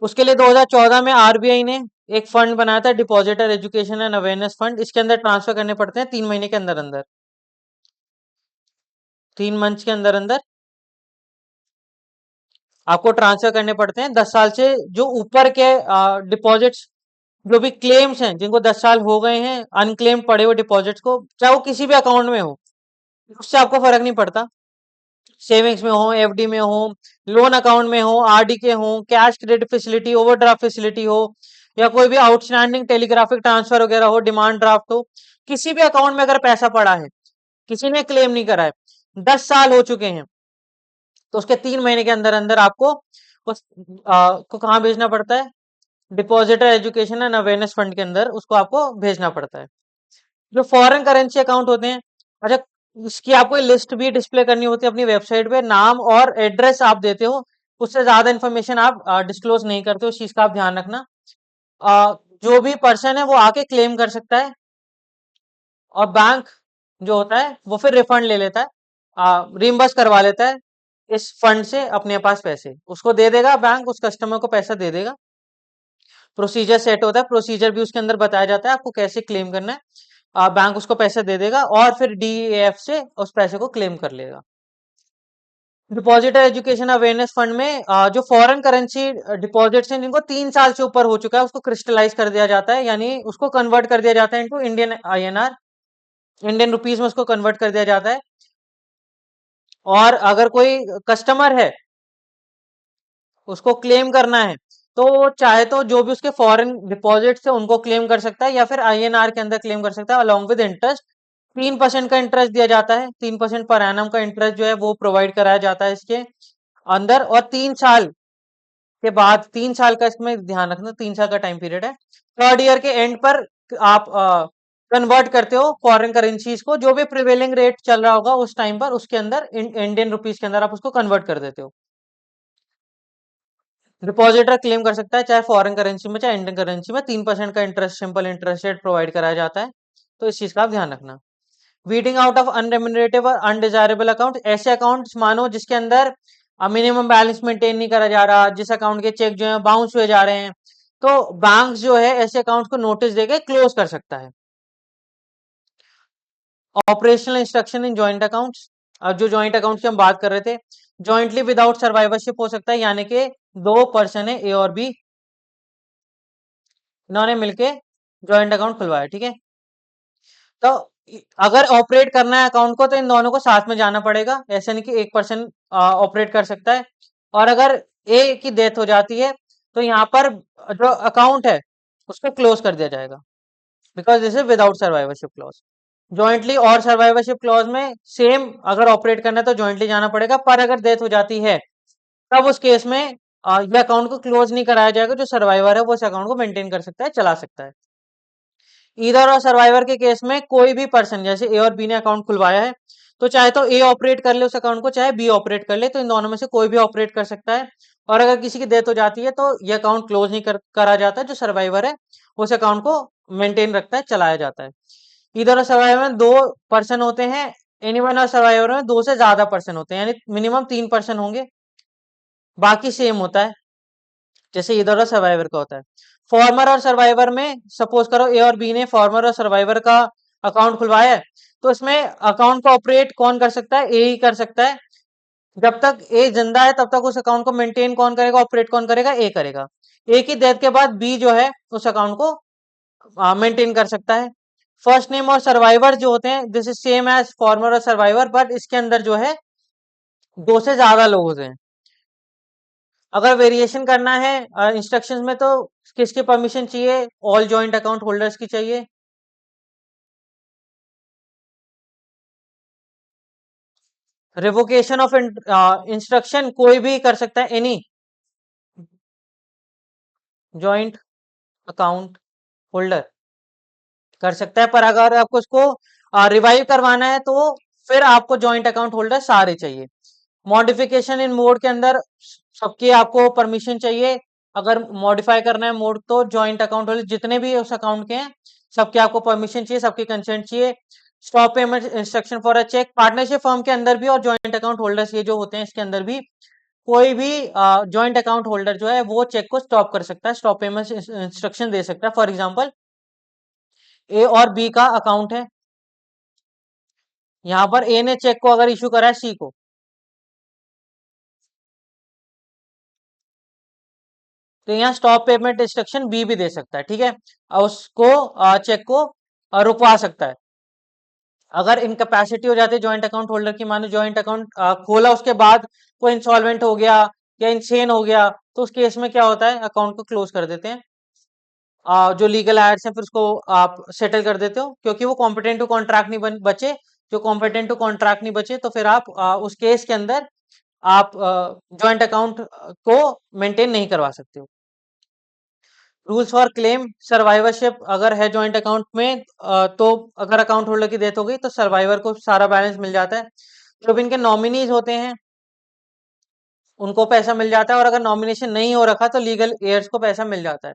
उसके लिए 2014 में आरबीआई ने एक फंड बनाया था, depositor education and awareness fund. इसके अंदर ट्रांसफर करने पड़ते हैं 3 महीने के अंदर अंदर, 3 मंथ्स के अंदर अंदर आपको ट्रांसफर करने पड़ते हैं। 10 साल से जो ऊपर के डिपॉजिट्स, जो भी क्लेम्स हैं जिनको 10 साल हो गए हैं, अनक्लेम्ड पड़े हुए डिपॉजिट्स को, चाहे वो किसी भी अकाउंट में हो, उससे आपको फर्क नहीं पड़ता, सेविंग्स में हो, एफडी में हो, लोन अकाउंट में हो, आरडी के हो, cash credit facility, overdraft facility हो, या कोई भी आउटस्टैंडिंग टेलीग्राफिक ट्रांसफर वगैरह हो, डिमांड ड्राफ्ट हो, किसी भी अकाउंट में अगर पैसा पड़ा है, किसी ने क्लेम नहीं करा है, 10 साल हो चुके हैं, तो उसके 3 महीने के अंदर अंदर आपको उस को कहाँ भेजना पड़ता है, depositor education and awareness fund के अंदर उसको आपको भेजना पड़ता है। जो फॉरेन करेंसी अकाउंट होते हैं, अच्छा, इसकी आपको लिस्ट भी डिस्प्ले करनी होती है अपनी वेबसाइट पे, नाम और एड्रेस आप देते हो, उससे ज्यादा इन्फॉर्मेशन आप डिस्क्लोज नहीं करते हो, उस चीज का आप ध्यान रखना। जो भी पर्सन है वो आके क्लेम कर सकता है, और बैंक जो होता है वो फिर रिफंड ले लेता है, रिम्बर्स करवा लेता है इस फंड से अपने पास पैसे, उसको दे देगा बैंक, उस कस्टमर को पैसा दे देगा। प्रोसीजर सेट होता है, प्रोसीजर भी उसके अंदर बताया जाता है आपको कैसे क्लेम करना है। बैंक उसको पैसे दे देगा और फिर डीईएफ से उस पैसे को क्लेम कर लेगा। डिपॉजिटर एजुकेशन अवेयरनेस फंड में जो फॉरेन करेंसी डिपॉजिट्स हैं जिनको 3 साल से ऊपर हो चुका है, उसको क्रिस्टलाइज कर दिया जाता है, यानी उसको कन्वर्ट कर दिया जाता है into Indian INR, Indian rupees में उसको कन्वर्ट कर दिया जाता है। और अगर कोई कस्टमर है उसको क्लेम करना है तो चाहे तो जो भी उसके फॉरेन डिपॉजिट से उनको क्लेम कर सकता है या फिर आईएनआर के अंदर क्लेम कर सकता है अलॉन्ग विद इंटरेस्ट। 3% का इंटरेस्ट दिया जाता है, 3% पर एनम का इंटरेस्ट जो है वो प्रोवाइड कराया जाता है इसके अंदर। और 3 साल के बाद, 3 साल का इसमें ध्यान रखना, 3 साल का टाइम पीरियड है। थर्ड ईयर के एंड पर आप कन्वर्ट करते हो फॉरेन करेंसीज को, जो भी प्रिवेलिंग रेट चल रहा होगा उस टाइम पर उसके अंदर इंडियन रुपीज के अंदर आप उसको कन्वर्ट कर देते हो। डिपॉजिटर क्लेम कर सकता है चाहे फॉरेन करेंसी में चाहे इंडियन करेंसी में, 3% का interest, simple interest rate provide कराया जाता है। तो इस चीज का आप ध्यान रखना। वीडिंग आउट ऑफ अनरेम्यूनरेटिव और अनडिजायरेबल अकाउंट, ऐसे अकाउंट्स मानो जिसके अंदर मिनिमम बैलेंस मेंटेन नहीं करा जा रहा, जिस अकाउंट के चेक जो है बाउंस हुए जा रहे हैं, तो बैंक जो है ऐसे अकाउंट को नोटिस देके क्लोज कर सकता है। Operational instruction in joint accounts, अब जो जॉइंट अकाउंट की हम बात कर रहे थे, जॉइंटली विदाउट सर्वाइवरशिप हो सकता है, यानी कि 2 पर्सन है ए और बी, इन्होंने मिलके जॉइंट अकाउंट खुलवाया, ठीक है। तो अगर ऑपरेट करना है अकाउंट को तो इन दोनों को साथ में जाना पड़ेगा, ऐसे नहीं कि एक पर्सन ऑपरेट कर सकता है। और अगर ए की डेथ हो जाती है तो यहाँ पर जो अकाउंट है उसको क्लोज कर दिया जाएगा, because this is without survivorship clause. Jointly और सर्वाइवरशिप क्लॉज में सेम, अगर ऑपरेट करना है तो जॉइंटली जाना पड़ेगा, पर अगर डेथ हो जाती है तब उस केस में ये अकाउंट को क्लोज नहीं कराया जाएगा, जो सर्वाइवर है वो इस अकाउंट को मेंटेन कर सकता है, चला सकता है। ईदर और सर्वाइवर के केस में कोई भी पर्सन, जैसे ए और बी ने अकाउंट खुलवाया है, तो चाहे तो ए ऑपरेट कर ले उस अकाउंट को, चाहे बी ऑपरेट कर ले, तो इन दोनों में से कोई भी ऑपरेट कर सकता है। और अगर किसी की डेथ हो जाती है तो ये अकाउंट क्लोज नहीं करा जाता, जो सर्वाइवर है उस अकाउंट को मेंटेन रखता है, चलाया जाता है। ईदर और सर्वाइवर में 2 पर्सन होते हैं, एनीवन और सर्वाइवर में 2 से ज्यादा पर्सन होते हैं, यानी मिनिमम 3 पर्सन होंगे, बाकी सेम होता है जैसे इधर और सर्वाइवर का होता है। फॉर्मर और सर्वाइवर में सपोज करो ए और बी ने फॉर्मर और सर्वाइवर का अकाउंट खुलवाया है, तो इसमें अकाउंट को ऑपरेट कौन कर सकता है, ए ही कर सकता है। जब तक ए जिंदा है तब तक उस अकाउंट को मेंटेन कौन करेगा, ऑपरेट कौन करेगा, ए करेगा। ए की डेथ के बाद बी जो है उस अकाउंट को मेंटेन कर सकता है। फर्स्ट नेम और सर्वाइवर जो होते हैं, this is same as former और सर्वाइवर, बट इसके अंदर जो है 2 से ज्यादा लोग होते हैं। अगर वेरिएशन करना है इंस्ट्रक्शंस में तो किसकी परमिशन चाहिए, ऑल जॉइंट अकाउंट होल्डर्स की चाहिए। रिवोकेशन ऑफ इंस्ट्रक्शन कोई भी कर सकता है, एनी जॉइंट अकाउंट होल्डर कर सकता है, पर अगर आपको उसको रिवाइव करवाना है तो फिर आपको जॉइंट अकाउंट होल्डर सारे चाहिए। मॉडिफिकेशन इन मोड के अंदर सबकी आपको परमिशन चाहिए। अगर मॉडिफाई करना है मोड तो जॉइंट अकाउंट होल्डर जितने भी उस अकाउंट के हैं सबके आपको परमिशन चाहिए, सबकी कंसेंट चाहिए। Stop payment instruction for a cheque, partnership firm के अंदर भी और जॉइंट अकाउंट होल्डर्स ये जो होते हैं इसके अंदर भी कोई भी जॉइंट अकाउंट होल्डर जो है वो चेक को स्टॉप कर सकता है, स्टॉप पेमेंट इंस्ट्रक्शन दे सकता है। फॉर एग्जाम्पल ए और बी का अकाउंट है, यहाँ पर ए ने चेक को अगर इशू करा है सी को, तो यहाँ स्टॉप पेमेंट इंस्ट्रक्शन बी भी दे सकता है, ठीक है, और उसको चेक को रुकवा सकता है। अगर इनकैपेसिटी हो जाती है जॉइंट अकाउंट होल्डर की, मानो जॉइंट अकाउंट खोला उसके बाद कोई इंसॉल्वेंट हो गया या इंसेन हो गया, तो उस केस में क्या होता है, अकाउंट को क्लोज कर देते हैं। जो लीगल एड्स हैं फिर उसको आप सेटल कर देते हो, क्योंकि वो कॉम्पिटेंट टू कॉन्ट्रैक्ट नहीं बचे। जो कॉम्पिटेंट टू कॉन्ट्रैक्ट नहीं बचे तो फिर आप उस केस के अंदर आप जॉइंट अकाउंट को मेंटेन नहीं करवा सकते हो। रूल्स फॉर क्लेम सर्वाइवरशिप, अगर है जॉइंट अकाउंट में तो अगर अकाउंट होल्डर की डेथ हो गई तो सर्वाइवर को सारा बैलेंस मिल जाता है। जो भी इनके नॉमिनीज होते हैं उनको पैसा मिल जाता है, और अगर नॉमिनेशन नहीं हो रखा तो लीगल एयर्स को पैसा मिल जाता है।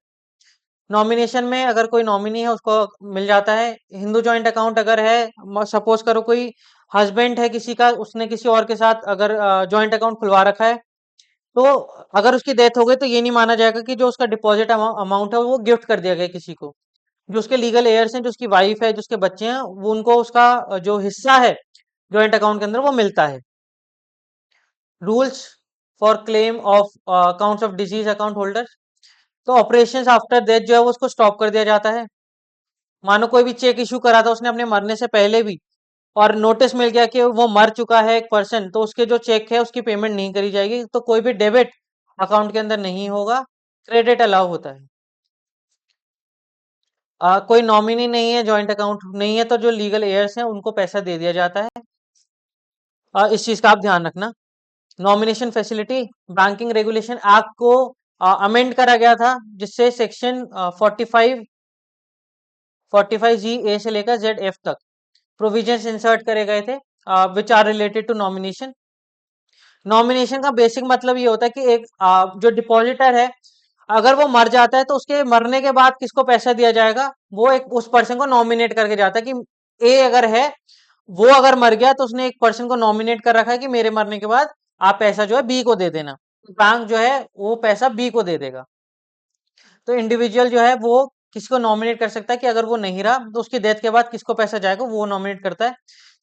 नॉमिनेशन में अगर कोई नॉमिनी है उसको मिल जाता है। हिंदू जॉइंट अकाउंट अगर है, सपोज करो कोई हस्बैंड है किसी का, उसने किसी और के साथ अगर जॉइंट अकाउंट खुलवा रखा है, तो अगर उसकी डेथ हो गई तो ये नहीं माना जाएगा कि जो उसका डिपॉजिट अमाउंट है वो गिफ्ट कर दिया गया किसी को। जो उसके लीगल एयर्स हैं, जो उसकी वाइफ है, जो उसके बच्चे हैं, वो उनको उसका जो हिस्सा है जॉइंट अकाउंट के अंदर वो मिलता है। Rules for claim of accounts of disease account holder, तो ऑपरेशंस आफ्टर डेथ जो है वो उसको स्टॉप कर दिया जाता है। मानो कोई भी चेक इशू करा था उसने अपने मरने से पहले भी, और नोटिस मिल गया कि वो मर चुका है एक पर्सन, तो उसके जो चेक है उसकी पेमेंट नहीं करी जाएगी, तो कोई भी डेबिट अकाउंट के अंदर नहीं होगा, क्रेडिट अलाउ होता है। कोई नॉमिनी नहीं है, जॉइंट अकाउंट नहीं है, तो जो लीगल एयर्स हैं उनको पैसा दे दिया जाता है। इस चीज का आप ध्यान रखना। Nomination facility, banking regulation act को अमेंड करा गया था, जिससे सेक्शन 45 जी ए से लेकर जेड एफ तक प्रोविजंस इंसर्ट करे गए थे, which are related to nomination. Nomination का बेसिक मतलब ये होता है कि एक जो डिपॉजिटर है, अगर वो मर जाता है तो उसके मरने के बाद किसको पैसा दिया जाएगा, वो एक उस पर्सन को नॉमिनेट करके जाता है कि ए अगर है, वो अगर मर गया तो उसने एक पर्सन को नॉमिनेट कर रखा है कि मेरे मरने के बाद आप पैसा जो है बी को दे देना। बैंक जो है वो पैसा बी को दे देगा। तो इंडिविजुअल जो है वो किसको नॉमिनेट कर सकता है कि अगर वो नहीं रहा तो उसकी डेथ के बाद किसको पैसा जाएगा, वो नॉमिनेट करता है।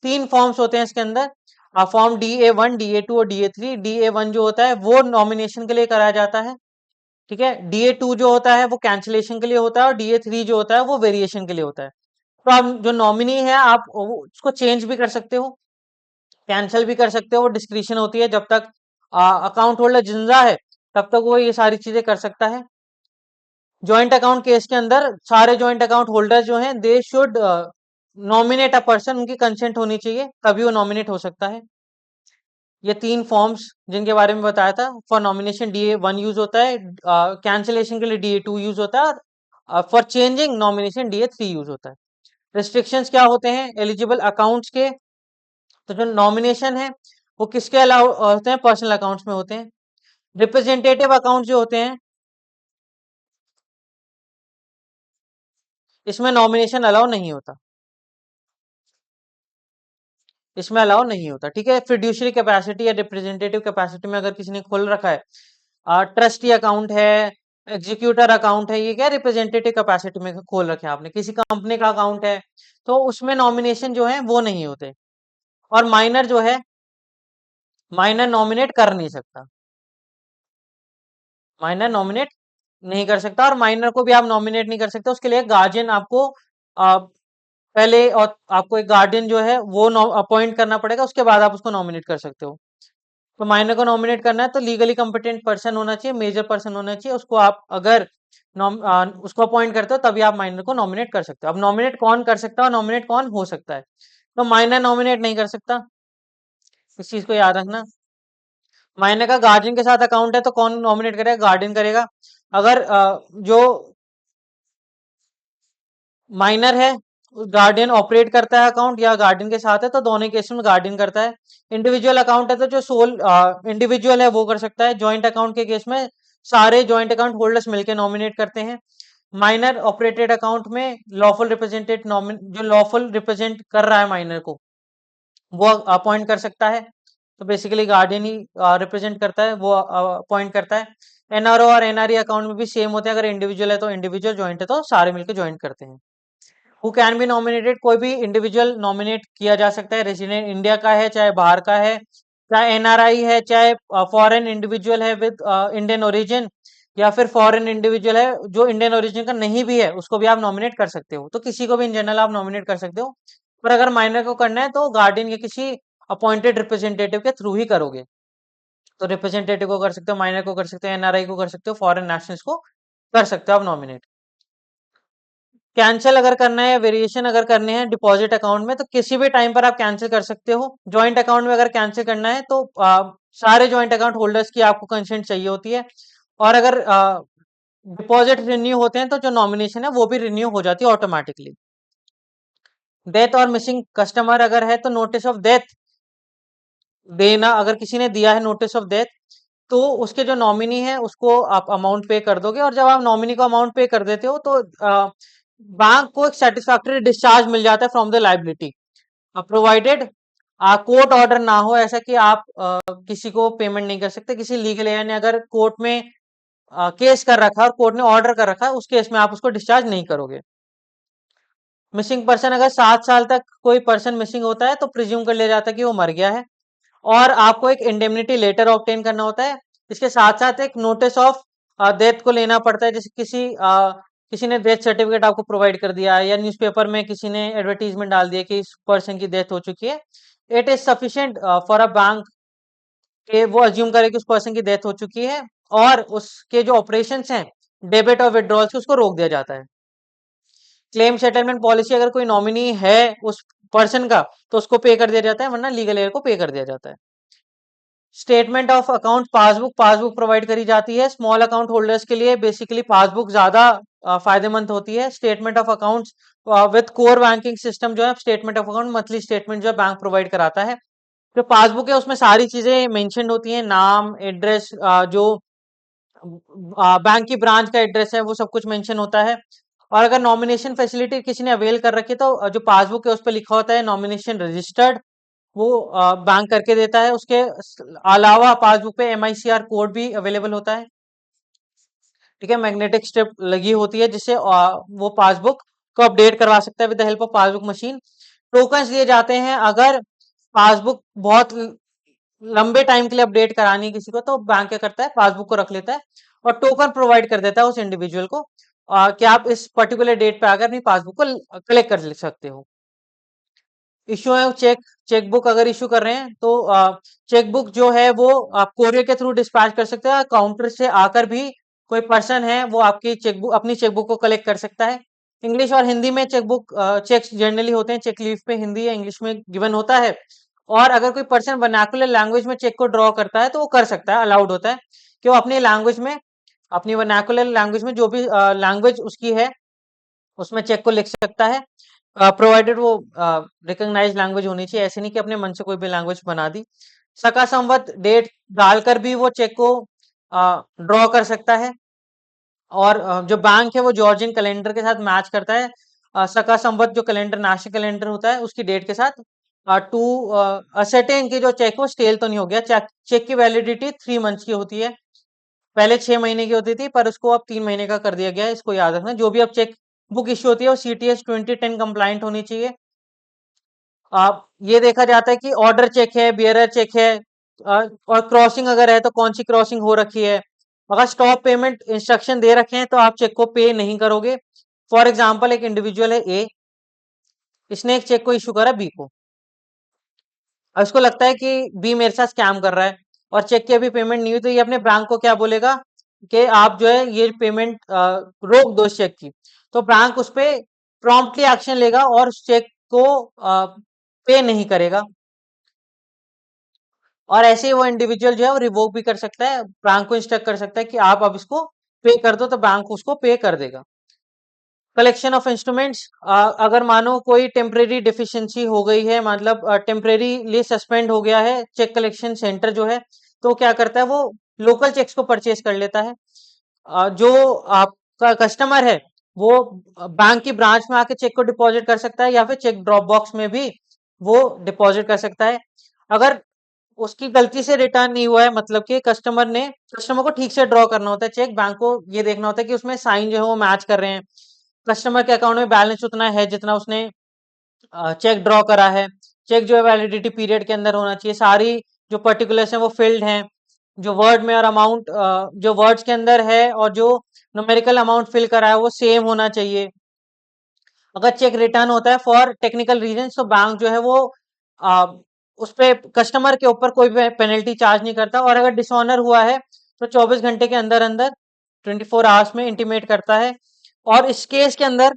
3 फॉर्म्स होते हैं इसके अंदर, फॉर्म DA1, DA2 और DA3। DA1 जो होता है वो नॉमिनेशन के लिए कराया जाता है, ठीक है। DA2 जो होता है वो कैंसिलेशन के लिए होता है, और DA3 जो होता है वो वेरिएशन के लिए होता है। तो आप जो नॉमिनी है आप उसको चेंज भी कर सकते हो, कैंसिल भी कर सकते हो, वो डिस्क्रिशन होती है। जब तक अकाउंट होल्डर जिंदा है तब तक वो ये सारी चीजें कर सकता है। जॉइंट अकाउंट केस के अंदर सारे जॉइंट अकाउंट होल्डर जो हैं they should nominate a person, उनकी कंसेंट होनी चाहिए तभी वो नॉमिनेट हो सकता है। ये 3 फॉर्म्स जिनके बारे में बताया था, फॉर नॉमिनेशन DA1 यूज होता है, कैंसिलेशन के लिए DA2 यूज होता है, और for changing nomination DA3 use होता है। रिस्ट्रिक्शंस क्या होते हैं एलिजिबल अकाउंट्स के, तो जो नॉमिनेशन है वो किसके अलाउ होते हैं, पर्सनल अकाउंट्स में होते हैं। रिप्रेजेंटेटिव अकाउंट जो होते हैं इसमें नॉमिनेशन अलाउ नहीं होता, इसमें अलाउ नहीं होता, ठीक है। फिड्यूशरी कैपेसिटी या रिप्रेजेंटेटिव कैपेसिटी में अगर किसी ने खोल रखा है, ट्रस्टी अकाउंट है, एग्जीक्यूटर अकाउंट है, ये क्या रिप्रेजेंटेटिव कैपेसिटी में खोल रखे हैं आपने, किसी कंपनी का अकाउंट है, तो उसमें नॉमिनेशन जो है वो नहीं होते। और माइनर जो है, माइनर नॉमिनेट कर नहीं सकता, माइनर नॉमिनेट नहीं कर सकता, और माइनर को भी आप नॉमिनेट नहीं कर सकते, उसके लिए गार्जियन आपको पहले, और आपको एक गार्डियन जो है वो अपॉइंट करना पड़ेगा, उसके बाद आप उसको नॉमिनेट कर सकते हो। तो माइनर को नॉमिनेट करना है तो लीगली कॉम्पिटेंट पर्सन होना चाहिए, मेजर पर्सन होना चाहिए, उसको आप अगर उसको अपॉइंट करते हो तभी आप माइनर को नॉमिनेट कर सकते हो। अब नॉमिनेट कौन कर सकता है और नॉमिनेट कौन हो सकता है, तो माइनर नॉमिनेट नहीं कर सकता, इस चीज को याद रखना। माइनर का गार्डियन के साथ अकाउंट है तो कौन नॉमिनेट करेगा, गार्डियन करेगा। अगर जो माइनर है गार्डियन ऑपरेट करता है अकाउंट, या गार्डियन के साथ है, तो दोनों केस में गार्डियन करता है। इंडिविजुअल अकाउंट है तो जो सोल इंडिविजुअल है वो कर सकता है। जॉइंट अकाउंट के केस में सारे जॉइंट अकाउंट होल्डर्स मिलकर नॉमिनेट करते हैं। माइनर ऑपरेटेड अकाउंट में लॉफुल रिप्रेजेंटेड जो लॉफुल रिप्रेजेंट कर रहा है माइनर को, वो अपॉइंट कर सकता है। तो बेसिकली गार्डियन ही रिप्रेजेंट करता है, वो अपॉइंट करता है। NRO और NRE अकाउंट में भी सेम होते हैं, अगर इंडिविजुअल है तो इंडिविजुअल, ज्वाइंट है तो सारे मिलकर ज्वाइंट करते हैं। हु कैन बी नॉमिनेटेड, कोई भी इंडिविजुअल नॉमिनेट किया जा सकता है, रेजिडेंट इंडिया का है चाहे बाहर का है, चाहे NRI है, चाहे फॉरेन इंडिविजुअल है विद इंडियन ओरिजिन, या फिर फॉरेन इंडिविजुअल है जो इंडियन ओरिजिन का नहीं भी है, उसको भी आप नॉमिनेट कर सकते हो। तो किसी को भी इन जनरल आप नॉमिनेट कर सकते हो, पर अगर माइनर को करना है तो गार्डियन के किसी अपॉइंटेड रिप्रेजेंटेटिव के थ्रू ही करोगे। तो रिप्रेजेंटेटिव को कर सकते हो, माइनर को कर सकते हो, NRI को कर सकते हो, फॉरेन नेशनल्स को कर सकते हो आप नॉमिनेट। कैंसिल अगर करना है, वेरिएशन अगर करने हैं डिपॉजिट अकाउंट में, तो किसी भी टाइम पर आप कैंसिल कर सकते हो। जॉइंट अकाउंट में अगर कैंसिल करना है तो सारे जॉइंट अकाउंट होल्डर्स की आपको कंसेंट चाहिए होती है। और अगर डिपॉजिट रिन्यू होते हैं तो जो नॉमिनेशन है वो भी रिन्यू हो जाती है ऑटोमेटिकली। डेथ और मिसिंग कस्टमर अगर है तो नोटिस ऑफ डेथ देना, अगर किसी ने दिया है नोटिस ऑफ डेथ, तो उसके जो नॉमिनी है उसको आप अमाउंट पे कर दोगे, और जब आप नॉमिनी को अमाउंट पे कर देते हो तो बैंक को एक सेटिस्फैक्टरी डिस्चार्ज मिल जाता है from the liability, provided court order ना हो, ऐसा कि आप किसी को पेमेंट नहीं कर सकते। किसी लीगल एयर ने अगर कोर्ट में केस कर रखा है और कोर्ट ने ऑर्डर कर रखा है, उस केस में आप उसको डिस्चार्ज नहीं करोगे। मिसिंग पर्सन, अगर 7 साल तक कोई पर्सन मिसिंग होता है तो प्रिज्यूम कर लिया जाता है कि वो मर गया है, और आपको एक इंडेमनिटी लेटर ऑब्टेन करना होता है। इसके साथ साथ एक नोटिस ऑफ डेथ को लेना पड़ता है, जैसे किसी ने डेथ सर्टिफिकेट आपको प्रोवाइड कर दिया, या न्यूज़पेपर में किसी ने एडवर्टीजमेंट डाल दिया कि इस पर्सन की डेथ हो चुकी है। It is sufficient for a bank के वो अज्यूम करे कि उस पर्सन की डेथ हो चुकी है, और उसके जो ऑपरेशंस हैं डेबिट और विड्रॉल से उसको रोक दिया जाता है। क्लेम सेटलमेंट पॉलिसी, अगर कोई नॉमिनी है उस पर्सन का तो उसको पे कर दिया जाता है, वरना लीगल एयर को पे कर दिया जाता है। Statement of account, passbook provide करी जाती है स्मॉल अकाउंट होल्डर्स के लिए। बेसिकली पासबुक ज्यादा फायदेमंद होती है। Statement of accounts with core banking system जो है, statement of account monthly statement जो है बैंक प्रोवाइड कराता है। जो पासबुक है उसमें सारी चीजें मेंशन होती हैं, नाम, एड्रेस, जो बैंक की ब्रांच का एड्रेस है वो सब कुछ मेंशन होता है। और अगर नॉमिनेशन फैसिलिटी किसी ने अवेल कर रखी है तो जो पासबुक है उस पर लिखा होता है नॉमिनेशन रजिस्टर्ड, वो बैंक करके देता है। उसके अलावा पासबुक पे एमआईसीआर कोड भी अवेलेबल होता है। ठीक है, मैग्नेटिक स्ट्रिप लगी होती है जिससे वो पासबुक को अपडेट करवा सकता है with the help of passbook machine. Tokens दिए जाते हैं अगर पासबुक बहुत लंबे टाइम के लिए अपडेट करानी है किसी को, तो बैंक क्या करता है, पासबुक को रख लेता है और टोकन प्रोवाइड कर देता है उस इंडिविजुअल को कि आप इस पर्टिकुलर डेट पे आकर अपनी पासबुक को कलेक्ट कर सकते हो। इश्यू है चेकबुक अगर इश्यू कर रहे हैं तो चेकबुक जो है वो आप कोरियर के थ्रू डिस्पैच कर सकते हैं। काउंटर से आकर भी कोई पर्सन है वो आपकी चेकबुक, अपनी चेकबुक को कलेक्ट कर सकता है। इंग्लिश और हिंदी में चेकबुक चेक्स जनरली होते हैं, चेक लीफ पे हिंदी या इंग्लिश में गिवन होता है। और अगर कोई पर्सन वर्नाकुलर लैंग्वेज में चेक को ड्रॉ करता है तो वो कर सकता है, अलाउड होता है कि वो अपनी लैंग्वेज में, अपनी वर्नाकुलर लैंग्वेज में जो भी लैंग्वेज उसकी है उसमें चेक को लिख सकता है, प्रोवाइडेड वो रिकॉग्नाइज्ड लैंग्वेज होनी चाहिए। ऐसे नहीं कि अपने मन से कोई भी लैंग्वेज बना दी। सका संवत डेट डालकर भी वो चेक को ड्रॉ कर सकता है। और जो बैंक है वो जॉर्जियन कैलेंडर के साथ मैच करता है। सका संवत जो कैलेंडर नेशनल कैलेंडर होता है उसकी डेट के साथ, टू असर्टेन की जो चेक वो स्टेल तो नहीं हो गया। चेक की वैलिडिटी 3 मंथ्स की होती है, पहले 6 महीने की होती थी पर उसको अब 3 महीने का कर दिया गया है। इसको याद रखना, जो भी अब चेक बुक इश्यू होती है वो सीटीएस 2010 कंप्लाइंट होनी चाहिए। आप ये देखा जाता है कि ऑर्डर चेक है, बियरर चेक है, और क्रॉसिंग अगर है तो कौन सी क्रॉसिंग हो रखी है। अगर स्टॉप पेमेंट इंस्ट्रक्शन दे रखे हैं तो आप चेक को पे नहीं करोगे। फॉर एग्जाम्पल एक इंडिविजुअल है ए, इसने एक चेक को इश्यू करा बी को, और इसको लगता है कि बी मेरे साथ स्कैम कर रहा है और चेक की अभी पेमेंट नहीं हुई, तो ये अपने बैंक को क्या बोलेगा कि आप जो है ये पेमेंट रोक दो इस चेक की। तो बैंक उस पे प्रॉम्प्टली एक्शन लेगा और उस चेक को पे नहीं करेगा। और ऐसे ही वो इंडिविजुअल जो है वो रिवोक भी कर सकता है, बैंक को इंस्ट्रक्ट कर सकता है कि आप अब इसको पे कर दो, तो बैंक उसको पे कर देगा। कलेक्शन ऑफ इंस्ट्रूमेंट्स, अगर मानो कोई टेम्परेरी डिफिशियंसी हो गई है, मतलब टेम्परेरीली सस्पेंड हो गया है चेक कलेक्शन सेंटर जो है, तो क्या करता है वो लोकल चेक्स को परचेज कर लेता है। जो आपका कस्टमर है वो बैंक की ब्रांच में आके चेक को डिपॉजिट कर सकता है या फिर चेक ड्रॉप बॉक्स में भी वो डिपॉजिट कर सकता है। अगर उसकी गलती से रिटर्न नहीं हुआ है, मतलब कि कस्टमर को ठीक से ड्रॉ करना होता है चेक, बैंक को ये देखना होता है कि उसमें साइन जो है वो मैच कर रहे हैं, कस्टमर के अकाउंट में बैलेंस उतना है जितना उसने चेक ड्रॉ करा है, चेक जो है वैलिडिटी पीरियड के अंदर होना चाहिए, सारी जो पर्टिकुलर्स हैं वो फिल्ड हैं, जो वर्ड में और अमाउंट जो वर्ड्स के अंदर है और जो न्यूमेरिकल अमाउंट फिल करा है वो सेम होना चाहिए। अगर चेक रिटर्न होता है फॉर टेक्निकल रीजन तो बैंक जो है वो आ, उस पे कस्टमर के ऊपर कोई भी पेनल्टी चार्ज नहीं करता। और अगर डिसऑनर हुआ है तो 24 घंटे के अंदर अंदर 24 आवर्स में इंटीमेट करता है। और इस केस के अंदर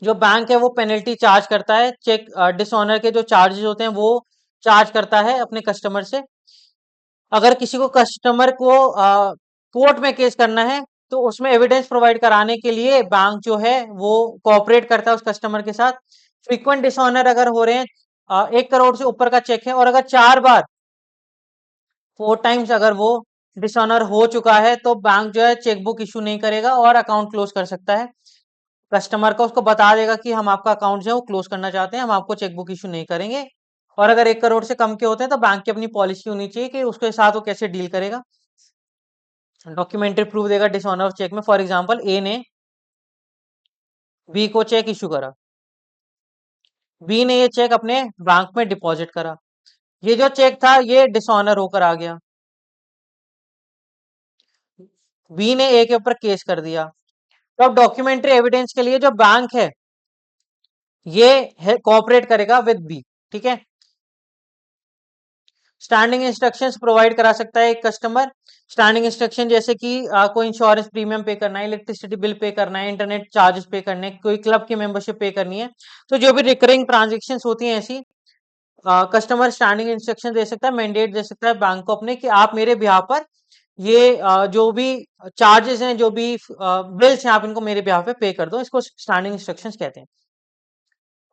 जो बैंक है वो पेनल्टी चार्ज करता है, चेक डिसऑनर के जो चार्जेस होते हैं वो चार्ज करता है अपने कस्टमर से। अगर किसी को कस्टमर को कोर्ट में केस करना है तो उसमें एविडेंस प्रोवाइड कराने के लिए बैंक जो है वो कोऑपरेट करता है उस कस्टमर के साथ। फ्रीक्वेंट डिसऑनर अगर हो रहे हैं, 1 करोड़ से ऊपर का चेक है और अगर 4 बार 4 टाइम्स अगर वो डिसऑनर हो चुका है तो बैंक जो है चेकबुक इशू नहीं करेगा और अकाउंट क्लोज कर सकता है। कस्टमर को उसको बता देगा कि हम आपका अकाउंट जो है वो क्लोज करना चाहते हैं, हम आपको चेकबुक इशू नहीं करेंगे। और अगर 1 करोड़ से कम के होते हैं तो बैंक की अपनी पॉलिसी होनी चाहिए कि उसके साथ वो कैसे डील करेगा। डॉक्यूमेंट्री प्रूफ देगा डिसऑनर ऑफ चेक में। फॉर एग्जांपल ए ने बी को चेक इशू करा, बी ने ये चेक अपने बैंक में डिपॉजिट करा, ये जो चेक था ये डिसऑनर होकर आ गया, बी ने ए के ऊपर केस कर दिया। तो अब डॉक्यूमेंट्री एविडेंस के लिए जो बैंक है ये कोऑपरेट करेगा विद बी। ठीक है, स्टैंडिंग इंस्ट्रक्शंस प्रोवाइड करा सकता है एक कस्टमर। स्टैंडिंग इंस्ट्रक्शन जैसे कि कोई इंश्योरेंस प्रीमियम पे करना है, इलेक्ट्रिसिटी बिल पे करना है, इंटरनेट चार्जेस पे करने हैं, कोई क्लब की मेंबरशिप पे करनी है, तो जो भी रिकरिंग ट्रांजेक्शन होती हैं ऐसी, कस्टमर स्टैंडिंग इंस्ट्रक्शन दे सकता है, मैंडेट दे सकता है बैंक को अपने कि आप मेरे बिहाफ पर ये जो भी चार्जेस हैं, जो भी बिल्स हैं, आप इनको मेरे बिहाफ पे पे कर दो। इसको स्टैंडिंग इंस्ट्रक्शंस कहते हैं।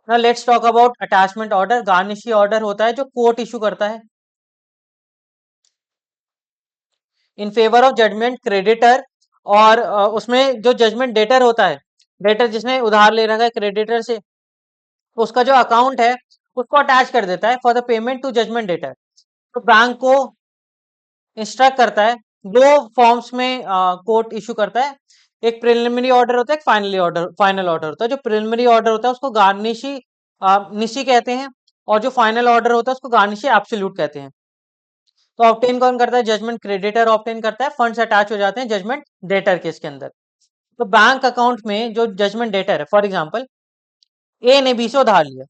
Now let's talk about attachment order. Garnishee order होता है जो कोर्ट इशू करता है in favour of judgment creditor, और उसमें जो जजमेंट डेटर होता है, डेटर जिसने उधार ले रखा है क्रेडिटर से, तो उसका जो अकाउंट है उसको अटैच कर देता है for the payment to judgment debtor. तो बैंक को इंस्ट्रक्ट करता है, दो फॉर्म्स में कोर्ट इशू करता है। एक प्रिलिमिनरी ऑर्डर होता है, एक फाइनल ऑर्डर होता है। जो प्रिलिमिनरी ऑर्डर होता है उसको गार्निशी निशी कहते हैं, और जो फाइनल ऑर्डर होता है उसको गार्निशी एब्सोल्यूट कहते हैं। तो ऑब्टेन कौन करता है? जजमेंट क्रेडिटर ऑब्टेन करता है, फंड्स अटैच हो जाते हैं जजमेंट डेटर के इसके अंदर। तो बैंक अकाउंट में जो जजमेंट डेटर है, फॉर एग्जांपल ए ने बी से उधार लिया,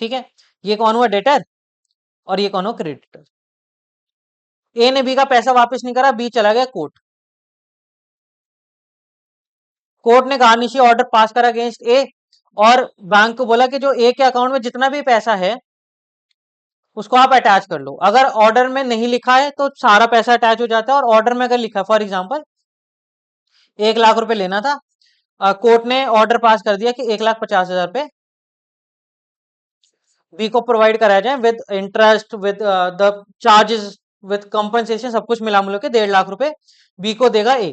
ठीक है, ये कौन हुआ? डेटर, और ये कौन हुआ? क्रेडिटर। ए ने बी का पैसा वापस नहीं करा, बी चला गया कोर्ट। कोर्ट ने गार्निशी ऑर्डर पास करा अगेंस्ट ए, और बैंक को बोला कि जो ए के अकाउंट में जितना भी पैसा है उसको आप अटैच कर लो। अगर ऑर्डर में नहीं लिखा है तो सारा पैसा अटैच हो जाता है, और ऑर्डर में अगर लिखा है, फॉर एग्जांपल 1 लाख रुपए लेना था, कोर्ट ने ऑर्डर पास कर दिया कि 1,50,000 रुपए बी को प्रोवाइड कराया जाए with interest, with the charges, with compensation, सब कुछ मिला मिला के 1.5 लाख रुपए बी को देगा ए।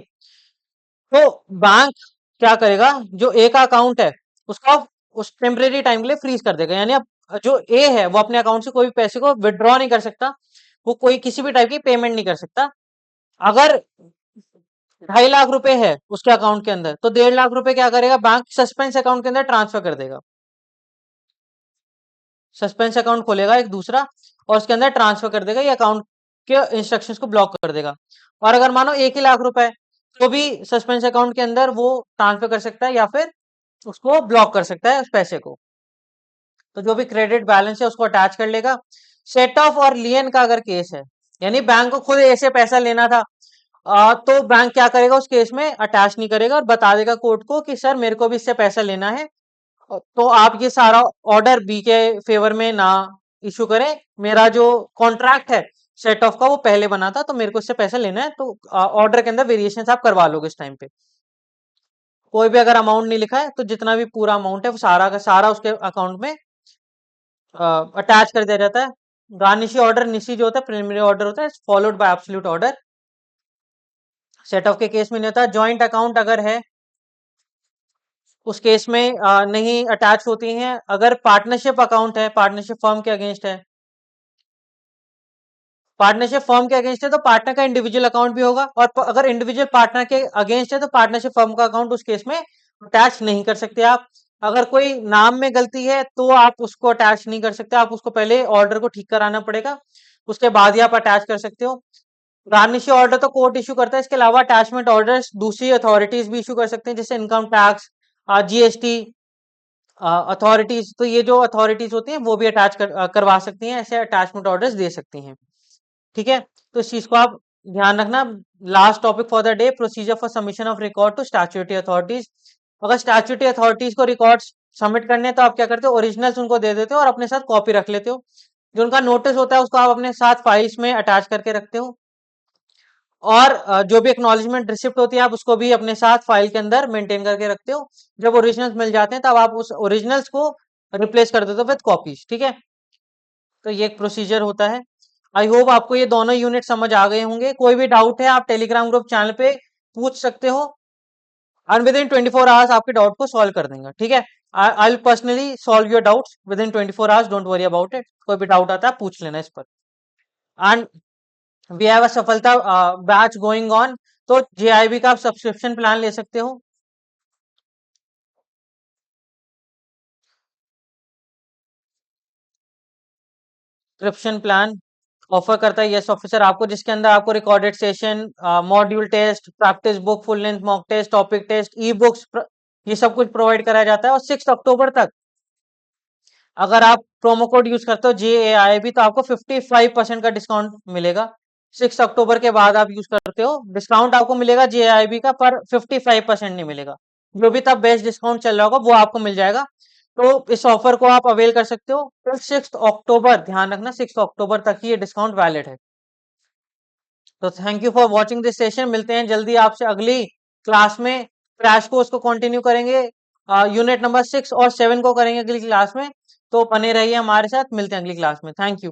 तो बैंक क्या करेगा? जो ए का अकाउंट है उसका उस टेम्परेरी टाइम के लिए फ्रीज कर देगा, यानी अब जो ए है वो अपने अकाउंट से कोई भी पैसे को विड्रॉ नहीं कर सकता, वो कोई किसी भी टाइप की पेमेंट नहीं कर सकता। अगर 2.5 लाख रुपए है उसके अकाउंट के अंदर, तो 1.5 लाख रुपए क्या करेगा? बैंक सस्पेंस अकाउंट के अंदर ट्रांसफर कर देगा। सस्पेंस अकाउंट खोलेगा एक दूसरा, और उसके अंदर ट्रांसफर कर देगा, ये अकाउंट के इंस्ट्रक्शंस को ब्लॉक कर देगा। और अगर मानो 1 ही लाख रुपए है, तो भी सस्पेंस अकाउंट के अंदर वो ट्रांसफर कर सकता है, या फिर उसको ब्लॉक कर सकता है उस पैसे को। तो जो भी क्रेडिट बैलेंस है उसको अटैच कर लेगा। सेट ऑफ और लियन का अगर केस है, यानी बैंक को खुद ऐसे पैसा लेना था, तो बैंक क्या करेगा? उस केस में अटैच नहीं करेगा और बता देगा कोर्ट को कि सर मेरे को भी इससे पैसा लेना है, तो आप ये सारा ऑर्डर बी के फेवर में ना इशू करें। मेरा जो कॉन्ट्रैक्ट है सेट ऑफ का वो पहले बना था, तो मेरे को इससे पैसा लेना है, तो ऑर्डर के अंदर वेरिएशन आप करवा लोगे इस टाइम पे। कोई भी अगर अमाउंट नहीं लिखा है तो जितना भी पूरा अमाउंट है वो सारा का सारा उसके अकाउंट में अटैच कर दिया जाता है। गार्निशी ऑर्डर, निशी जो होता है प्रिलिमिनरी ऑर्डर होता है, followed by absolute order. Set of के केस में नहीं होता। जॉइंट अकाउंट अगर है उस केस में नहीं अटैच होती हैं। अगर पार्टनरशिप अकाउंट है, पार्टनरशिप फर्म के अगेंस्ट है, पार्टनरशिप फर्म के अगेंस्ट है तो पार्टनर का इंडिविजुअल अकाउंट भी होगा, और अगर इंडिविजुअल पार्टनर के अगेंस्ट है तो पार्टनरशिप फर्म का अकाउंट उस केस में अटैच नहीं कर सकते आप। अगर कोई नाम में गलती है तो आप उसको अटैच नहीं कर सकते, आप उसको पहले ऑर्डर को ठीक कराना पड़ेगा, उसके बाद ही आप अटैच कर सकते हो। गार्निशी ऑर्डर तो कोर्ट इशू करता है, इसके अलावा अटैचमेंट ऑर्डर्स दूसरी अथॉरिटीज भी इशू कर सकते हैं, जैसे इनकम टैक्स, जीएसटी अथॉरिटीज। तो ये जो अथॉरिटीज होती हैं वो भी करवा सकती हैं, ऐसे अटैचमेंट ऑर्डर्स दे सकती हैं, ठीक है। तो इस चीज को आप ध्यान रखना। Last topic for the day, procedure for submission of record to statutory authorities. अगर स्टैट्यूटरी अथॉरिटीज को रिकॉर्ड्स सबमिट करने हैं तो आप क्या करते हो? ओरिजिनल्स उनको दे देते हो और अपने साथ कॉपी रख लेते हो। जो उनका नोटिस होता है उसको आप अपने साथ फाइल्स में अटैच करके रखते हो, और जो भी एक्नॉलेजमेंट रिसिप्ट होती है आप उसको भी अपने साथ फाइल के अंदर मेंटेन करके रखते हो। जब ओरिजिनल्स मिल जाते हैं तब आप उस ओरिजिनल्स को रिप्लेस कर देते हो विद कॉपीज, ठीक है। तो ये एक प्रोसीजर होता है। आई होप आपको ये दोनों यूनिट समझ आ गए होंगे। कोई भी डाउट है आप टेलीग्राम ग्रुप चैनल पे पूछ सकते हो, और विद इन 24 आवर्स आपके डाउट को सॉल्व कर देंगे, ठीक है। I will personally solve your doubts with in 24 hours, don't worry about it. कोई भी डाउट आता है आप पूछ लेना इस पर। एंड वी हैव अ सफलता बैच गोइंग ऑन, तो जेआईबी का आप सब्सक्रिप्शन प्लान ले सकते हो। सब्सक्रिप्शन प्लान ऑफर करता है यस ऑफिसर आपको, जिसके अंदर आपको recorded session, module test, practice book, full length mock test, topic test, e books, ये सब कुछ प्रोवाइड कराया जाता है। और 6 अक्टूबर तक अगर आप प्रोमो कोड यूज करते हो JAIB तो आपको 55% का डिस्काउंट मिलेगा। 6 अक्टूबर के बाद आप यूज करते हो, डिस्काउंट आपको मिलेगा JAIB का, पर 55% नहीं मिलेगा। जो भी तब बेस्ट डिस्काउंट चल रहा होगा वो आपको मिल जाएगा। तो इस ऑफर को आप अवेल कर सकते हो तो 6 अक्टूबर, ध्यान रखना 6 अक्टूबर तक ही ये डिस्काउंट वैलिड है। तो thank you for watching this session. मिलते हैं जल्दी आपसे अगली क्लास में। क्रैश कोर्स को कंटिन्यू करेंगे, यूनिट नंबर 6 और 7 को करेंगे अगली क्लास में। तो बने रहिए हमारे साथ, मिलते हैं अगली क्लास में। Thank you.